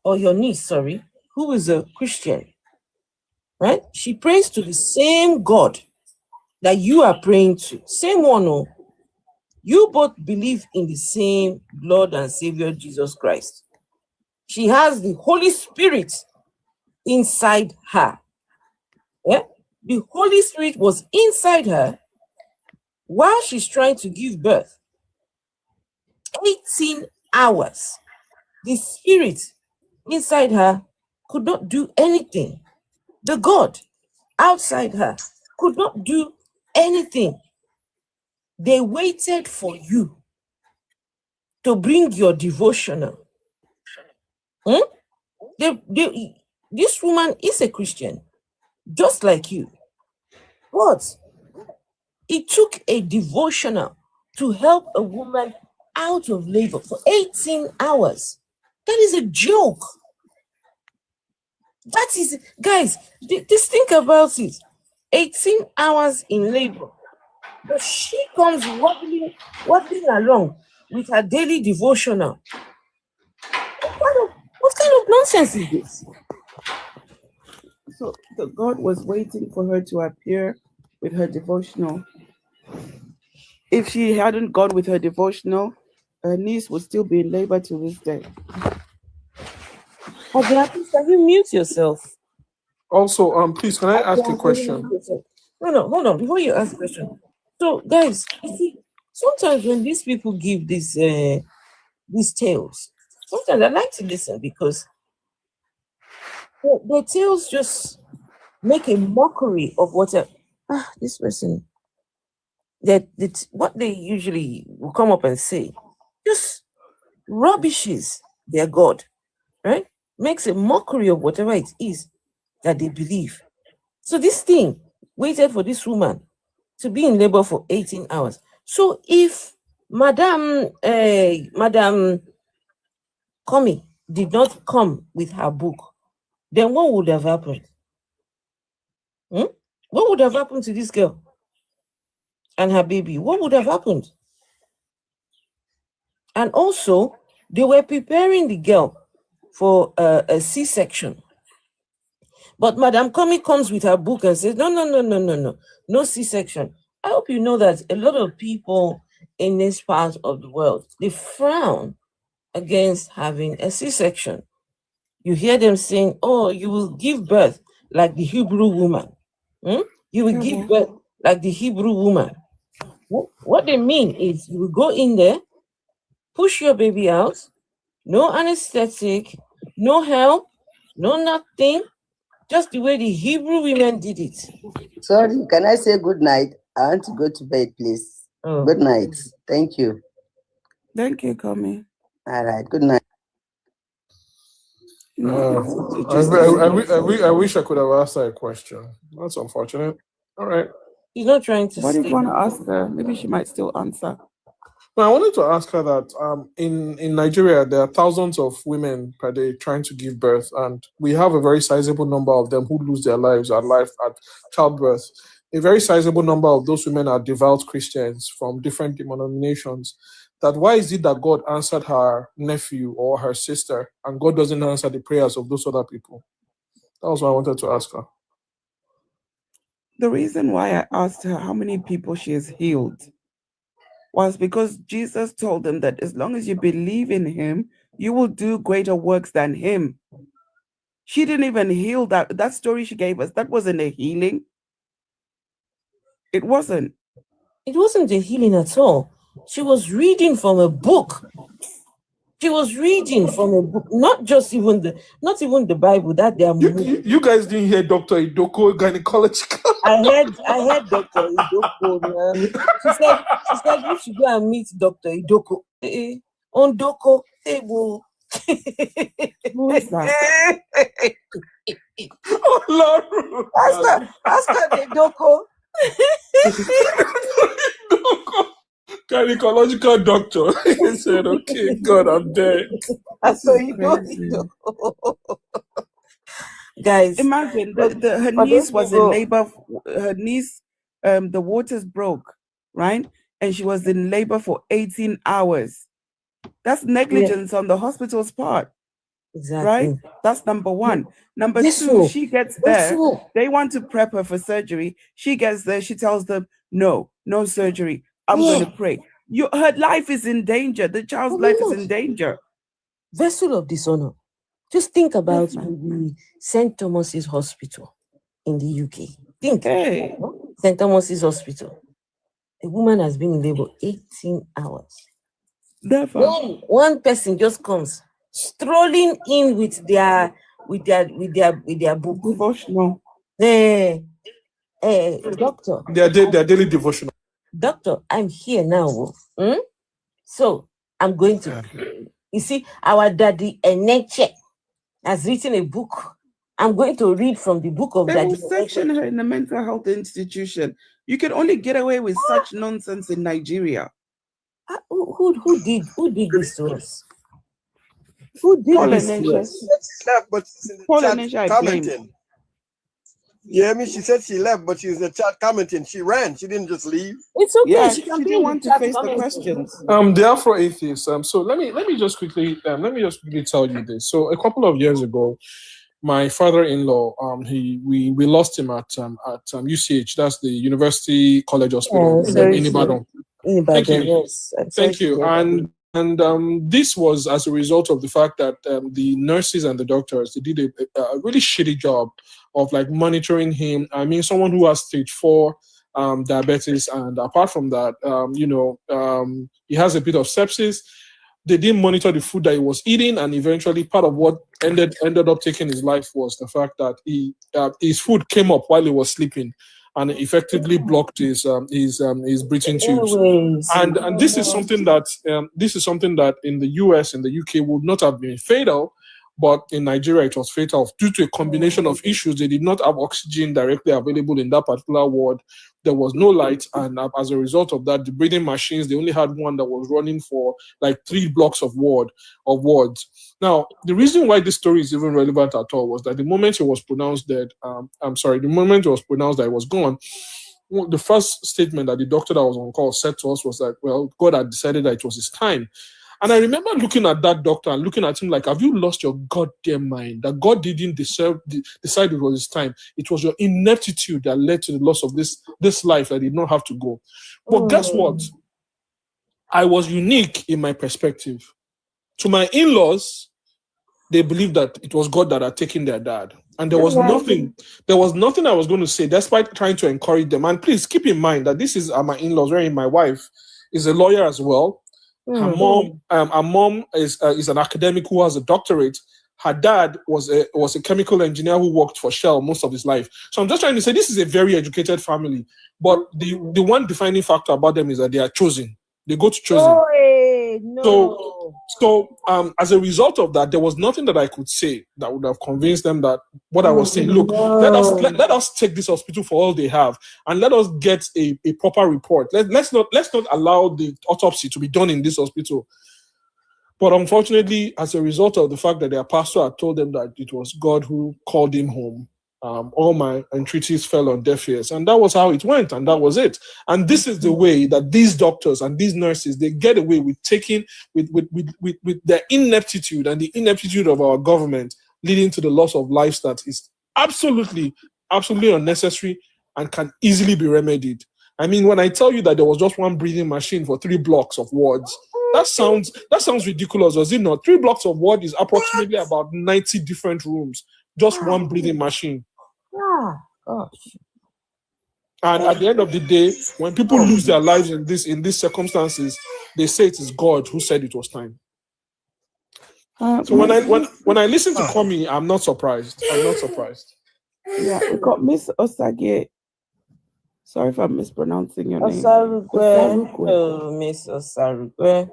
or your niece, who is a Christian, right? She prays to the same God that you are praying to. Same one, oh. You both believe in the same Lord and Savior Jesus Christ. She has the Holy Spirit inside her. Yeah? The Holy Spirit was inside her while she's trying to give birth. 18 hours. The Spirit inside her could not do anything. The God outside her could not do anything. They waited for you to bring your devotional. This woman is a Christian, just like you. But it took a devotional to help a woman out of labor for 18 hours. That is a joke. That is, guys, just think about it. 18 hours in labor. But she comes wobbling along with her daily devotional. What kind of nonsense is this? So the God was waiting for her to appear with her devotional. If she hadn't gone with her devotional, her niece would still be in labor to this day. Can you mute yourself? Also, please, can I ask a question? No, hold on. Before you ask a question. So, guys, you see, sometimes when these people give these tales, sometimes I like to listen because the tales just make a mockery of what this person, what they usually will come up and say, just rubbishes their God, right? Makes a mockery of whatever it is that they believe. So this thing waited for this woman to be in labor for 18 hours. So if Madame Comey did not come with her book, then what would have happened? What would have happened to this girl and her baby? What would have happened? And also, they were preparing the girl for a C-section. But Madame Comey comes with her book and says, no C-section. I hope you know that a lot of people in this part of the world, they frown against having a C-section. You hear them saying, oh, you will give birth like the Hebrew woman. You will give birth like the Hebrew woman. What they mean is you will go in there, push your baby out, no anesthetic, no help, no nothing, just the way the Hebrew women did it. Sorry, can I say good night? I want to go to bed, please. Oh. Good night. Thank you. Thank you, Kami. All right, good night. I wish I could have asked her a question. That's unfortunate. All right. He's not trying to. What did you want to ask her? Maybe she might still answer. Well, I wanted to ask her that in Nigeria, there are thousands of women per day trying to give birth, and we have a very sizable number of them who lose their lives at childbirth. A very sizable number of those women are devout Christians from different denominations. That why is it that God answered her nephew or her sister, and God doesn't answer the prayers of those other people? That was what I wanted to ask her. The reason why I asked her how many people she has healed was because Jesus told them that as long as you believe in him, you will do greater works than him. She didn't even heal that story she gave us. That wasn't a healing. It wasn't. It wasn't a healing at all. She was reading from a book. She was reading from a book, not even the Bible. That they are. You guys didn't hear Dr. Idoko gynecological. I heard Dr. Idoko. Man. She said you should go and meet Dr. Idoko. On Doko table. Who is that? Oh Lord! Ask her the Idoko. Gynecological doctor. He said, okay, God, I'm dead. So you know. Guys, imagine her niece was in labor. Her niece, the waters broke, right? And she was in labor for 18 hours. That's negligence on the hospital's part. Exactly. Right? That's number one. Number two, she gets there. They want to prep her for surgery. She gets there. She tells them, no surgery. I'm going to pray. Her life is in danger. The child's life is in danger. Vessel of dishonor. Just think about the St. Thomas's Hospital in the UK. Think, St. Thomas's Hospital. A woman has been in labor 18 hours. One person just comes strolling in with their book. Devotional. Doctor. Their daily devotional. Doctor, I'm here now. So I'm going to. You see, our daddy Eneche has written a book. I'm going to read from the book of They Daddy will section her in the mental health institution. You can only get away with such nonsense in Nigeria. Who did this to us? Who did this to us? She left, but she's in the chat commenting. You hear me? She said she left, but she was in the chat commenting. She ran. She didn't just leave. It's okay. Yeah, she didn't want to face the questions. The Afro atheists. So let me just quickly tell you this. So a couple of years ago, my father-in-law, we lost him at UCH. That's the University College Hospital in Ibadan. Thank you. Yes. Thank you. And this was as a result of the fact that the nurses and the doctors, they did a really shitty job of like monitoring him. I mean, someone who has stage 4 diabetes, and apart from that, he has a bit of sepsis. They didn't monitor the food that he was eating, and eventually part of what ended up taking his life was the fact that his food came up while he was sleeping, and effectively blocked his breathing tubes. And this is something that in the US and the UK would not have been fatal, but in Nigeria it was fatal due to a combination of issues. They did not have oxygen directly available in that particular ward. There was no light, and as a result of that, the breathing machines, they only had one that was running for like 3 blocks of wards. Now, the reason why this story is even relevant at all was that the moment he was pronounced dead, the moment it was pronounced that he was gone, the first statement that the doctor that was on call said to us was that, well, God had decided that it was his time. And I remember looking at that doctor and looking at him like, have you lost your goddamn mind? That God didn't decide it was his time. It was your ineptitude that led to the loss of this life that did not have to go. But guess what? I was unique in my perspective. To my in-laws, they believed that it was God that had taken their dad. And there was nothing I was going to say, despite trying to encourage them. And please keep in mind that this is my in-laws, wherein my wife is a lawyer as well. Her mom is an academic who has a doctorate. Her dad was a chemical engineer who worked for Shell most of his life. So I'm just trying to say this is a very educated family. But the one defining factor about them is that they are chosen. They go to chosen. So as a result of that, there was nothing that I could say that would have convinced them that what I was saying, look, let us take this hospital for all they have, and let us get a proper report. Let's not allow the autopsy to be done in this hospital. But unfortunately, as a result of the fact that their pastor had told them that it was God who called him home, all my entreaties fell on deaf ears, and that was how it went, and that was it. And this is the way that these doctors and these nurses, they get away with taking with their ineptitude and the ineptitude of our government, leading to the loss of lives that is absolutely unnecessary and can easily be remedied. I mean, when I tell you that there was just one breathing machine for 3 blocks of wards, that sounds ridiculous, does it not? 3 blocks of ward is approximately about 90 different rooms, just one breathing machine. Gosh. And at the end of the day, when people lose their lives in these circumstances, they say it is God who said it was time. So when I listen to Kwame, I'm not surprised. Yeah, we got Miss Osage. Sorry if I'm mispronouncing your name. Osarugwe. Oh, Miss Osarugwe.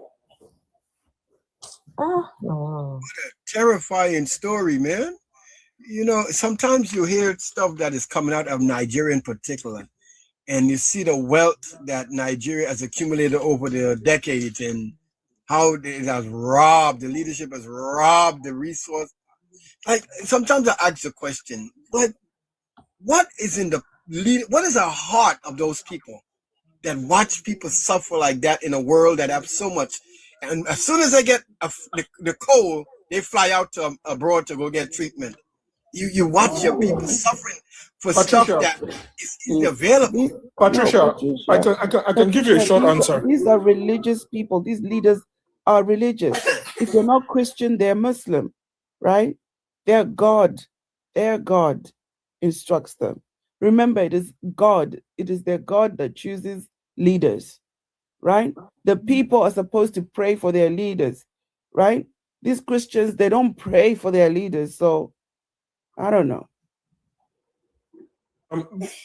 No. What a terrifying story, man. You know, sometimes you hear stuff that is coming out of Nigeria in particular, and you see the wealth that Nigeria has accumulated over the decades and how it has robbed, the leadership has robbed the resource. Like, sometimes I ask the question, but what is the heart of those people that watch people suffer like that in a world that have so much? And as soon as they get the cold, they fly out to abroad to go get treatment. You watch your people suffering for stuff that is available. Patricia, I can give you a short answer. These are religious people. These leaders are religious. If they're not Christian, they're Muslim, right? Their God instructs them. Remember, it is their God that chooses leaders, right? The people are supposed to pray for their leaders, right? These Christians, they don't pray for their leaders. So I don't know.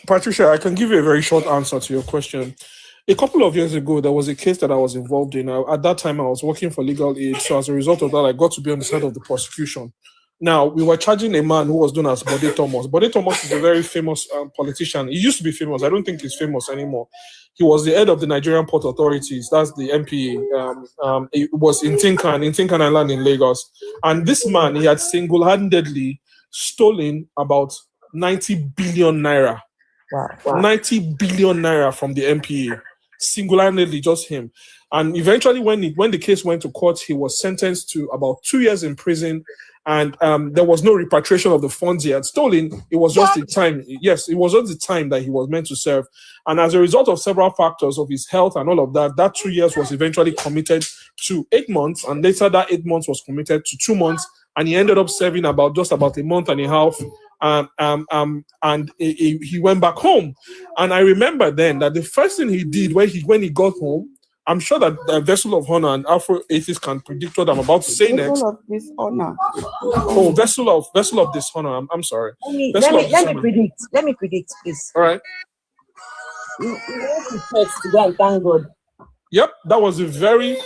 Patricia, I can give you a very short answer to your question. A couple of years ago, there was a case that I was involved in. At that time, I was working for legal aid. So as a result of that, I got to be on the side of the prosecution. Now, we were charging a man who was known as Bode Thomas. Bode Thomas is a very famous politician. He used to be famous. I don't think he's famous anymore. He was the head of the Nigerian Port Authorities. That's the MPA. It was in Tinkan Island in Lagos. And this man, he had single-handedly stolen about 90 billion naira. Wow. 90 billion naira from the MPA. Single-handedly, just him. And eventually, when the case went to court, he was sentenced to about 2 years in prison. And there was no repatriation of the funds he had stolen. It was just the time. Yes, it was just the time that he was meant to serve. And as a result of several factors of his health and all of that, that 2 years was eventually committed to 8 months. And later that 8 months was committed to 2 months. And he ended up serving just about a month and a half. And he went back home. And I remember then that the first thing he did when he got home, I'm sure that the Vessel of Honor and Afro-atheists can predict what I'm about to say next. Vessel of Dishonor. Oh, Vessel of Dishonor. I'm sorry. Let me predict, please. All right. You want to text to go and thank God. Yep, that was the very,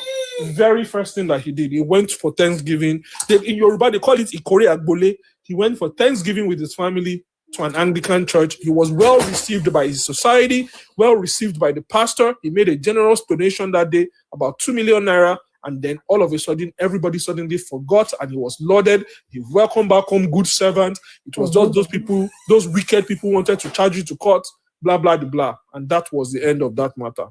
very first thing that he did. He went for Thanksgiving. In Yoruba, they call it Ikore Agbole. He went for Thanksgiving with his family to an Anglican church. He was well received by his society, well received by the pastor. He made a generous donation that day, about 2 million naira. And then all of a sudden, everybody suddenly forgot and he was lauded. He welcomed back home, good servant. It was just those people, those wicked people wanted to charge you to court, blah, blah, blah. And that was the end of that matter.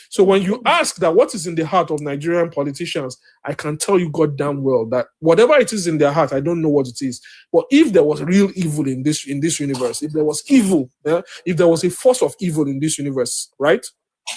So when you ask that what is in the heart of Nigerian politicians, I can tell you goddamn well that whatever it is in their heart, I don't know what it is. But if there was real evil in this universe, if there was evil, if there was a force of evil in this universe, right?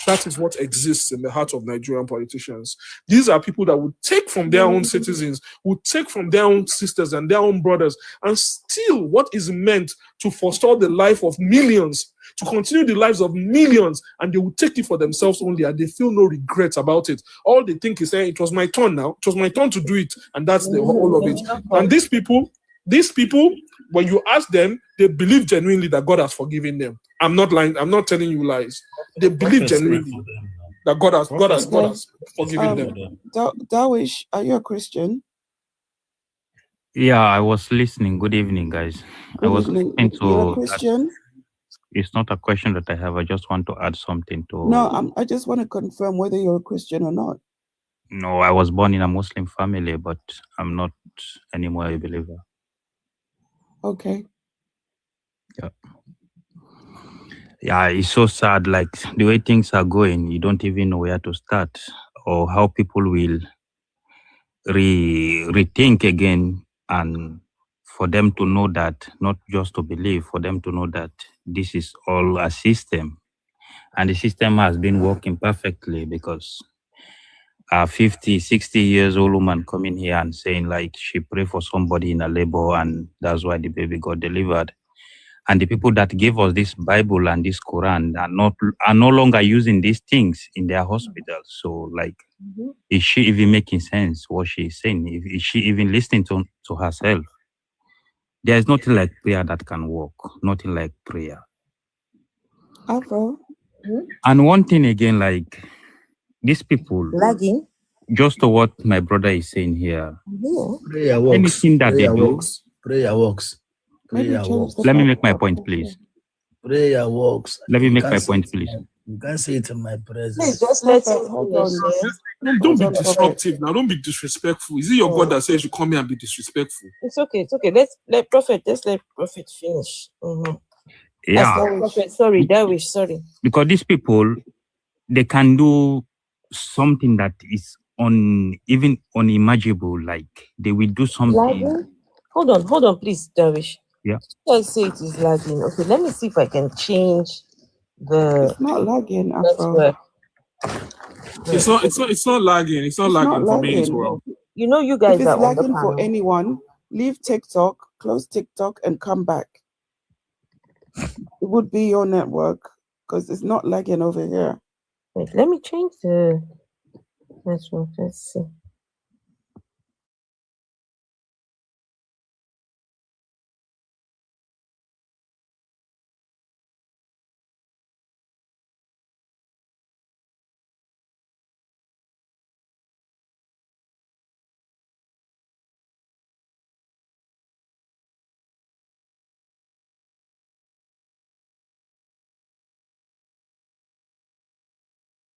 That is what exists in the heart of Nigerian politicians. These are people that would take from their own citizens, would take from their own sisters and their own brothers, and steal what is meant to forestall the life of millions, to continue the lives of millions, and they will take it for themselves only, and they feel no regret about it. All they think is, it was my turn now. It was my turn to do it, and that's the whole of it. And these people, when you ask them, they believe genuinely that God has forgiven them. I'm not lying. I'm not telling you lies. They believe genuinely that God has forgiven them. Darwish, are you a Christian? Yeah, I was listening. Good evening, guys. I was listening to. You're a Christian? It's not a question that I have. I just want to add something to. No, I just want to confirm whether you're a Christian or not. No, I was born in a Muslim family, but I'm not anymore a believer. Okay. Yeah. Yeah, it's so sad. Like the way things are going, you don't even know where to start or how people will rethink again, and for them to know that, not just to believe, for them to know that this is all a system, and the system has been working perfectly, because a 50, 60 years old woman coming here and saying like she prayed for somebody in a labor and that's why the baby got delivered. And the people that gave us this Bible and this Quran are no longer using these things in their hospitals. So, like, is she even making sense what she's saying? Is she even listening to herself? There is nothing like prayer that can work. Nothing like prayer. Afro. And one thing again, like these people, lagging. Just to what my brother is saying here. Prayer works. Anything that Prayer they do. works. Prayer works. Prayer works. Let me make my point, please. Prayer works. Let me make my point, please. You can't say it in my presence. Please just let it. Don't be disruptive now. Don't be disrespectful. Is it your God that says you come here and be disrespectful? It's okay. It's okay. Let's let Prophet finish. Yeah. Sorry, Darwish. Sorry. Because these people, they can do something that is even unimaginable. Like they will do something. Lagging? Hold on, please, Darwish. Yeah. I say it is lagging. Okay, let me see if I can change the. It's not lagging, Afro. It's not lagging. It's not lagging for me as well. You know, you guys if it's are lagging on the for anyone, leave TikTok, close TikTok, and come back. It would be your network because it's not lagging over here. Wait, let me change the network. Let's see.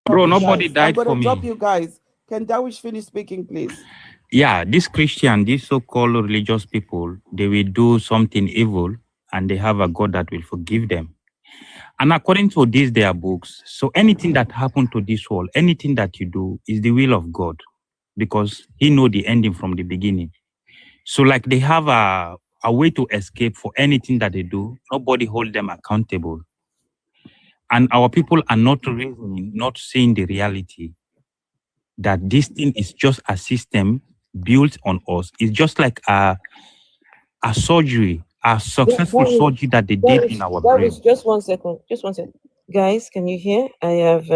Bro, nobody Guys, I'm died gonna for drop me. you guys. Can Dawish finish speaking, please? Yeah, these so-called religious people, they will do something evil and they have a God that will forgive them. And according to these, their books, so anything that happened to this world, anything that you do is the will of God because he know the ending from the beginning. So like they have a way to escape for anything that they do. Nobody hold them accountable. And our people are not reasoning, not seeing the reality that this thing is just a system built on us. It's just like a surgery, a successful surgery that they did in our brain. Just 1 second. Just 1 second. Guys, can you hear? I have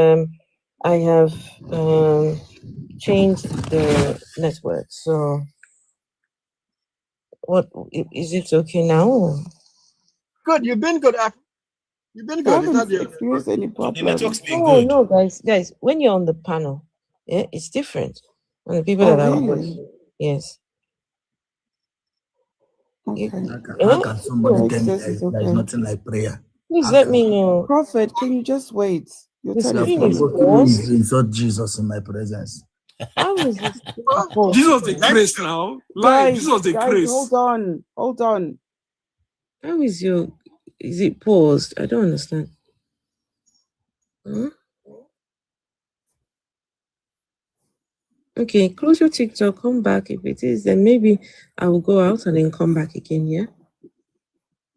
changed the network. So what is it okay now? Good, you've been good. You've been good. It's not your experienced any problem. network's been No, good. no, guys. When you're on the panel, yeah, it's different. And the people Oh, that are really? yes. Okay. How can somebody tell me there is nothing like prayer? Please let me know. Prophet, can you just wait? Your This turn You are is coming. provoking me to insult Jesus in my presence. How is this? Jesus the grace now. Like Jesus the Guys, grace. hold on. How is it paused? I don't understand. Huh? Okay, close your TikTok, come back. If it is, then maybe I will go out and then come back again, yeah?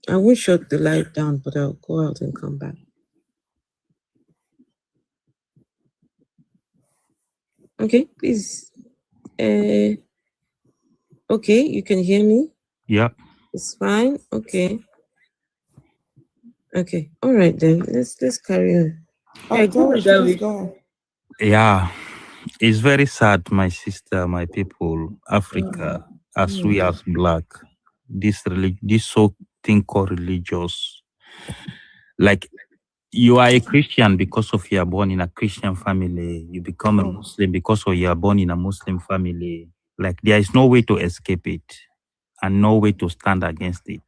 I won't shut the light down, but I'll go out and come back. Okay, please. Okay, you can hear me? Yeah. It's fine. Okay. Okay. All right then. Let's carry on. Yeah, Go. Yeah. It's very sad, my sister, my people, Africa, as we as black, this so thing called religious. Like you are a Christian because of you are born in a Christian family. You become a Muslim because of you are born in a Muslim family. Like there is no way to escape it and no way to stand against it.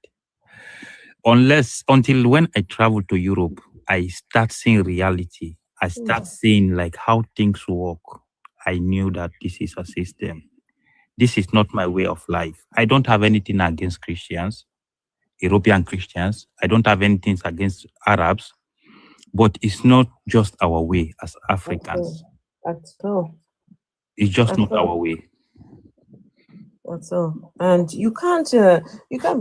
Until when I travel to Europe, I start seeing reality. I start seeing like how things work. I knew that this is a system. This is not my way of life. I don't have anything against Christians, European Christians. I don't have anything against Arabs, but it's not just our way as Africans. That's all. It's just not our way. That's all. And you can't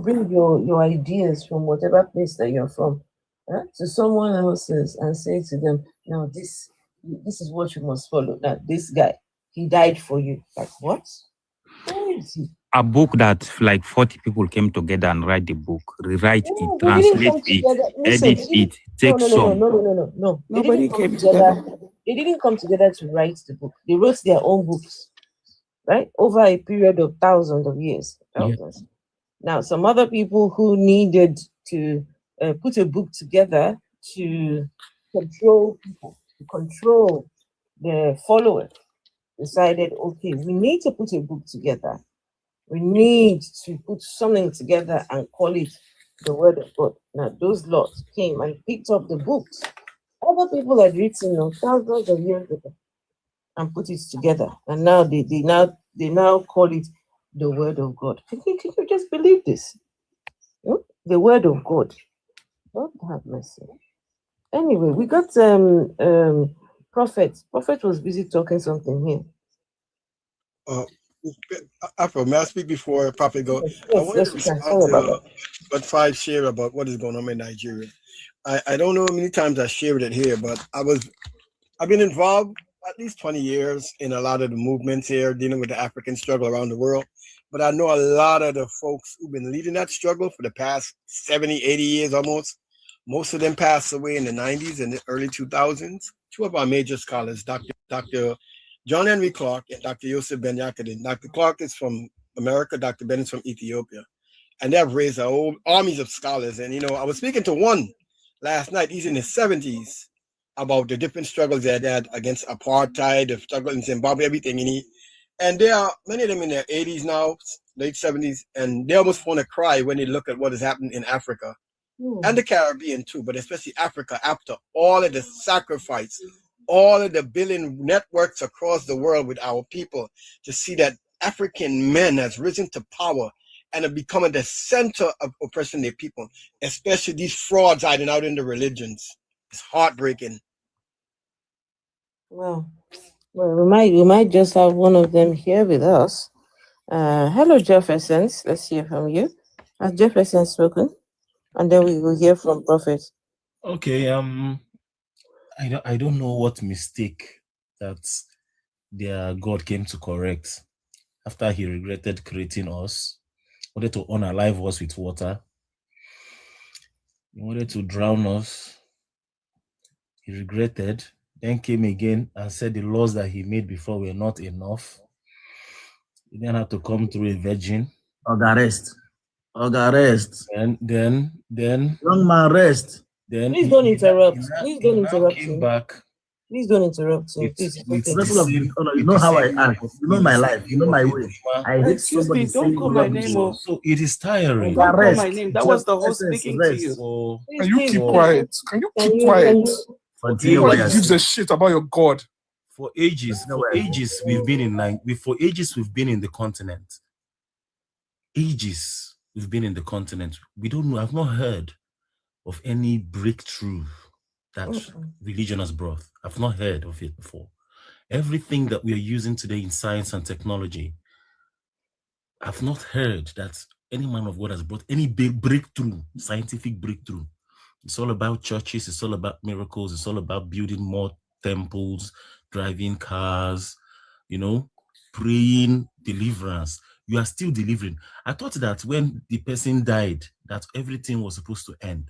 bring your ideas from whatever place that you're from to someone else's and say to them, now this is what you must follow. Now this guy, he died for you. Like what? Who is he? A book that like 40 people came together and write the book, rewrite it, They didn't translate come it, together. Listen, edit it, take some. No. Nobody came together. They didn't come together to write the book. They wrote their own books, right? Over a period of thousands of years. Thousands. Now, some other people who needed to put a book together to control people, to control the followers, decided, okay, we need to put a book together. We need to put something together and call it the Word of God. Now, those lots came and picked up the books. Other people had written thousands of years ago and put it together. And now they now call it the Word of God. Can you just believe this? The Word of God. God have mercy. Anyway, we got Prophet. Prophet was busy talking something here. Afro, may I speak before Prophet go? Yes, I wanted to you can. respond to what Five shared about what is going on in Nigeria. I don't know how many times I shared it here, but I've been involved at least 20 years in a lot of the movements here dealing with the African struggle around the world. But I know a lot of the folks who've been leading that struggle for the past 70, 80 years almost. Most of them passed away in the 90s and the early 2000s. Two of our major scholars, Dr. John Henry Clark and Dr. Yosef Ben Yakadin. Dr. Clark is from America, Dr. Ben is from Ethiopia. And they have raised whole armies of scholars. And, I was speaking to one last night, he's in his 70s, about the different struggles they had against apartheid, the struggle in Zimbabwe, everything. And there are many of them in their 80s now, late 70s, and they almost want to cry when they look at what has happened in Africa and the Caribbean too, but especially Africa after all of the sacrifice, all of the building networks across the world with our people, to see that African men has risen to power and have become the center of oppressing their people, especially these frauds hiding out in the religions. It's heartbreaking. Well, we might just have one of them here with us. Hello, Jeffersons. Let's hear from you. Has Jefferson spoken? And then we will hear from Prophet. Okay. I don't know what mistake that their God came to correct after he regretted creating us. Wanted to unalive us with water. He wanted to drown us. He regretted, then came again and said the laws that he made before were not enough. He then had to come through a virgin. Arrest. And then young man, rest. Then Please don't interrupt. Please don't interrupt him. Please don't interrupt him. You know how I act. You know my life. You know my way. I hate somebody saying call my name. So it is tiring. Don't call my name. That was the host speaking to you. Can you keep quiet? Can you keep quiet? Nobody gives a shit about your God. For ages, we've been in the continent. Ages we've been in the continent. We don't know. I've not heard of any breakthrough that religion has brought. I've not heard of it before. Everything that we are using today in science and technology, I've not heard that any man of God has brought any big breakthrough, scientific breakthrough. It's all about churches. It's all about miracles. It's all about building more temples, driving cars, praying, deliverance. You are still delivering. I thought that when the person died, that everything was supposed to end.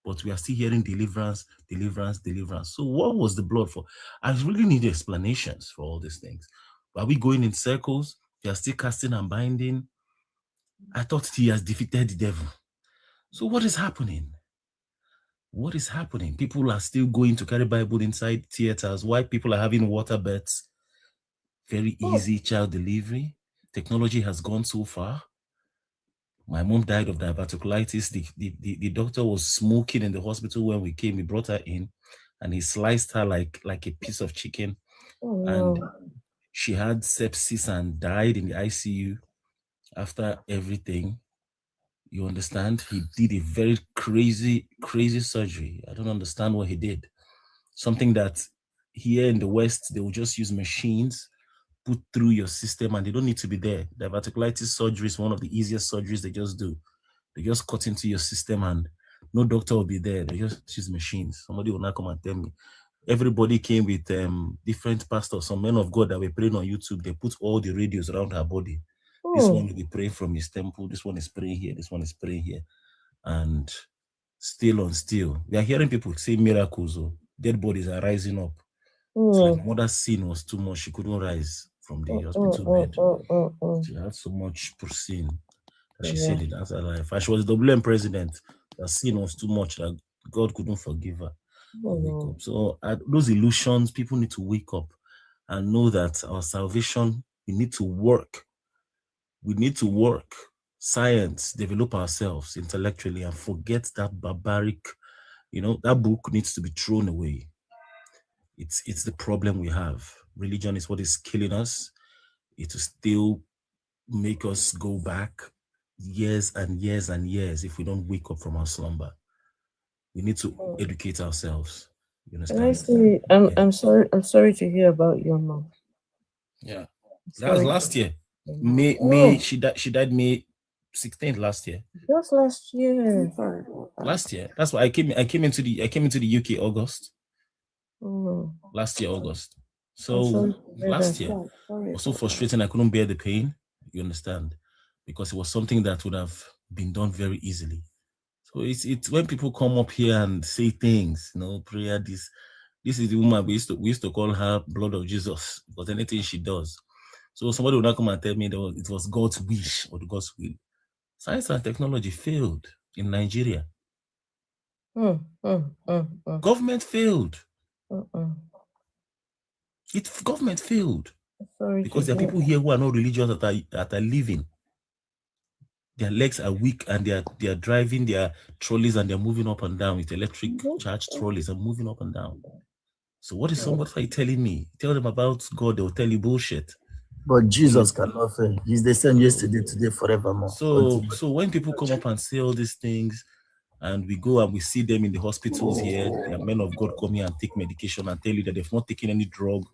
But we are still hearing deliverance. So what was the blood for? I really need explanations for all these things. Are we going in circles? They are still casting and binding. I thought he has defeated the devil. So what is happening? What is happening? People are still going to carry Bible inside theaters. Why people are having water beds? Very easy child delivery. Technology has gone so far. My mom died of diverticulitis. The doctor was smoking in the hospital when we came. We brought her in, and he sliced her like a piece of chicken. Oh, no. And she had sepsis and died in the ICU after everything. You understand? He did a very crazy surgery. I don't understand what he did. Something that here in the West, they will just use machines, put through your system, and they don't need to be there. Diverticulitis surgery is one of the easiest surgeries they just do. They just cut into your system and no doctor will be there. They just use machines. Somebody will not come and tell me. Everybody came with different pastors, some men of God that were praying on YouTube. They put all the radios around her body. This one will be praying from his temple. This one is praying here. This one is praying here. And still on still. We are hearing people say miracles. Dead bodies are rising up. It's like mother's sin was too much. She couldn't rise from the hospital bed. She had so much sin that she said it as her life. And she was the WM president. Her sin was too much that God couldn't forgive her. Wake up. So those illusions, people need to wake up and know that our salvation, we need to work. We need to work, science, develop ourselves intellectually and forget that barbaric, that book needs to be thrown away. It's the problem we have. Religion is what is killing us. It will still make us go back years and years and years if we don't wake up from our slumber. We need to educate ourselves. You understand? I'm sorry to hear about your mom. Yeah. That was last year. May she died May 16th last year. Just last year. Last year. That's why I came into the UK August. Last year August. sorry So to hear last that. year Sorry was so about that. frustrating. I couldn't bear the pain. You understand? Because it was something that would have been done very easily. So it's when people come up here and say things, prayer. This is the woman we used to call her blood of Jesus, because anything she does. So somebody would not come and tell me that it was God's wish or God's will. Science and technology failed in Nigeria. Government failed. Government failed. Sorry Because to there are hear people here who are not religious that are living. Their legs are weak and they are driving their trolleys and they're moving up and down with electric charged trolleys and moving up and down. So what is somebody telling me? Tell them about God, they'll tell you bullshit. But Jesus cannot fail. He's the same yesterday, today, forevermore. So when people come up and say all these things, and we go and we see them in the hospitals here, there are men of God come here and take medication and tell you that they've not taken any drug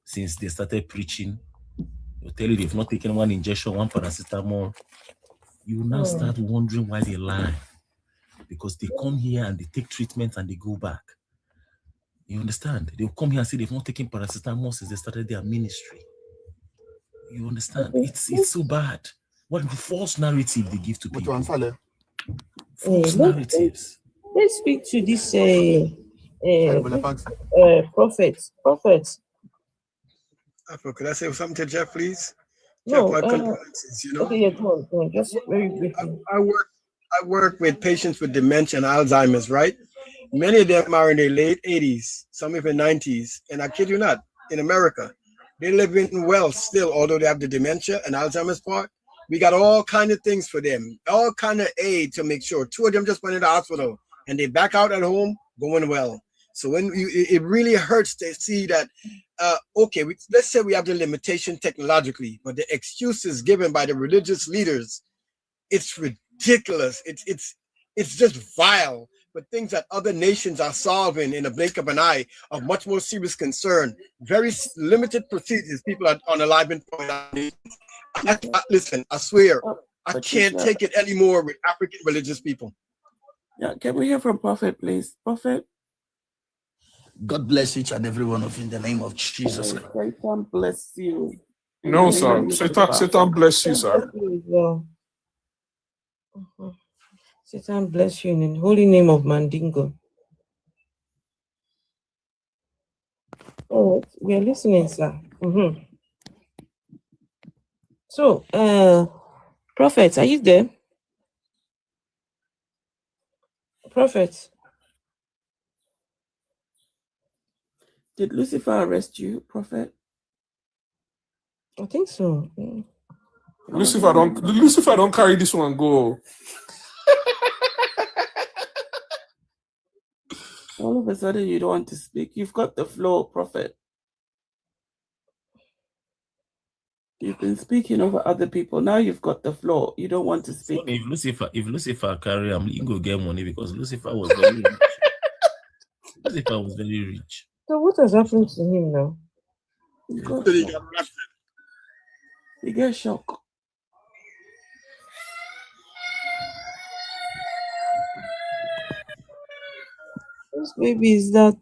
since they started preaching. They'll tell you they've not taken one injection, one paracetamol. You will now start wondering why they lie. Because they come here and they take treatment and they go back. You understand? They'll come here and say they've not taken paracetamol since they started their ministry. You understand? It's so bad. What false narrative they give to people. False narratives. Let's speak to this prophet. Could I say something to Jeff, please? No, Jeff, my condolences, Okay, yeah, go on. Just very briefly. I work with patients with dementia and Alzheimer's, right? Many of them are in their late 80s, some even 90s, and I kid you not, in America, they live in well still, although they have the dementia and Alzheimer's part. We got all kind of things for them, all kind of aid to make sure. 2 of them just went in the hospital and they back out at home going well. So when it really hurts to see that, okay, let's say we have the limitation technologically, but the excuses given by the religious leaders, it's ridiculous. It's just vile. But things that other nations are solving in a blink of an eye of much more serious concern. Very limited procedures. People are unaliving. Listen, I swear, I can't take it anymore with African religious people. Yeah, can we hear from Prophet, please? Prophet? God bless each and every one of you in the name of Jesus. Satan bless you. No, sir. Satan bless you, sir. Satan bless you in the holy name of Mandingo. Oh, we are listening, sir. So, Prophet, are you there? Prophet. Did Lucifer arrest you, Prophet? I think so. Lucifer don't carry this one go. All of a sudden you don't want to speak. You've got the floor, Prophet. You've been speaking over other people. Now you've got the floor. You don't want to speak. If Lucifer carry him, he go get money because Lucifer was very rich. Lucifer was very rich. So what has happened to him now? He gets shocked. This baby is that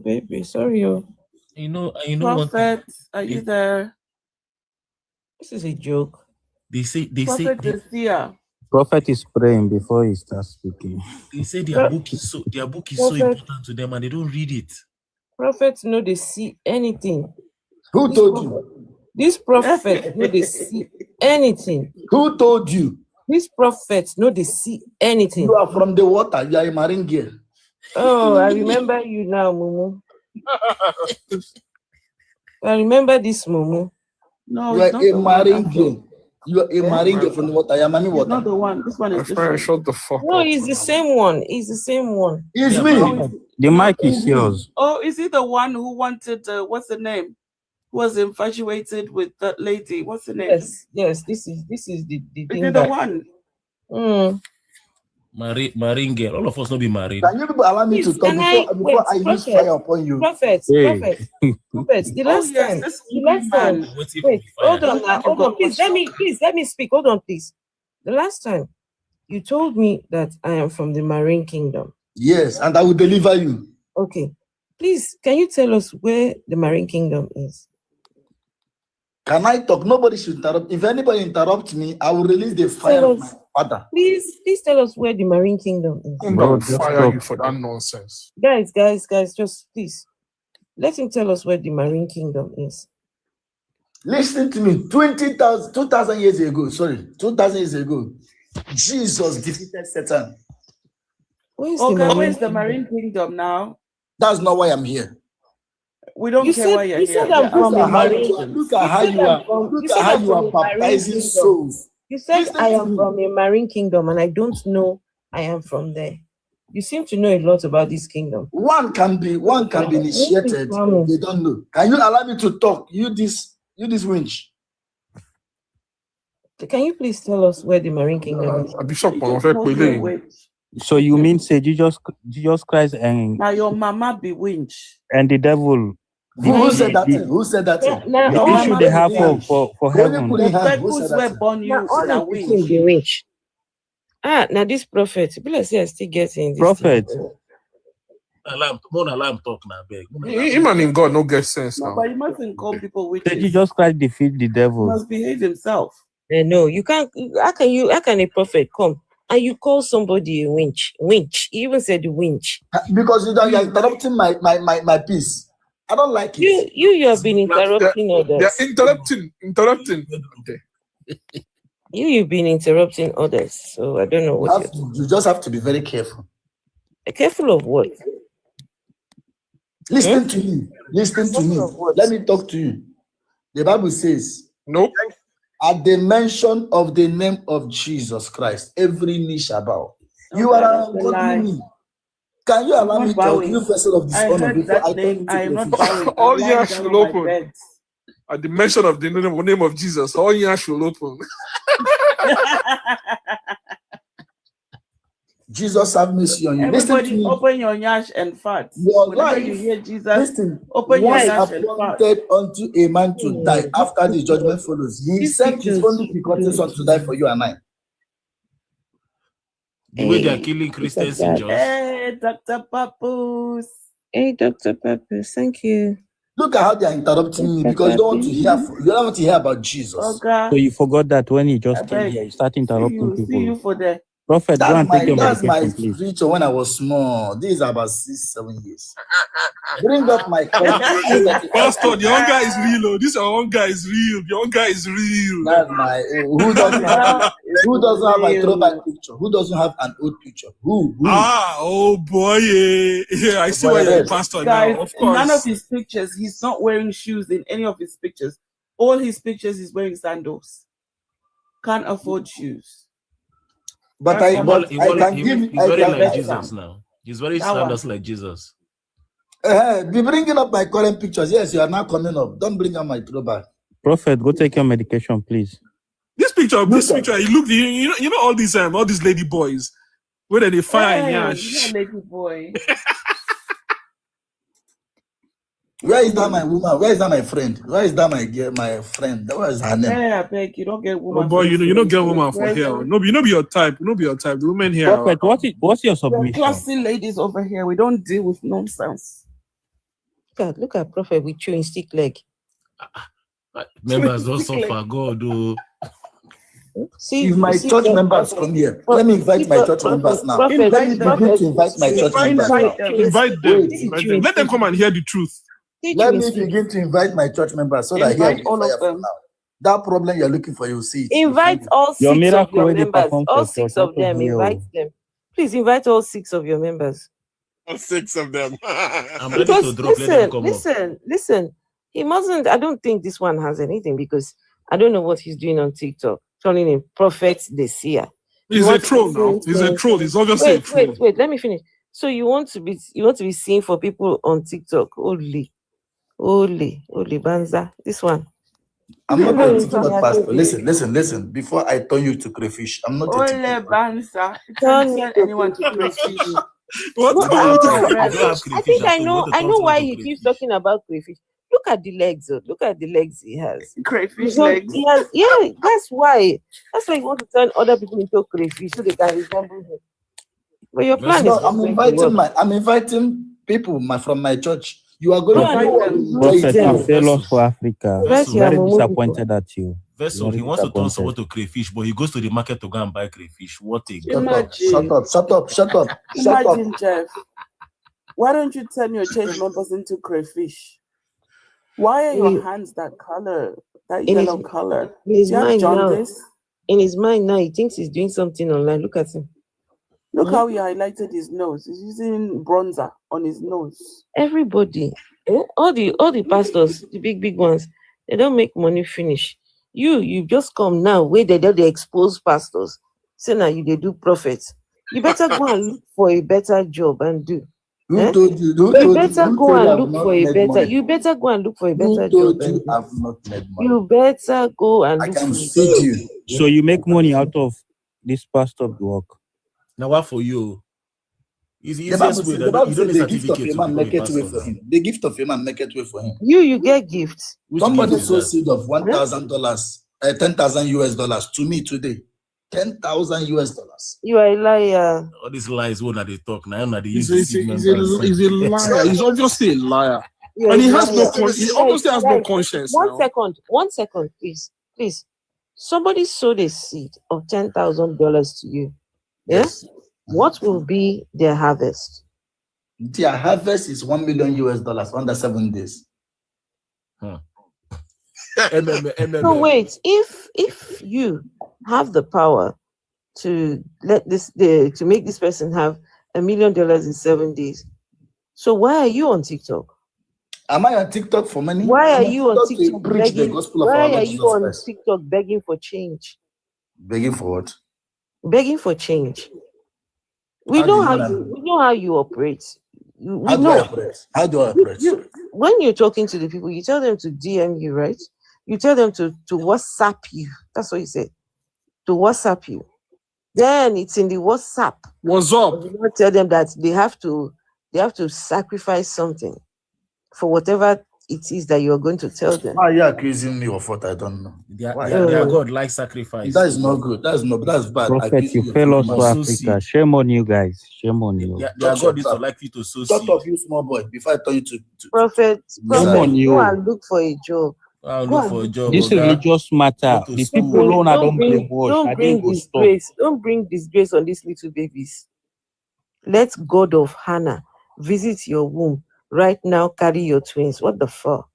baby. Sorry, You know Prophet, are you there? This is a joke. They say Prophet is praying before he starts speaking. They say their book is so important to them and they don't read it. Prophets know they see anything. Who told you? This prophet know they see anything. Who told you? This prophet know they see anything. You are from the water. You are a marine girl. Oh, I remember you now, Mumu. I remember this, Mumu. No, you are a marine girl. You are a marine girl from the water. You are marine water. Not the one. This one is different. Shut the fuck No, up. it's the same one. It's the same one. It's me. The mic is yours. Oh, is he the one who wanted, what's the name? Who was infatuated with that lady? What's the name? Yes. This is the Is thing. he the one? Marine girl. All of us not be married. Can you people allow me to talk before I use fire upon you? Prophet. The last time. Wait, hold on. Please let me speak. Hold on, please. The last time you told me that I am from the Marine Kingdom. Yes, and I will deliver you. Okay. Please, can you tell us where the Marine Kingdom is? Can I talk? Nobody should interrupt. If anybody interrupts me, I will release the fire of my father. Please tell us where the Marine Kingdom is. I'm gonna fire you for that nonsense. Guys, just please let him tell us where the Marine Kingdom is. Listen to me. 2,000 years ago, 2,000 years ago, Jesus defeated Satan. Where's where's the Marine Kingdom now? That's not why I'm here. We don't care why you're you here. said I'm from a Marine. Look at how you are baptizing souls. You said I am from a Marine Kingdom, and I don't know I am from there. You seem to know a lot about this kingdom. One can be initiated. They don't know. Can you allow me to talk? You this winch. Can you please tell us where the Marine Kingdom is? So you mean say Jesus Christ and now your mama be winch and the devil? Who said that? Who said that? The issue they have for heaven. The purpose were born you all the winch. Now this prophet, people say I still getting this prophet. Alarm talk now, beg. Human in God no get sense now. But you mustn't call people witches. Jesus Christ defeat the devil. He must behave himself. No, you can't. How can a prophet come and you call somebody a winch? Winch. You even said winch. Because you're interrupting my piece. I don't like it. You have been interrupting others. They're interrupting. You've been interrupting others. So I don't know what you just have to be very careful. Careful of what? Listen to me. Listen to me. Let me talk to you. The Bible says, nope. At the mention of the name of Jesus Christ, every knee shall bow. You are ungodly me. Can you allow me to talk? You vessel of dishonor before I turn to all ears should open. At the mention of the name of Jesus, all ears should open. Jesus have mercy on you. Everybody open your nyash and fart. Whenever you hear Jesus, open your nyash and fart. Appointed unto a man to die after the judgment follows. He sent his only begotten son to die for you and I. The way they are killing Christians in Jos. Hey, Dr. Papoose. Hey, Dr. Papoose, thank you. Look at how they are interrupting me because you don't want to hear about Jesus. Okay. So you forgot that when he just came here, you start interrupting people. See you for that. Prophet, go and take your that's medication, my please. preacher when I was small. This is about 6-7 years. Bring up my Pastor, the young guy is real. This young guy is real. The young guy is real. That's my who doesn't have my throwback picture? Who doesn't have an old picture? Who? Oh boy, yeah. I see why you're a pastor guys, now. Of course. None of his pictures, he's not wearing shoes in any of his pictures. All his pictures, he's wearing sandals. Can't afford shoes. But he's very like Jesus now. He's very sandals like Jesus. Be bringing up my current pictures. Yes, you are now coming up. Don't bring up my throwback. Prophet, go take your medication, please. This picture, you know all these lady boys, where they fire Yash. Lady boy. Where is that my woman? Where is that my friend? Where is that my friend? What is her name? Hey, I beg you don't get woman. Oh boy, you don't get woman for here. No, be your type. No, be your type. The women here. Prophet, what's your submission? Classy ladies over here. We don't deal with nonsense. God, look at Prophet with chewing stick leg. Members don't suffer. God, do. See, if my church members come here, let me invite my church members now. Let me begin to invite my church members now. Invite them. Let them come and hear the truth. Let me begin to invite my church members so that here all of them. That problem you're looking for, you see. Invite all 6 of your members. All 6 of them. Invite them. Please invite all 6 of your members. All 6 of them. I'm ready to drop. Let them come up. Listen. He mustn't. I don't think this one has anything because I don't know what he's doing on TikTok. Calling him Prophet the Seer. He's a troll now. He's a troll. He's obviously a troll. Wait. Let me finish. So you want to be seen for people on TikTok only. Holy Banza. This one. I'm not a TikTok pastor. Listen. Before I turn you to crayfish, I'm not a TikTok Banza. Don't tell anyone to crayfish. I think I know why he keeps talking about crayfish. Look at the legs. Look at the legs he has. Crayfish legs. Yeah, that's why. That's why you want to turn other people into crayfish so they can resemble him. But your plan is. I'm inviting people from my church. You are going to Prophet, you fail us for Africa. Vessel. Very disappointed at you. Vessel, he wants to turn someone to crayfish, but he goes to the market to go and buy crayfish. What a Shut up. Imagine, Jeff. Why don't you turn your church members into crayfish? Why are your hands that color, that yellow color? In his Do you have mind now, jaundice? in his mind now, he thinks he's doing something online. Look at him. Look how he highlighted his nose. He's using bronzer on his nose. Everybody, all the pastors, the big ones, they don't make money finish. You just come now where they expose pastors. Say now they do prophets. You better go and look for a better job and do. Who told you? You better go and look for a better. You better go and look for a better job. You have not made money. You better go and look I can for feed you. So you make money out of this pastor work. Now what for you? It's the The Bible easiest way. says, that you don't need the gift of certificate a to man become a make it way pastor. for him. The gift of a man make it way for him. You get gifts. Somebody sow seed of $1,000, $10,000 to me today. $10,000. You are a liar. All these lies, what are they talk now? They He's use a liar. He's obviously a liar. You are And he a has no liar. he obviously has no Guys, conscience. One second, please. Somebody sowed a seed of $10,000 to you. Yes. What will be their harvest? Their harvest is $1 million under 7 days. So wait, if you have the power to to make this person have $1 million in 7 days, so why are you on TikTok? Am I on TikTok for money? Why I'm are you on to TikTok preach the begging? gospel of Why our are Lord you Jesus on Christ? TikTok begging for change? Begging for what? Begging for change. We How know do how you you we know how you operate. We How do I know. operate? How do I operate? When you're talking to the people, you tell them to DM you, right? You tell them to WhatsApp you. That's what you say. To WhatsApp you. Then it's in the WhatsApp. What's up? You not tell them that they have to sacrifice something for whatever it is that you're going to tell them. Why are you accusing me of what I don't know? Their God like sacrifice. That is not good. That's bad. Prophet, you fail us for Africa. Shame on you guys. Shame on you. Their God is to like you to sow seed. Shut up, you small boy, before I turn you to Prophet, Shame on you. go and look for a job. I'll Go look and for a job. This religious matter. The people alone I don't brainwash. I didn't go stop. Don't bring disgrace on these little babies. Let God of Hannah visit your womb right now. Carry your twins. What the fuck?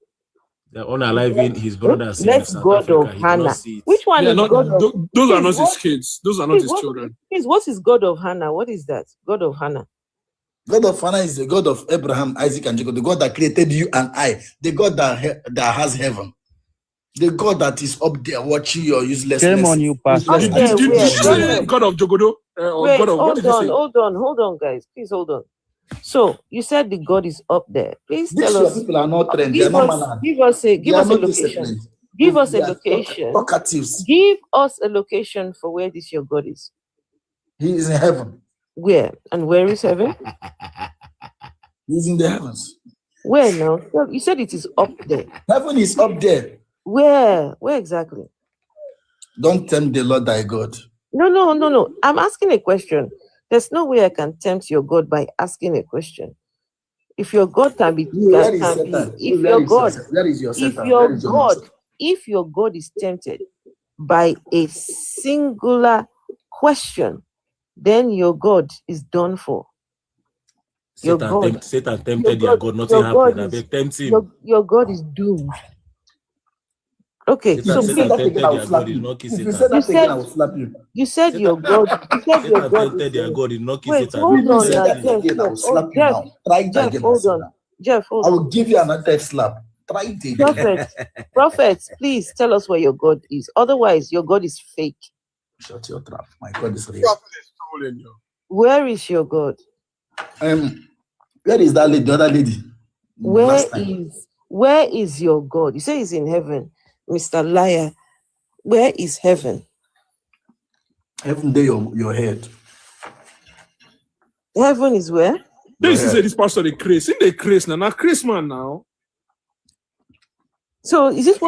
They're unaliving his brothers in Let's South God Africa. of He Hannah. cannot see it. Which one is God of? Those are Please, not his kids. Those are not his children. Please, what is God of Hannah? What is that? God of Hannah. God of Hannah is the God of Abraham, Isaac, and Jacob, the God that created you and I, the God that has heaven, the God that is up there watching your uselessness. Shame on you, Pastor. Did you say God of Jogodo? Or Wait, God of what did you say? hold on, guys. Please hold on. So you said the God is up there. Please These tell us. people are not trained. They are not mannered. Give us a They are not location. disciplined. Give us They a are location. talkatives. Give us a location for where this your God is. He is in heaven. Where? And where is heaven? He's in the heavens. Where now? Well, you said it is up there. Heaven is up there. Where? Where exactly? Don't tempt the Lord thy God. No. I'm asking a question. There's no way I can tempt your God by asking a question. If your God can be, Where is Satan? if Where your is God, Where is your if Satan? your Where is your God, master? if your God is tempted by a singular question, then your God is done for. Satan tempted their God. Nothing happened. I beg, tempt him. Your God is doomed. Okay, so Satan tempted their God. He's not If you kissing say Satan. that again, I will slap you. You said your God. You said your Satan God tempted their God. He's not Wait, kissing hold on Satan. now, That Jeff. again, I will slap you now. Try it Jeff, again. hold on. Jeff, hold I on. will give you another slap. Try it again. Prophet, please tell us where your God is. Otherwise, your God is fake. Shut your trap. My God is real. Where is your God? Where is that lady? The other lady. Where is your God? You say he's in heaven, Mr. Liar. Where is heaven? Heaven there, your head. Heaven is where? They used to say this pastor they craze. In the craze now, not craze man now. So is this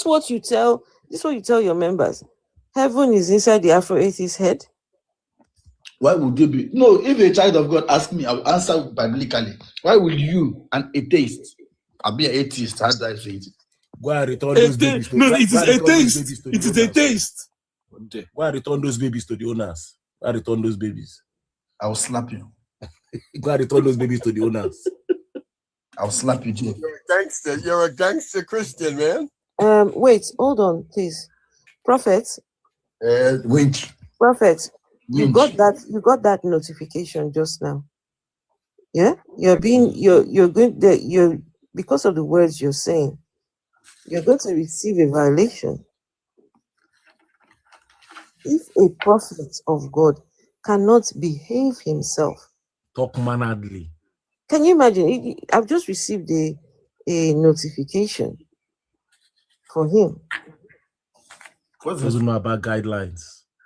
what you tell your members? Heaven is inside the Afro-atheist head? Why would you be? No, if a child of God asks me, I will answer biblically. Why will you, an atheist, I'll be an atheist, how do I say it? Go and return those babies to it is atheist. It is atheist. Go and return those babies to the owners. Go and return those babies. I will slap you. Go and return those babies to the owners. I'll slap you, Jeff. You're a gangster. You're a gangster Christian, man. Wait, hold on, please. Prophet. Winch. Prophet, you got that notification just now. Yeah? You're because of the words you're saying, you're going to receive a violation. If a prophet of God cannot behave himself, talk manneredly. Can you imagine? I've just received a notification for him. Doesn't know about guidelines.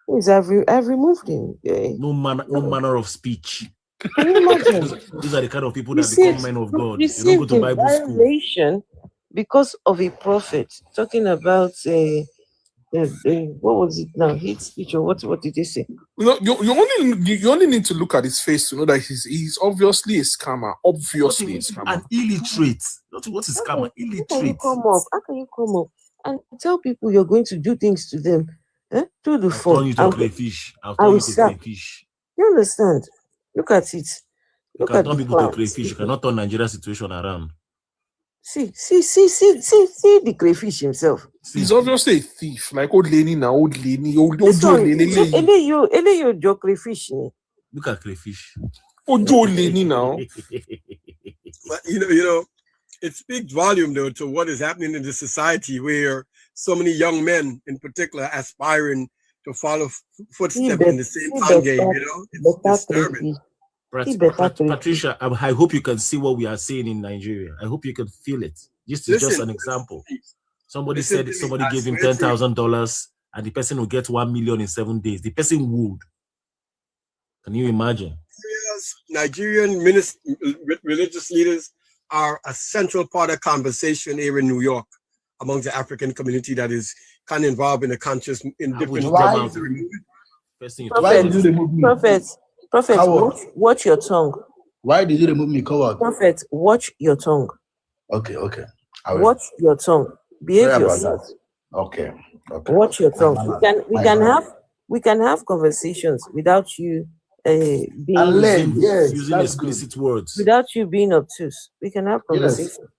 Yes, I've removed him. No manner of speech. Can you imagine? These are the kind of people that become men of God. You don't go to Bible school. Violation because of a prophet talking about what was it now? Hate speech or what did they say? You only need to look at his face to know that he's obviously a scammer. Obviously a scammer. An illiterate. What is scammer? Illiterate. How can you come up and tell people you're going to do things to them? To the phone. Turn you to crayfish. I'll turn you to crayfish. You understand? Look at it. You can turn people to crayfish. You cannot turn Nigeria's situation around. See the crayfish himself. He's obviously a thief, like old Lenny now, old Joe crayfish. Look at crayfish. Old Joe Lenny now. But you know, it speaks volume though to what is happening in the society where so many young men, in particular, aspiring to follow footsteps in the same game. It's disturbing. Patricia, I hope you can see what we are seeing in Nigeria. I hope you can feel it. This is just an example. Somebody said somebody gave him $10,000 and the person will get 1 million in 7 days. The person would. Can you imagine? Nigerian religious leaders are a central part of conversation here in New York among the African community that is kind of involved in the conscious in different amounts. Prophet, watch your tongue. Why did you remove me, coward? Prophet, watch your tongue. Okay. Watch your tongue. Behave yourself. Okay. Watch your tongue. We can have conversations without you being using explicit words. Without you being obtuse. We can have conversations.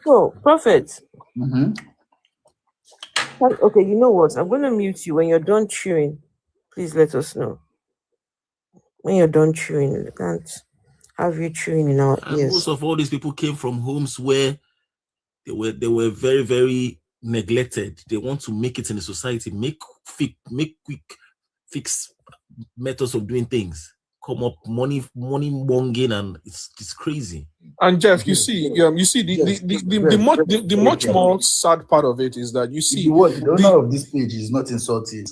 So, Prophet. Okay, you know what? I'm going to mute you. When you're done chewing, please let us know. When you're done chewing, we can't have you chewing in our ears. Most of all these people came from homes where they were very, very neglected. They want to make it in the society, make quick fix methods of doing things. Come up money monging, and it's crazy. And Jeff, you see the much more sad part of it is that you see the owner of this page is not insulted.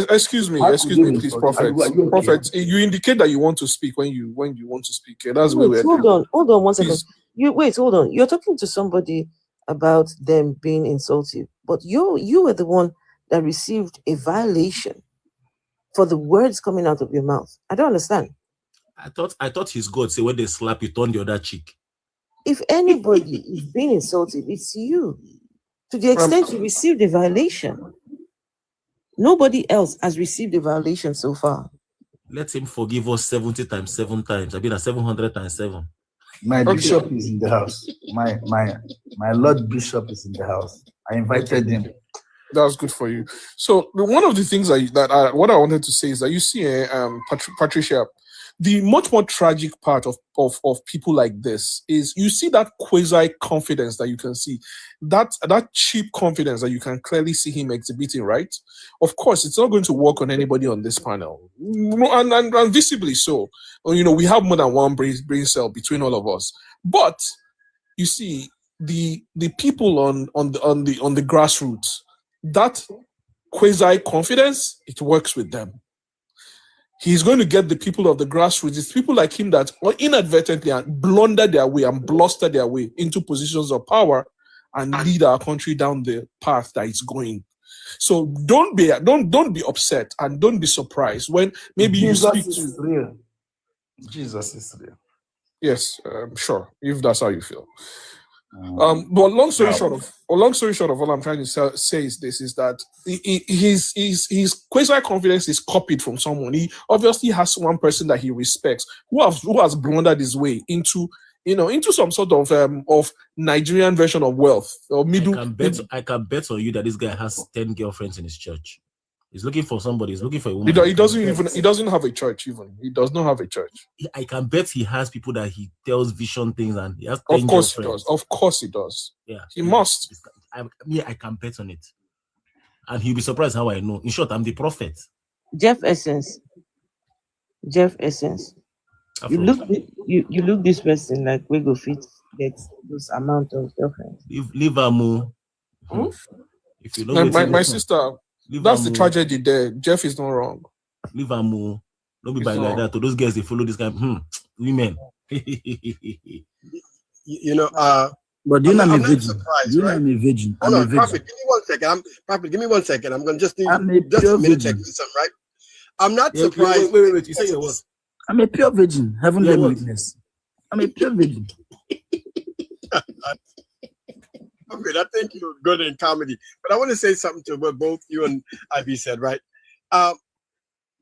Excuse me, please, Prophet. Prophet, you indicate that you want to speak when you want to speak. That's where we're. Hold on 1 second. Hold on. You're talking to somebody about them being insultive, but you were the one that received a violation for the words coming out of your mouth. I don't understand. I thought his God say when they slap you, turn the other cheek. If anybody is being insulted, it's you. To the extent you received a violation. Nobody else has received a violation so far. Let him forgive us 70 times 7 times. I've been at 700 times 7. My bishop is in the house. My Lord Bishop is in the house. I invited him. That's good for you. So one of the things what I wanted to say is that you see, Patricia, the much more tragic part of people like this is you see that quasi confidence that you can see, that cheap confidence that you can clearly see him exhibiting, right? Of course, it's not going to work on anybody on this panel, and visibly so. We have more than one brain cell between all of us, but you see the people on the grassroots, that quasi confidence, it works with them. He's going to get the people of the grassroots. It's people like him that inadvertently blunder their way and bluster their way into positions of power and lead our country down the path that it's going. So don't be upset and don't be surprised when maybe Jesus you speak is to real. Jesus is real. yes, sure, if that's how you feel. But long story short of what I'm trying to say is this: is that his quasi confidence is copied from someone. He obviously has one person that he respects who has blundered his way into some sort of Nigerian version of wealth or middle. I can bet on you that this guy has 10 girlfriends in his church. He's looking for somebody. He's looking for a woman. He doesn't have a church even. He does not have a church. I can bet he has people that he tells vision things, and he has 10 Of course girlfriends. He does. Of course he does. Yeah. He must. I can bet on it. And he'll be surprised how I know. In short, I'm the prophet. Jeff Essence. You look this person like we go fit get this amount of girlfriends. Leave her If you know my sister, that's the tragedy there. Jeff is not wrong. Leave her more. Don't be buying like that. To those guys, they follow this guy. Women. But do you know I'm a virgin? Do you know I'm a virgin? Hold on, Prophet, give me 1 second. Prophet, give me 1 second. I'm going to just need a minute to do something, right? I'm not surprised. Wait. You say you're what? I'm a pure virgin. Heavenly witness. I'm a pure virgin. Okay, I think you're good in comedy, but I want to say something to what both you and Ivy said, right? I'm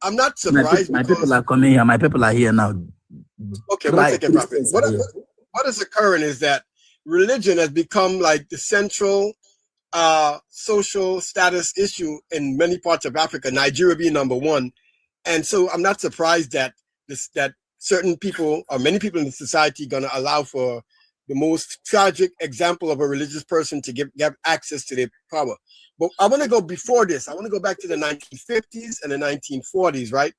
not surprised. My people are coming here. My people are here now. Okay, 1 second, Prophet. What is occurring is that religion has become like the central social status issue in many parts of Africa, Nigeria being number one. And so I'm not surprised that certain people or many people in the society going to allow for the most tragic example of a religious person to get access to their power. But I want to go before this. I want to go back to the 1950s and the 1940s, right?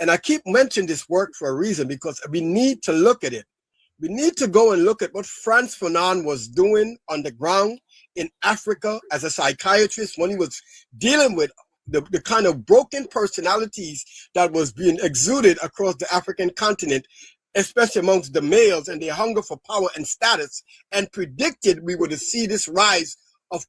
And I keep mentioning this work for a reason, because we need to look at it. We need to go and look at what Frantz Fanon was doing on the ground in Africa as a psychiatrist when he was dealing with the kind of broken personalities that was being exuded across the African continent, especially amongst the males and their hunger for power and status, and predicted we would see this rise of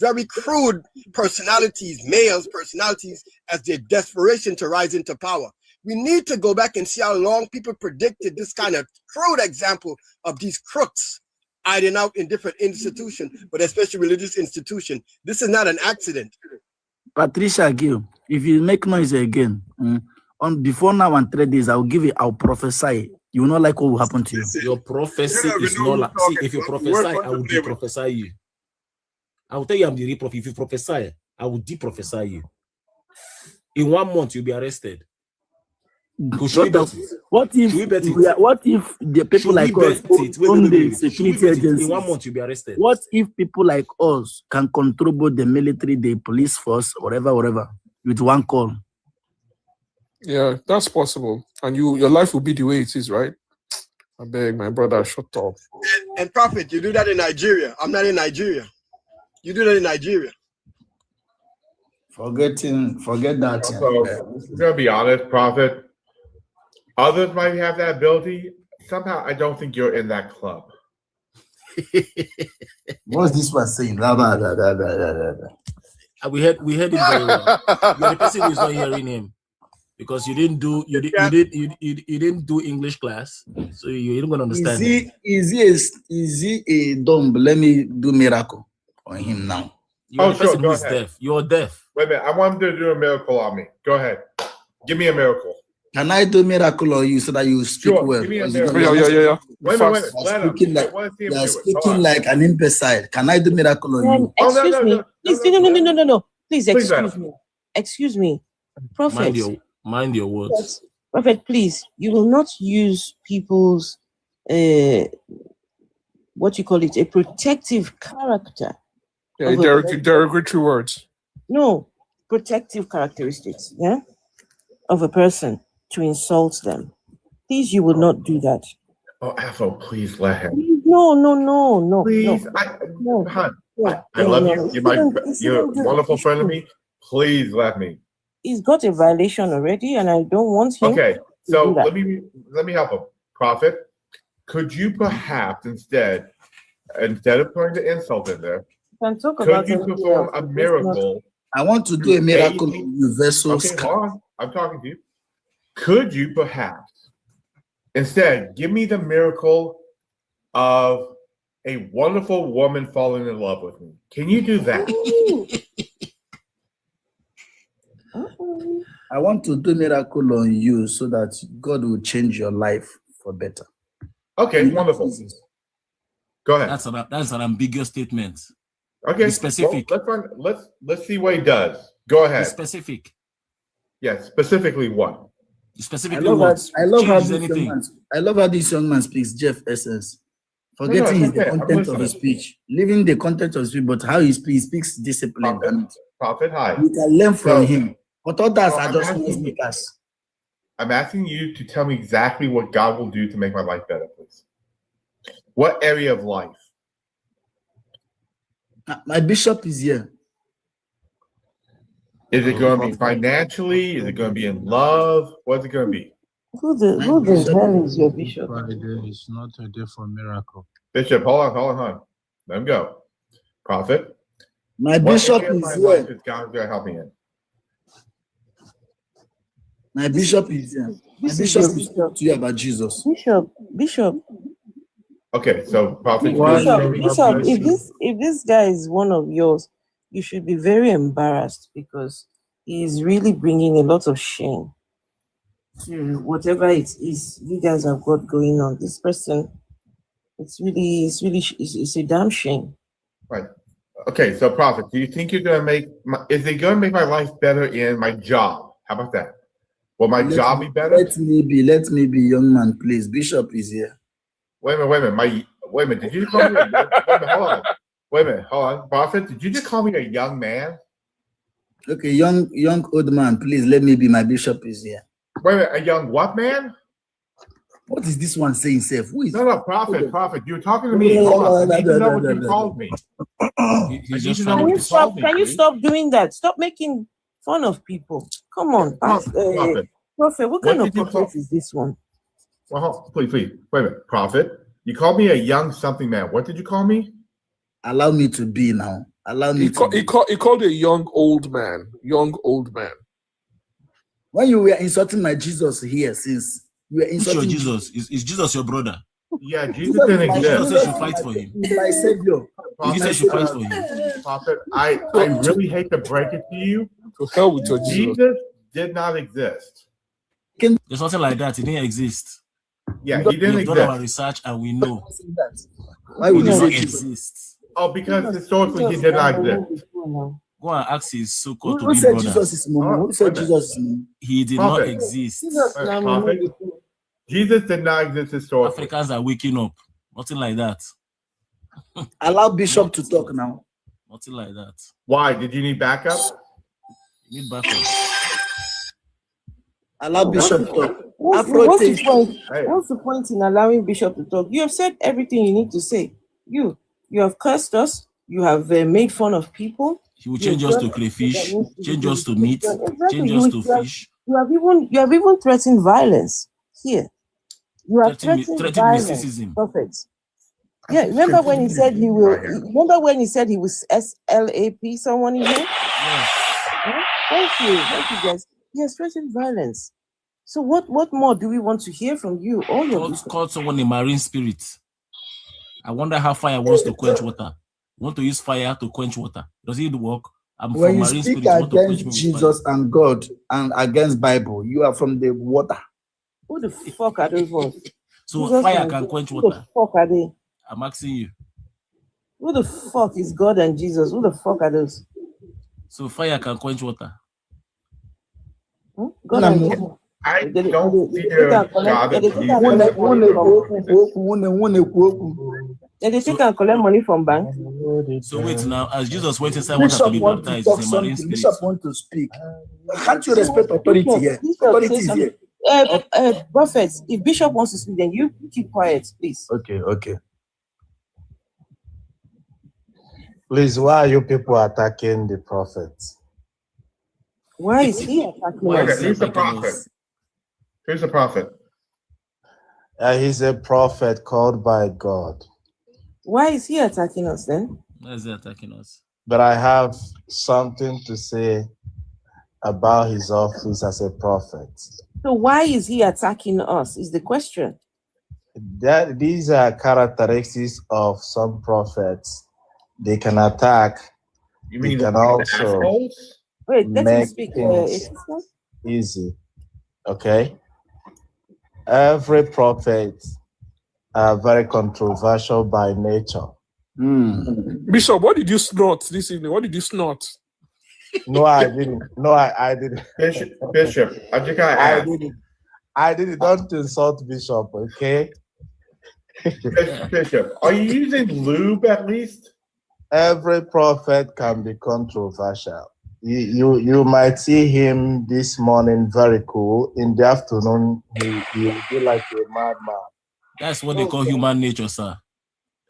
very crude personalities, males personalities, as their desperation to rise into power. We need to go back and see how long people predicted this kind of crude example of these crooks hiding out in different institutions, but especially religious institutions. This is not an accident. Patricia Gill, if you make noise again, on before now and 3 days, I'll prophesy. You will not like what will happen to you. Your prophecy is not like, see, if you prophesy, I will de-prophesy you. I will tell you I'm the real prophet. If you prophesy, I will de-prophesy you. In 1 month, you'll be arrested. What if the people like us own the security agencies? In 1 month, you'll be arrested. What if people like us can control both the military, the police force, whatever, with one call? Yeah, that's possible. And your life will be the way it is, right? I beg, my brother, shut up. And Prophet, you do that in Nigeria. I'm not in Nigeria. You do that in Nigeria. Forget that. So, I'm gonna be honest, Prophet. Others might have that ability. Somehow, I don't think you're in that club. What's this one saying? We heard him very well. You're the person who's not hearing him because you didn't do English class, so you ain't gonna understand. Is he a dumb? Let me do miracle on him now. You're the person who's deaf. You're deaf. Wait a minute. I want him to do a miracle on me. Go ahead. Give me a miracle. Can I do miracle on you so that you speak well? Give me a miracle. Yeah. Wait a minute. You are speaking like an imbecile. Can I do miracle on you? Excuse me. Please, no. Please, excuse me. Prophet. Mind your words. Prophet, please. You will not use people's what you call it, a protective character. Yeah, derogatory words. No, protective characteristics, yeah, of a person to insult them. Please, you will not do that. Oh, Afro, please let him. No. Please, no. I love you. You're a wonderful friend of me. Please let me. He's got a violation already, and I don't want him. Okay, so let me help him. Prophet, could you perhaps instead of putting the insult in there, can talk could about you perform a miracle I want to do a miracle universal. Okay, hold on. I'm talking to you. Could you perhaps instead give me the miracle of a wonderful woman falling in love with me? Can you do that? I want to do miracle on you so that God will change your life for better. Okay, wonderful. Go ahead. That's an ambiguous statement. Okay, Be specific. Well, let's see what he does. Go ahead. Be specific. Yes, specifically what? Specifically what? I love how this young man speaks, Jeff Essence. Forgetting the content of his speech, leaving the content of his speech, but how he speaks discipline. Prophet, hi. We can learn from him. But others are just noisemakers. I'm asking you to tell me exactly what God will do to make my life better, please. What area of life? My bishop is here. Is it going to be financially? Is it going to be in love? What's it going to be? Who the hell is your bishop? Friday is not a day for miracle. Bishop, hold on. Let him go. Prophet. My bishop is here. God's going to help me in. My bishop is here. My bishop is talking to you about Jesus. Bishop. Okay, so Prophet. Bishop, if this guy is one of yours, you should be very embarrassed because he is really bringing a lot of shame to whatever it is you guys have got going on. This person, it's a damn shame. Right. Okay, so Prophet, do you think you're going to is it going to make my life better in my job? How about that? Will my job be better? Let me be, young man, please. Bishop is here. Wait a minute. Did you call me? Wait a minute. Hold on. Prophet, did you just call me a young man? Okay, young old man, please let me be. My bishop is here. Wait a minute. A young what man? What is this one saying, Seth? Who is? No, Prophet. You're talking to me. Hold on. I need to know what you called me. Can you stop doing that? Stop making fun of people. Come on, Prophet. What kind of prophet is this one? Well, please. Wait a minute. Prophet, you called me a young something man. What did you call me? Allow me to be now. He called a young old man. When you were insulting my Jesus here, since you were insulting Jesus, is Jesus your brother? Yeah, Jesus didn't exist. Jesus should fight for him. My savior. Jesus should fight for him. Prophet, I really hate to break it to you. To hell with your Jesus did not exist. There's something like that. It didn't exist. Yeah, he didn't exist. We've done our research and we know. Why would he you not say exist? Oh, because historically he did not exist. Go and ask his so-called Who said Jesus is Mumu? Who said Jesus is Mumu? He did not exist. Jesus did not exist historically. Africans are waking up. Nothing like that. Allow Bishop to talk now. Nothing like that. Why? Did you need backup? You need backup. Allow Bishop to talk. What's the point in allowing Bishop to talk? You have said everything you need to say. You have cursed us. You have made fun of people. He will change us to crayfish, change us to meat, change us to fish. You have even threatened violence here. You have threatened violence. Mysticism. Perfect. Yeah, remember when he said he will? Remember when he said he was SLAP someone in here? Yes. Thank you, guys. He has threatened violence. So what more do we want to hear from you? Call someone a marine spirit. I wonder how fire wants to quench water. You want to use fire to quench water? Does it work? When you speak against Jesus and God and against Bible, you are from the water. Who the fuck are those ones? So Jesus fire can quench water. Who the fuck are they? I'm asking you. Who the fuck is God and Jesus? Who the fuck are those? So fire can quench water. God and Jesus. I don't fear God. They take and collect money from bank. So wait now, as Jesus went inside water to be baptized, is a marine spirit. Bishop want to speak. Can't you respect authority here? Authority is here. Prophets, if Bishop wants to speak, then you keep quiet, please. Okay. Please, why are you people attacking the prophets? Why is he attacking us? Who's the prophet? Who's the prophet? He's a prophet called by God. Why is he attacking us then? Why is he attacking us? but I have something to say about his office as a prophet. So why is he attacking us? Is the question. That these are characteristics of some prophets. They can attack. You mean they can the also assholes? Wait, let him make speak. things easy. Okay. Every prophet are very controversial by nature. Bishop, what did you snort this evening? What did you snort? No, I didn't. No, I didn't. Bishop, I think I didn't. I didn't. Don't insult Bishop, okay? Bishop, are you using lube at least? Every prophet can be controversial. You might see him this morning very cool. In the afternoon, he will be like a madman. That's what they call human nature, sir.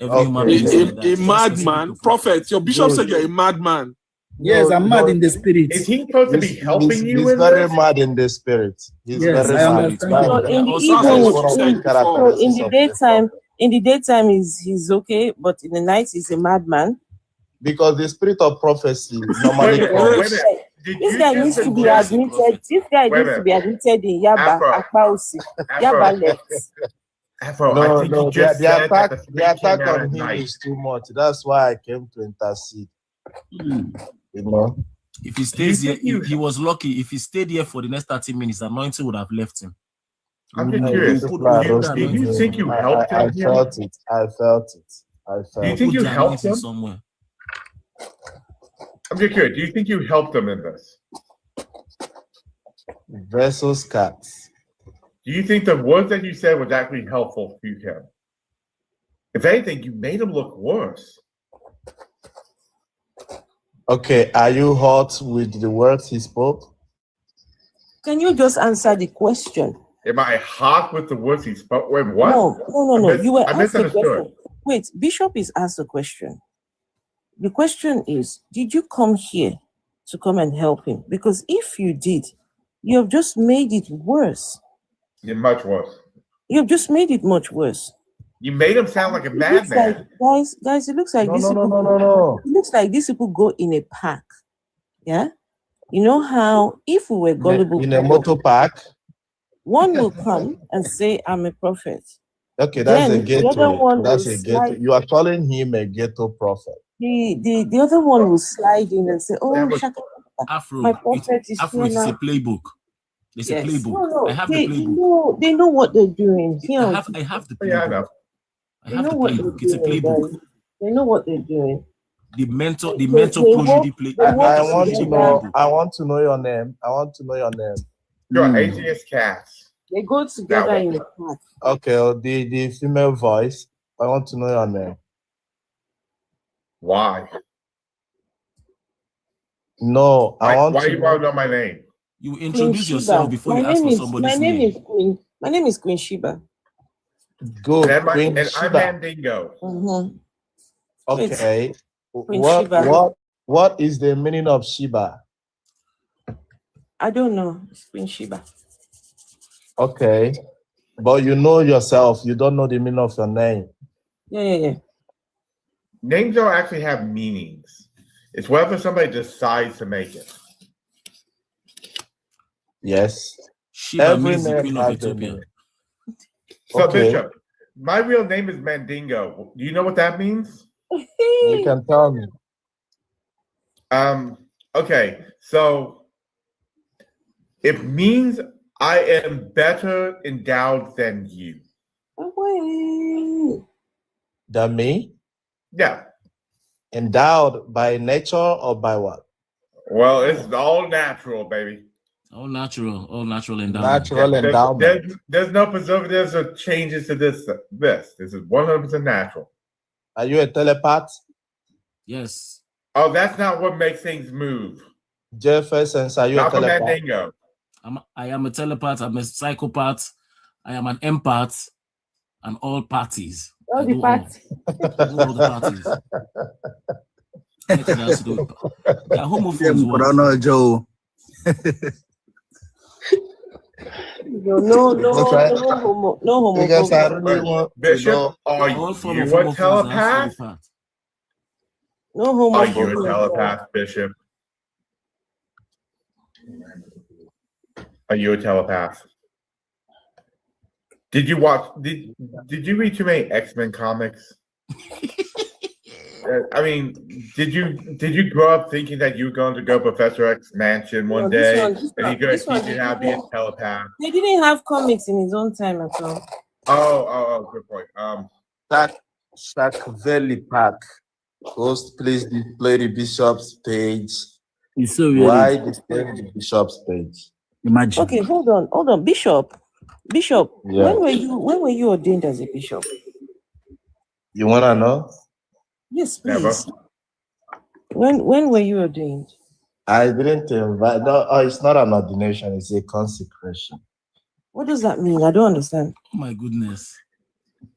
Every Okay. human being is like that. A madman? Prophet, your bishop said you're a madman. Yes, I'm mad in the spirit. Is he supposed to be helping you He's in very this? mad in the spirit. He's Yes, very I mad. understand. So in the evening, so in the daytime he's okay, but in the night he's a madman. Because the spirit of prophecy normally comes. This guy needs to be admitted. This guy needs to be admitted in Yaba, Akpausi, Yaba left. Afro, No, I think no, you just the said that attack on him night. is too much. That's why I came to intercede. You know, if he stays here, he was lucky. If he stayed here for the next 30 minutes, anointing would have left him. I'm just curious. Do you think you helped him? I felt it. I felt it. Do you think you helped him? Somewhere. I'm just curious. Do you think you helped him in this? Vessels cats. Do you think the words that you said was actually helpful to him? If anything, you made him look worse. Okay, are you hot with the words he spoke? Can you just answer the question? Am I hot with the words he spoke? Wait, what? No. You were I asked a misunderstood. question. Wait, Bishop is asked a question. The question is, did you come here to come and help him? Because if you did, you have just made it worse. Yeah, much worse. You have just made it much worse. You made him sound like a It looks like, madman. guys, it looks like these people. No. It looks like these people go in a pack. Yeah? You know how if we were gullible In a motor park? one will come and say, I'm a prophet. Okay, that's Then a the other ghetto. one That's will a ghetto. slide. You are calling him a ghetto prophet. The other one will slide in and say, oh, Shaka, Afro, my prophet is Afro, here it is a now. playbook. It's a playbook. No, I have they, the playbook. they know what they're doing. I have the playbook. Yeah, I know. I have the playbook. It's a playbook. Guys. They know what they're doing. The mentor They prodigy play. I want to know your name. I want to know your name. You're atheist cats. They go together in a pack. Okay, the female voice. I want to know your name. Why? No, I want why to you want to know my name? You introduce yourself before you ask for somebody's name. My name is Queen Sheba. Good. And Queen I'm Sheba. Mandingo. Okay. Queen Sheba. What is the meaning of Sheba? I don't know. It's Queen Sheba. Okay. But you know yourself. You don't know the meaning of your name. Yeah. Names don't actually have meanings. It's whether somebody decides to make it. Yes. Sheba Every means the name queen has of a Ethiopia. meaning. So, Okay. Bishop, my real name is Mandingo. Do you know what that means? You can tell me. Okay, so it means I am better endowed than you. Than me? Yeah. Endowed by nature or by what? Well, it's all natural, baby. All natural endowment. Natural endowment. There's no preservatives or changes to this. This is 100% natural. Are you a telepath? Yes. Oh, that's not what makes things move. Jefferson, are you Not a from that telepath? dingo. I am a telepath. I'm a psychopath. I am an empath. And all parties. All the parties. I do all the parties. Anything else to do with yeah, homophobes. Joe. No homo. Because I really want Bishop, to know. are you a telepath? No Are you a homophobia. telepath, Bishop? Are you a telepath? Did you watch? Did you read too many X-Men comics? I mean, did you grow up thinking that you were going to go Professor X's mansion one day and he's going to teach you how to be a telepath? They didn't have comics in his own time at all. Oh, good point. Shakveli Park. Host, please display the bishop's page. It's so weird. Why display the bishop's page? Imagine. Okay, hold on. Bishop, Yeah. when were you ordained as a bishop? You wanna know? Yes, Never. please. When were you ordained? I didn't invite. No, it's not an ordination. It's a consecration. What does that mean? I don't understand. Oh my goodness.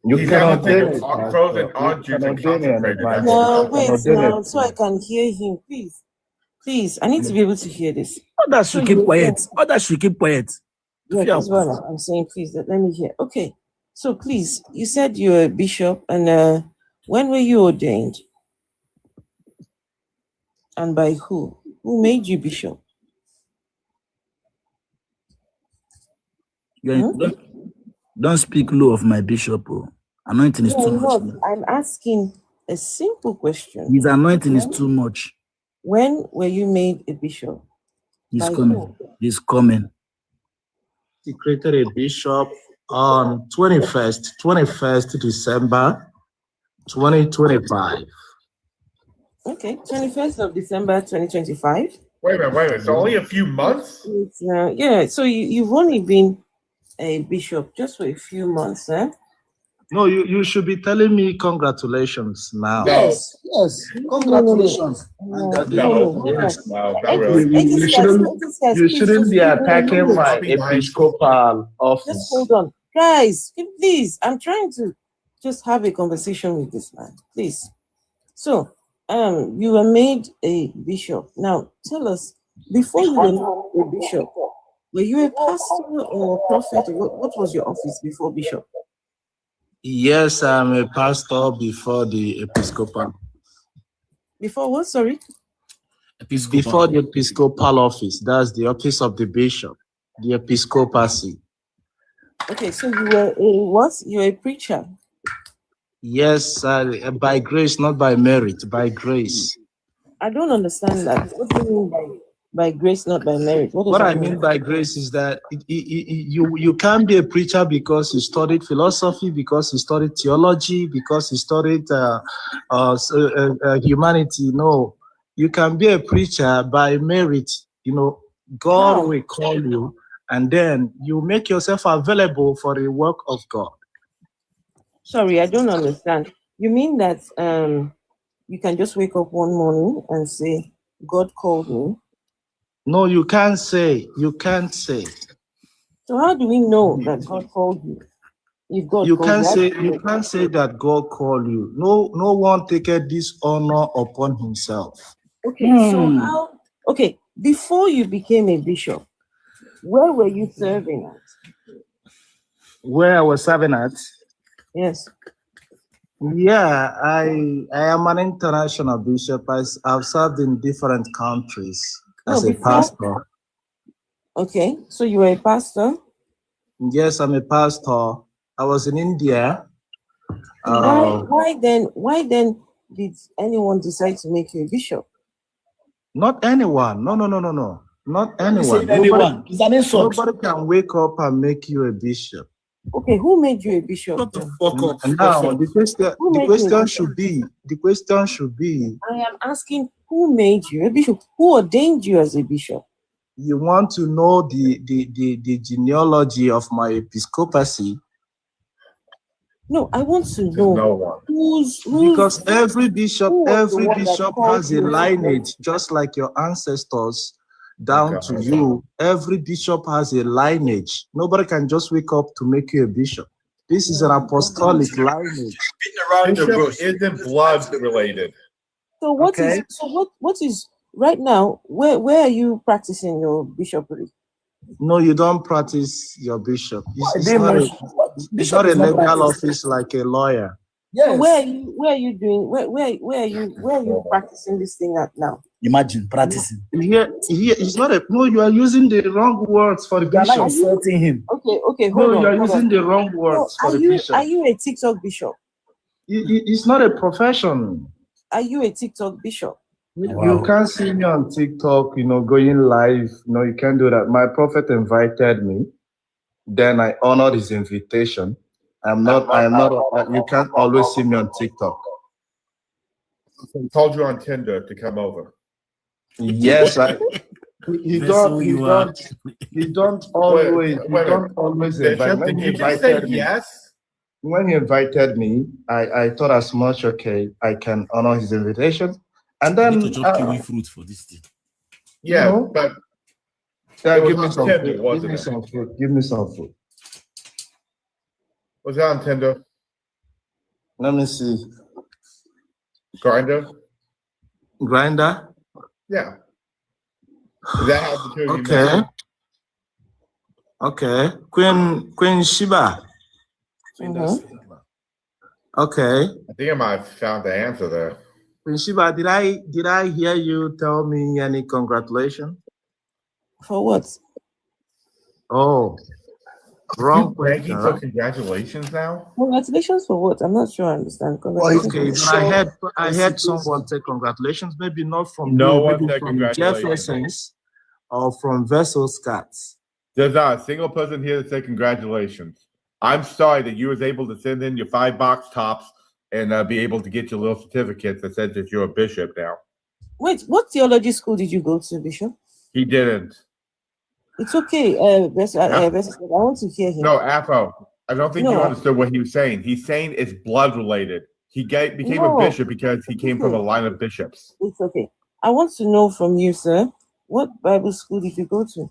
You He's can got to ordain take it. frozen orange juice and consecrate it. That's No, what wait it is. now, so I can hear him, please. Please, I need to be able to hear this. Others should keep quiet. Others should keep quiet. Yeah, that's what I'm saying. Please, let me hear. Okay, so please, you said you're a bishop, and when were you ordained? And by who? Who made you bishop? Don't speak low of my bishop. Oh. Anointing is too much. I'm asking a simple question. His anointing is too much. When were you made a bishop? He's By coming. who? He's coming. He created a bishop on 21st December 2025. Okay, 21st of December 2025. Wait a minute. It's only a few months? Yeah, so you've only been a bishop just for a few months, eh? No, you should be telling me congratulations now. Yes, congratulations. You shouldn't be attacking my episcopal office. Just hold on. Guys, please, I'm trying to just have a conversation with this man, please. So, you were made a bishop. Now, tell us, before you were made a bishop, were you a pastor or a prophet? What was your office before bishop? Yes, I'm a pastor before the episcopal. Before what, sorry? Before the episcopal office. That's the office of the bishop, the episcopacy. Okay, so you were a what? You're a preacher. Yes, by grace, not by merit, by grace. I don't understand that. What do you mean by grace, not by merit? What I mean by grace is that you can't be a preacher because you studied philosophy, because you studied theology, because you studied humanity. No, you can be a preacher by merit. You know, God will call you, and then you make yourself available for the work of God. Sorry, I don't understand. You mean that you can just wake up one morning and say, God called me? No, you can't say. You can't say. So how do we know that God called you? If God You called can't say. you, You can't say that God called you. No one taketh this honor upon himself. Okay, so how? Okay, before you became a bishop, where were you serving at? Where I was serving at? Yes. Yeah, I am an international bishop. I've served in different countries as a pastor. Okay, so you were a pastor? Yes, I'm a pastor. I was in India. Why then did anyone decide to make you a bishop? Not anyone. No. Not anyone. Anyone. It's an insult. Nobody can wake up and make you a bishop. Okay, who made you a bishop? And now the question should be, I am asking, who made you a bishop? Who ordained you as a bishop? You want to know the genealogy of my episcopacy? No, I want to know because every bishop has a lineage, just like your ancestors down to you. Every bishop has a lineage. Nobody can just wake up to make you a bishop. This is an apostolic lineage. Bishop isn't blood related. So what is right now? Where are you practicing your bishopry? No, you don't practice your bishop. It's not a legal office like a lawyer. So where are you doing? Where are you practicing this thing at now? Imagine practicing. Here, it's not a no. You are using the wrong words for the You are not bishop. insulting him. Okay, hold on. No, you are using the wrong words for the bishop. Are you a TikTok bishop? It's not a profession. Are you a TikTok bishop? You can't see me on TikTok, going live. No, you can't do that. My prophet invited me. Then I honored his invitation. I'm not, you can't always see me on TikTok. He told you on Tinder to come over. Yes, he don't always invite. Bishop, did you just say yes? When he invited me, I thought as much, okay, I can honor his invitation. And then need to chop kiwi fruit for this thing. Yeah, but give me some food. Give me some food. Was that on Tinder? Let me see. Grinder? Yeah. Is that how the two of you met? Okay. Queen Sheba. Okay. I think I might have found the answer there. Queen Sheba, did I hear you tell me any congratulations? For what? Oh, wrong question. For congratulations now? Congratulations for what? I'm not sure I understand. Okay, but I heard someone say congratulations, maybe not from maybe from Jefferson's or from Vessel's Cats. There's not a single person here that said congratulations. I'm sorry that you was able to send in your 5 box tops and be able to get your little certificates that said that you're a bishop now. Wait, what theology school did you go to, Bishop? He didn't. It's okay. I want to hear him. No, Afro, I don't think you understood what he was saying. He's saying it's blood related. He became a bishop because he came from a line of bishops. It's okay. I want to know from you, sir, what Bible school did you go to?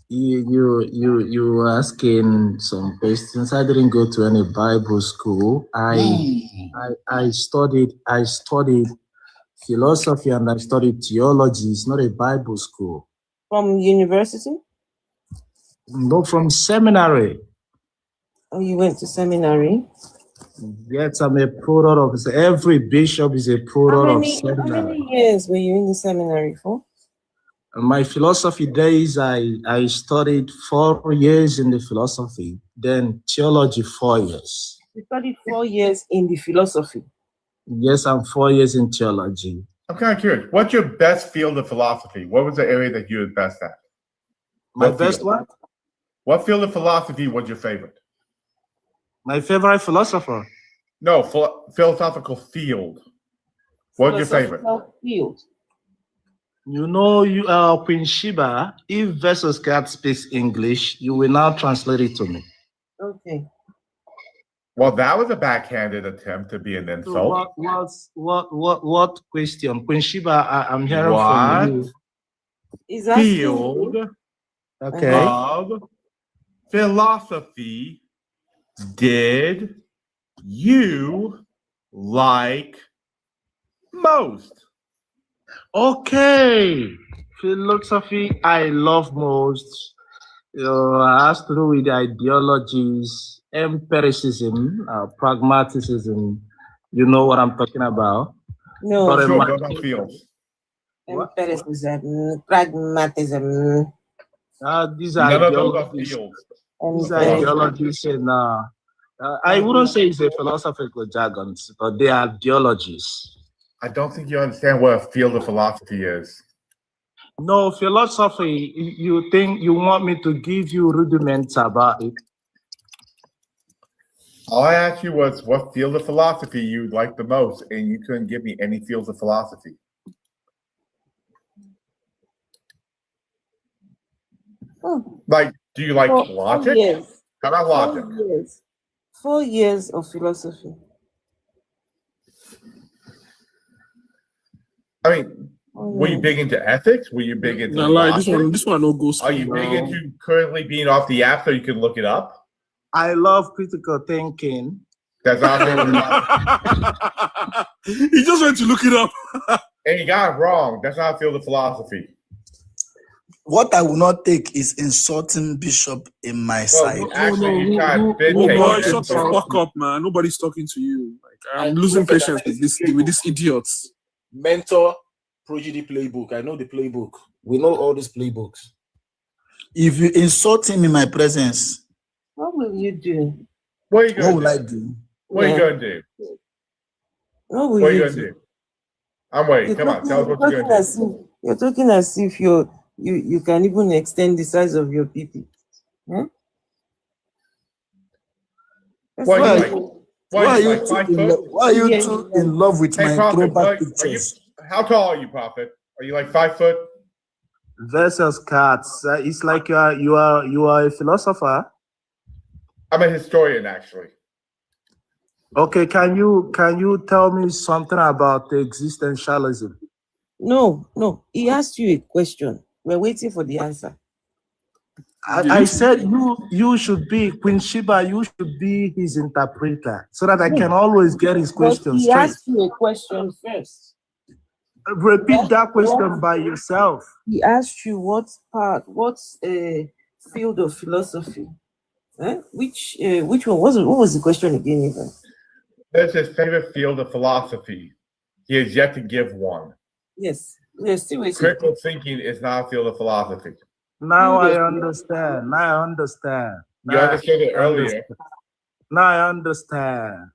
You were asking some questions. I didn't go to any Bible school. I studied philosophy and I studied theology. It's not a Bible school. From university? No, from seminary. Oh, you went to seminary? Yes, I'm a product of every bishop is a product of seminary. How many years were you in the seminary for? My philosophy days, I studied 4 years in the philosophy, then theology 4 years. You studied 4 years in the philosophy? Yes, I'm 4 years in theology. I'm kind of curious. What's your best field of philosophy? What was the area that you were best at? My best what? What field of philosophy was your favorite? My favorite philosopher? No, philosophical field. What's your favorite? Field. You know, Queen Sheba, if Versus Cat speaks English, you will now translate it to me. Okay. Well, that was a backhanded attempt to be an insult. So what question? Queen Sheba, I'm hearing from you. Is that field okay. of philosophy did you like most? Okay. Philosophy I love most. Has to do with ideologies, empiricism, pragmatism. You know what I'm talking about? No. But empiricism, pragmatism. These are ideologies. These are ideologies, and I wouldn't say it's a philosophical jargon, but they are ideologies. I don't think you understand what a field of philosophy is. No, philosophy, you think you want me to give you rudiments about it? All I asked you was what field of philosophy you like the most, and you couldn't give me any fields of philosophy. Like, do you like logic? 4 years. How about logic? 4 years. 4 years of philosophy. I mean, were you big into ethics? Were you big into this one no goes. Are you big into currently being off the app so you can look it up? I love critical thinking. That's not He just went to look it up. And you got it wrong. That's not a field of philosophy. what I will not take is insulting Bishop in my side. Oh boy, shut the fuck up, man. Nobody's talking to you. Like, I'm losing patience with these idiots. Mentor Prodigy playbook. I know the playbook. We know all these playbooks. If you insult him in my presence, What will you do? What will I do? What are you gonna do? What What are you gonna do? I'm waiting. Come on, tell us what you're gonna do. You're talking as if you can even extend the size of your PP. Hmm? Why are you too in love with Hey, my Prophet, throwback are you, pictures? how tall are you, Prophet? Are you like 5 foot? Versus cats. It's like you are a philosopher. I'm a historian, actually. Okay, can you tell me something about the existentialism? No. He asked you a question. We're waiting for the answer. I said you should be Queen Sheba. You should be his interpreter so that I can always get his questions He straight. asked you a question first. Repeat that question by yourself. He asked you what field of philosophy? Which one? What was the question again? Even? That's his favorite field of philosophy. He has yet to give one. Yes, we're still waiting. Critical thinking is not a field of philosophy. Now I understand. You understood it earlier. Now I understand.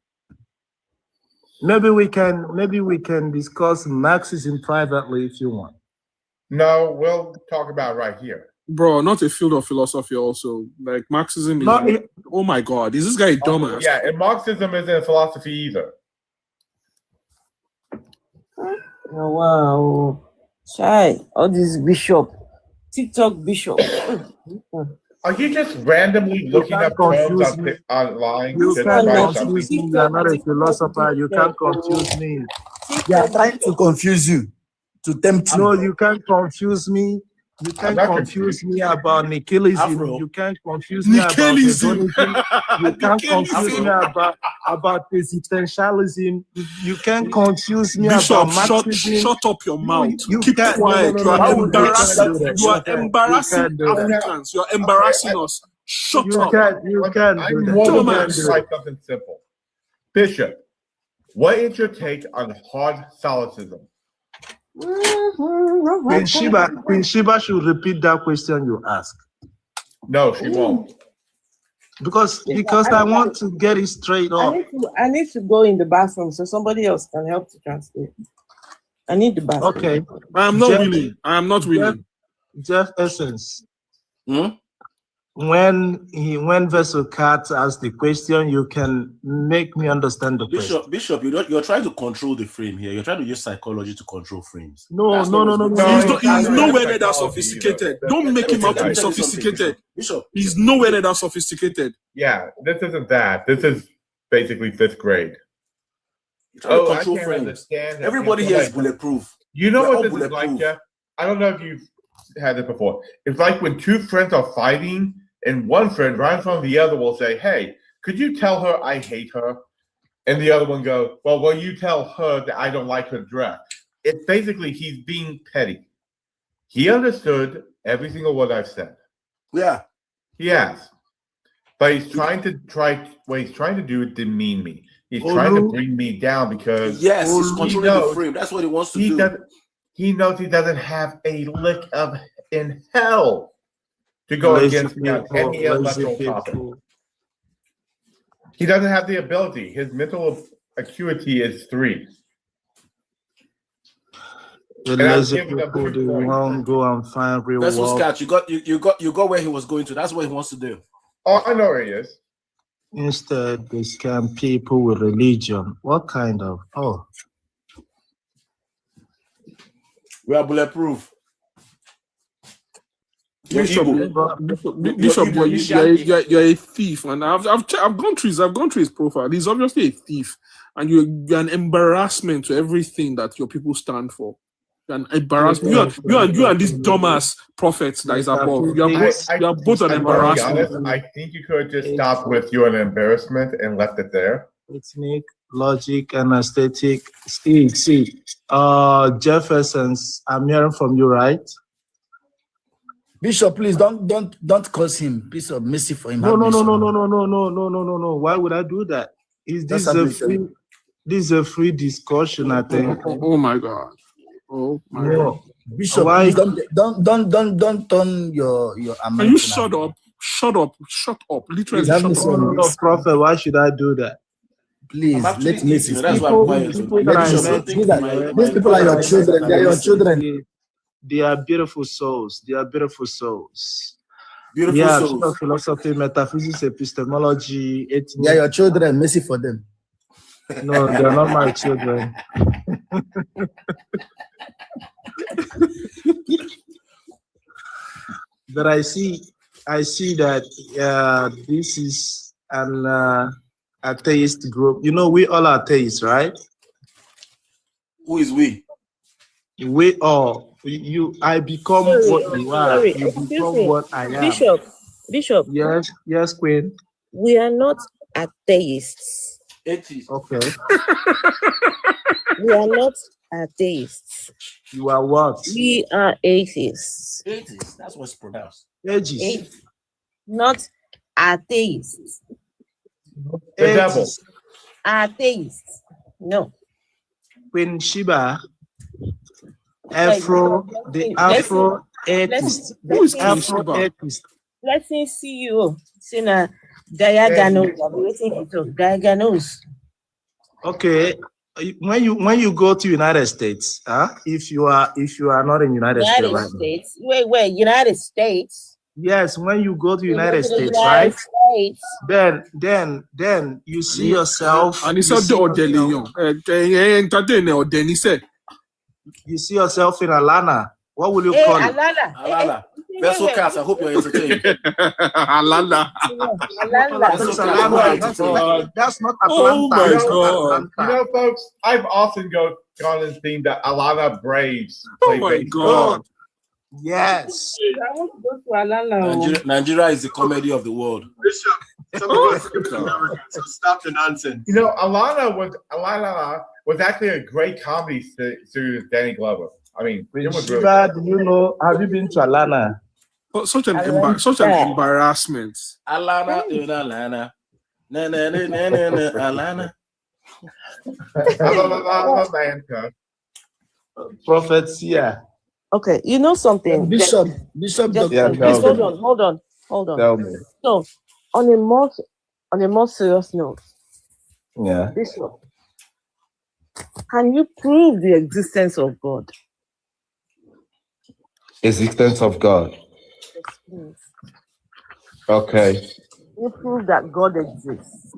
Maybe we can discuss Marxism privately if you want. No, we'll talk about it right here. Bro, not a field of philosophy also. Like Marxism is oh my god, is this guy a dumbass? Yeah, and Marxism isn't a philosophy either. Oh, wow. Shy, all these bishop, TikTok bishop. Are you just randomly looking up terms online? You to can't try confuse something? me. You are not a philosopher. You can't confuse me. They are trying to confuse you, to tempt you. No, you can't confuse me. You can't confuse me about nihilism. Afro. You can't confuse me about hedonism. You can't confuse me about existentialism. You can't confuse me Bishop, about Marxism. shut up your mouth. You Keep can't. quiet. No, You are you embarrassing. can't do You are that. embarrassing You can't do that. Africans. You are embarrassing us. Shut up. You can't do I'm that. more You than can't to do try that. something simple. Bishop, what is your take on hard solipsism? Queen Sheba should repeat that question you asked. No, she won't. Because I want to get it straight up. I need to go in the bathroom so somebody else can help to translate. I need the bathroom. Okay. I am not willing. I am not willing. Jeff Essence. When Vessel Cat asks the question, you can make me understand the question. Bishop, you're trying to control the frame here. You're trying to use psychology to control frames. No. He's nowhere near that sophisticated. Don't make him out to be sophisticated. Bishop, he's nowhere near that sophisticated. Yeah, this isn't that. This is basically 5th grade. You're trying to I control can't frames. understand. Everybody here is bulletproof. You know We're what all this is like, Jeff? I don't know if you've had it before. It's like when two friends are fighting, and one friend right in front of the other will say, "Hey, could you tell her I hate her?" And the other one goes, "Well, you tell her that I don't like her dress." It's basically he's being petty. He understood every single word I've said. Yeah. He has. But he's trying to do is demean me. He's trying to bring me down because he's controlling the frame. That's what he wants to do. He knows he doesn't have a lick of in hell to go against me on any electoral topic. He doesn't have the ability. His mental acuity is 3. The lazy people, they won't go and find real That's wealth. Scott. You got where he was going to. That's what he wants to do. Oh, I know where he is. Instead, they scam people with religion. What kind of? Oh. We are bulletproof. Bishop, you're a thief, and I've gone through his profile. He's obviously a thief, and you're an embarrassment to everything that your people stand for. You're an embarrassment. You and this dumbass prophet that is above. You are both an embarrassment. I think you could just stop with "you're an embarrassment" and left it there. Technique, logic, and aesthetic. See. Jeff Essence, I'm hearing from you, right? Bishop, please don't curse him. Please have mercy for him. No, Have no, mercy no, on no, him. no, no, no, no, no, no, no. Why would I do that? Is Just this have a mercy. free? This is a free discussion, I think. Oh my God. Oh my No. God. Bishop, Why? please don't turn your Can you anointing. shut up? Shut up. Shut up. Literally, Please have shut mercy up. on No, this. Prophet, why should I do that? Please, I'm actually let mercy eating. That's speak. why I'm People, quiet. people Let that I mercy. met, These people are your children. They are your children. They are beautiful souls. They are beautiful souls. Beautiful Yeah, souls. philosophy, metaphysics, epistemology, ethics. They are your children. Mercy for them. No, they are not my children. But I see that this is an atheist group. You know, we all are atheists, right? Who is we? We all. I become what you are. Sorry, You excuse become me. what I am. Bishop. Yes, Queen. We are not atheists. Atheists. Okay. We are not atheists. You are what? We are atheists. Atheists. That's what's pronounced. Atheists. Not atheists. The devil. Atheists. No. Queen Sheba. Afro, the Afro atheist. Who is Afro atheist? Let's see you. Sina diagonal. Diagonals. Okay. When you go to United States, if you are not in United States, right? States. Wait, United States. Yes, when you go to United States, United right? States. Then you see yourself. And he said, You see yourself in Atlanta. What will you call it? Alala. Vessel cast. I hope you're entertained. Alala. That's not Atlanta. Oh my God. You know, folks, I've often gone and seen that Alana Braves Oh play my baseball. God. Yes. I want to go to Alala. Nigeria is the comedy of the world. So stop the nonsense. You know, Alana was actually a great comedy series with Danny Glover. I mean, it was really Shiva, do you know? Have you been to Atlanta? Oh, such an embarrassment. Alana, Alana. Alana. Prophet Sia. Okay, you know something. Bishop. Just hold on. Tell me. So, on a more serious note, Yeah. Bishop, can you prove the existence of God? Existence of God. Yes, please. Okay. You prove that God exists.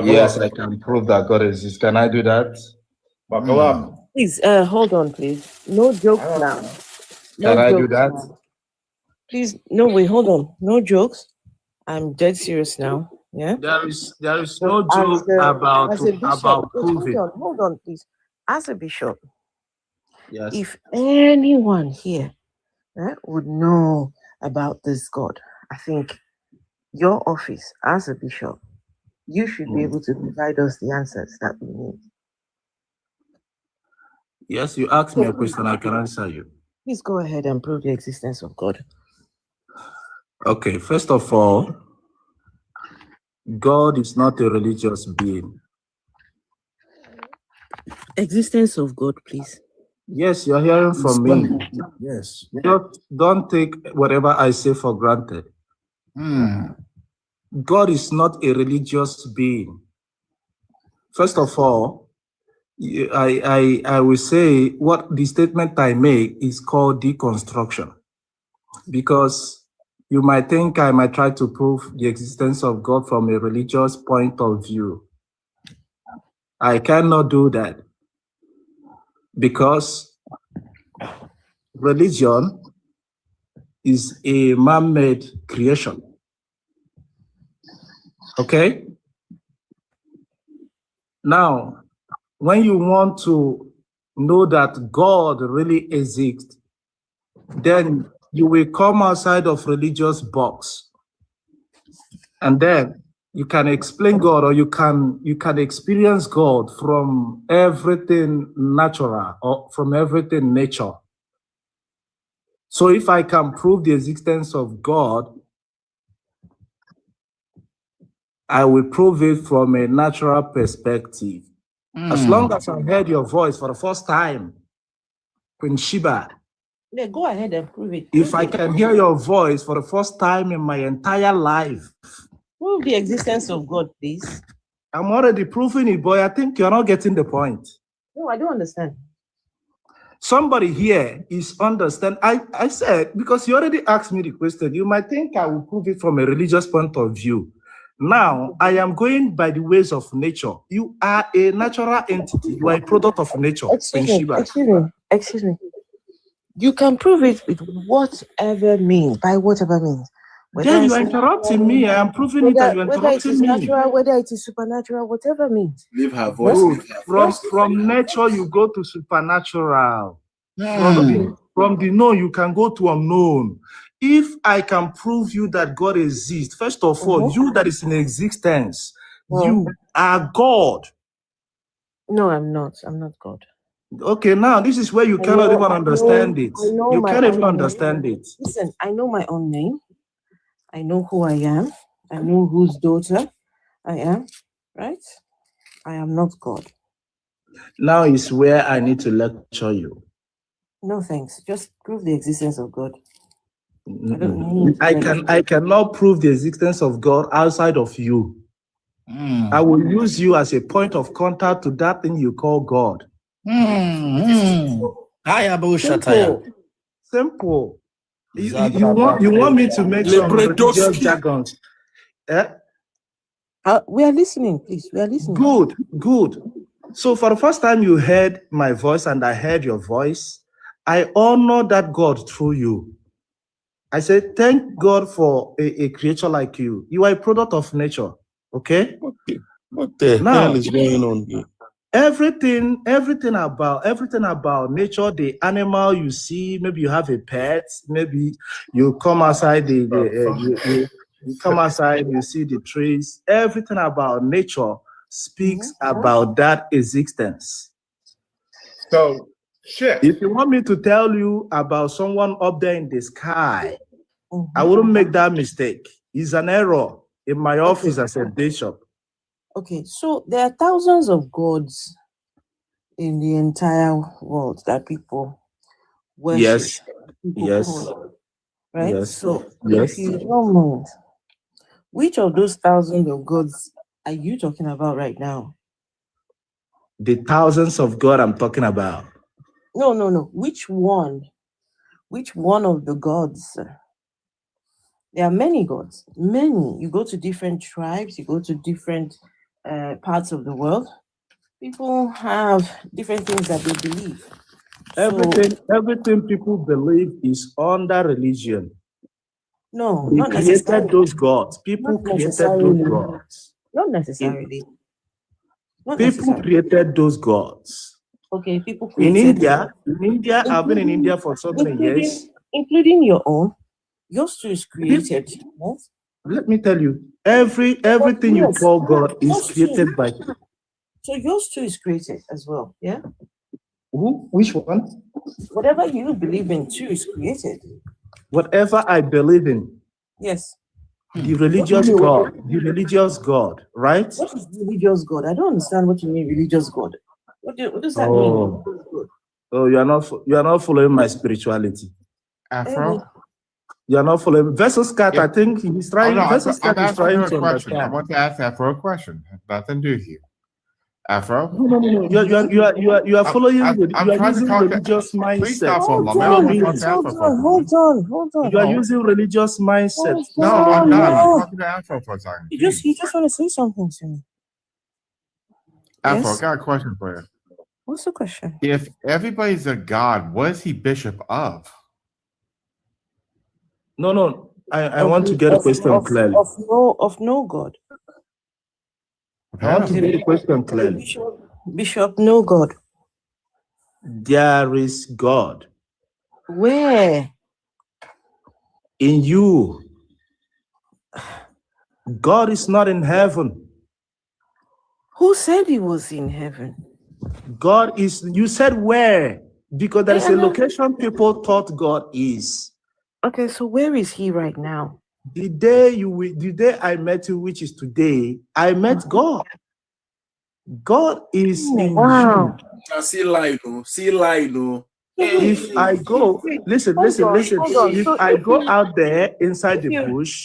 Yes, I can prove that God exists. Can I do that? Buckle up. Please, hold on, please. No jokes now. Can I do that? Now. Please, no, wait, hold on. No jokes. I'm dead serious now. Yeah. There is no joke about proving. Hold on, please. As a bishop, Yes. if anyone here would know about this God, I think your office as a bishop, you should be able to provide us the answers that we need. Yes, you asked me a question, I can answer you. Please go ahead and prove the existence of God. Okay, first of all, God is not a religious being. Existence of God, please. Yes, you're hearing from me. Yes. Don't take whatever I say for granted. God is not a religious being. First of all, I will say what the statement I make is called deconstruction, because you might think I might try to prove the existence of God from a religious point of view. I cannot do that, because religion is a man-made creation. Okay? Now, when you want to know that God really exists, then you will come outside of religious box, and then you can explain God, or you can experience God from everything natural or from everything nature. So if I can prove the existence of God, I will prove it from a natural perspective. As long as I heard your voice for the first time, Queen Sheba, Yeah, go ahead and prove it. if I can hear your voice for the first time in my entire life, Prove the existence of God, please. I'm already proving it, boy. I think you're not getting the point. No, I don't understand. Somebody here is understand. I said, because you already asked me the question, you might think I will prove it from a religious point of view. Now, I am going by the ways of nature. You are a natural entity. You are a product of nature. Excuse me. You can prove it with whatever means, by whatever means. Then you are interrupting me. I am proving it and you are Whether it is interrupting me. natural, whether it is supernatural, whatever means. Leave her voice. From nature, you go to supernatural. From the known, you can go to unknown. If I can prove you that God exists, first of all, you that is in existence, you are God. No, I'm not. I'm not God. Okay, now this is where you cannot even understand it. You can't even understand it. Listen, I know my own name. I know who I am. I know whose daughter I am, right? I am not God. Now is where I need to lecture you. No thanks. Just prove the existence of God. I cannot prove the existence of God outside of you. I will use you as a point of contact to that thing you call God. Simple. You want me to make some religious jargons? We are listening, please. We are listening. Good. So for the first time you heard my voice and I heard your voice, I honor that God through you. I said, thank God for a creature like you. You are a product of nature. Okay? What the hell is going on here? Everything about nature, the animal you see, maybe you have a pet, maybe you come outside, you come outside, you see the trees. Everything about nature speaks about that existence. So, shit. If you want me to tell you about someone up there in the sky, I wouldn't make that mistake. It's an error in my office as a bishop. Okay, so there are thousands of gods in the entire world that people worship. Right? Yes. So if you don't mind, which of those thousands of gods are you talking about right now? The thousands of God I'm talking about. No. Which one? Which one of the gods? There are many gods. Many. You go to different tribes, you go to different parts of the world. People have different things that they believe. Everything people believe is under religion. No, they not created necessarily. those gods. People created those gods. Not necessarily. People created those gods. Okay, people In created India, I've been in India for so many years. Including your own. Yours too is created. Yes? Let me tell you, everything you call God is created by. So yours too is created as well, yeah? Which one? Whatever you believe in too is created. Whatever I believe in. Yes. The religious God, right? What is religious God? I don't understand what you mean, religious God. What does that mean? Oh, you are not following my spirituality. Afro? You are not following. Versus Cat, I think he's trying. Versus Cat is trying to question. I understand. want to ask Afro a question. Nothing to do here. Afro? No. You are following. You are using religious mindset. Please stop for a moment. Hold on. You are using religious mindset. No, I'm not. I'm talking to Afro for a second. You just want to say something to me. Afro, Yes? I got a question for you. What's the question? If everybody's a god, what is he bishop of? No. I want to get a question clearly. Of no God. I want to get the question clearly. Bishop, no God. There is God. Where? In you. God is not in heaven. Who said he was in heaven? God is, you said where? Because there is a location people thought God is. Okay, so where is he right now? The day I met you, which is today, I met God. God is in you. Now, see light, no. See light, no. If I go, listen. Hold on. If So I if go you- out there inside if the you- bush,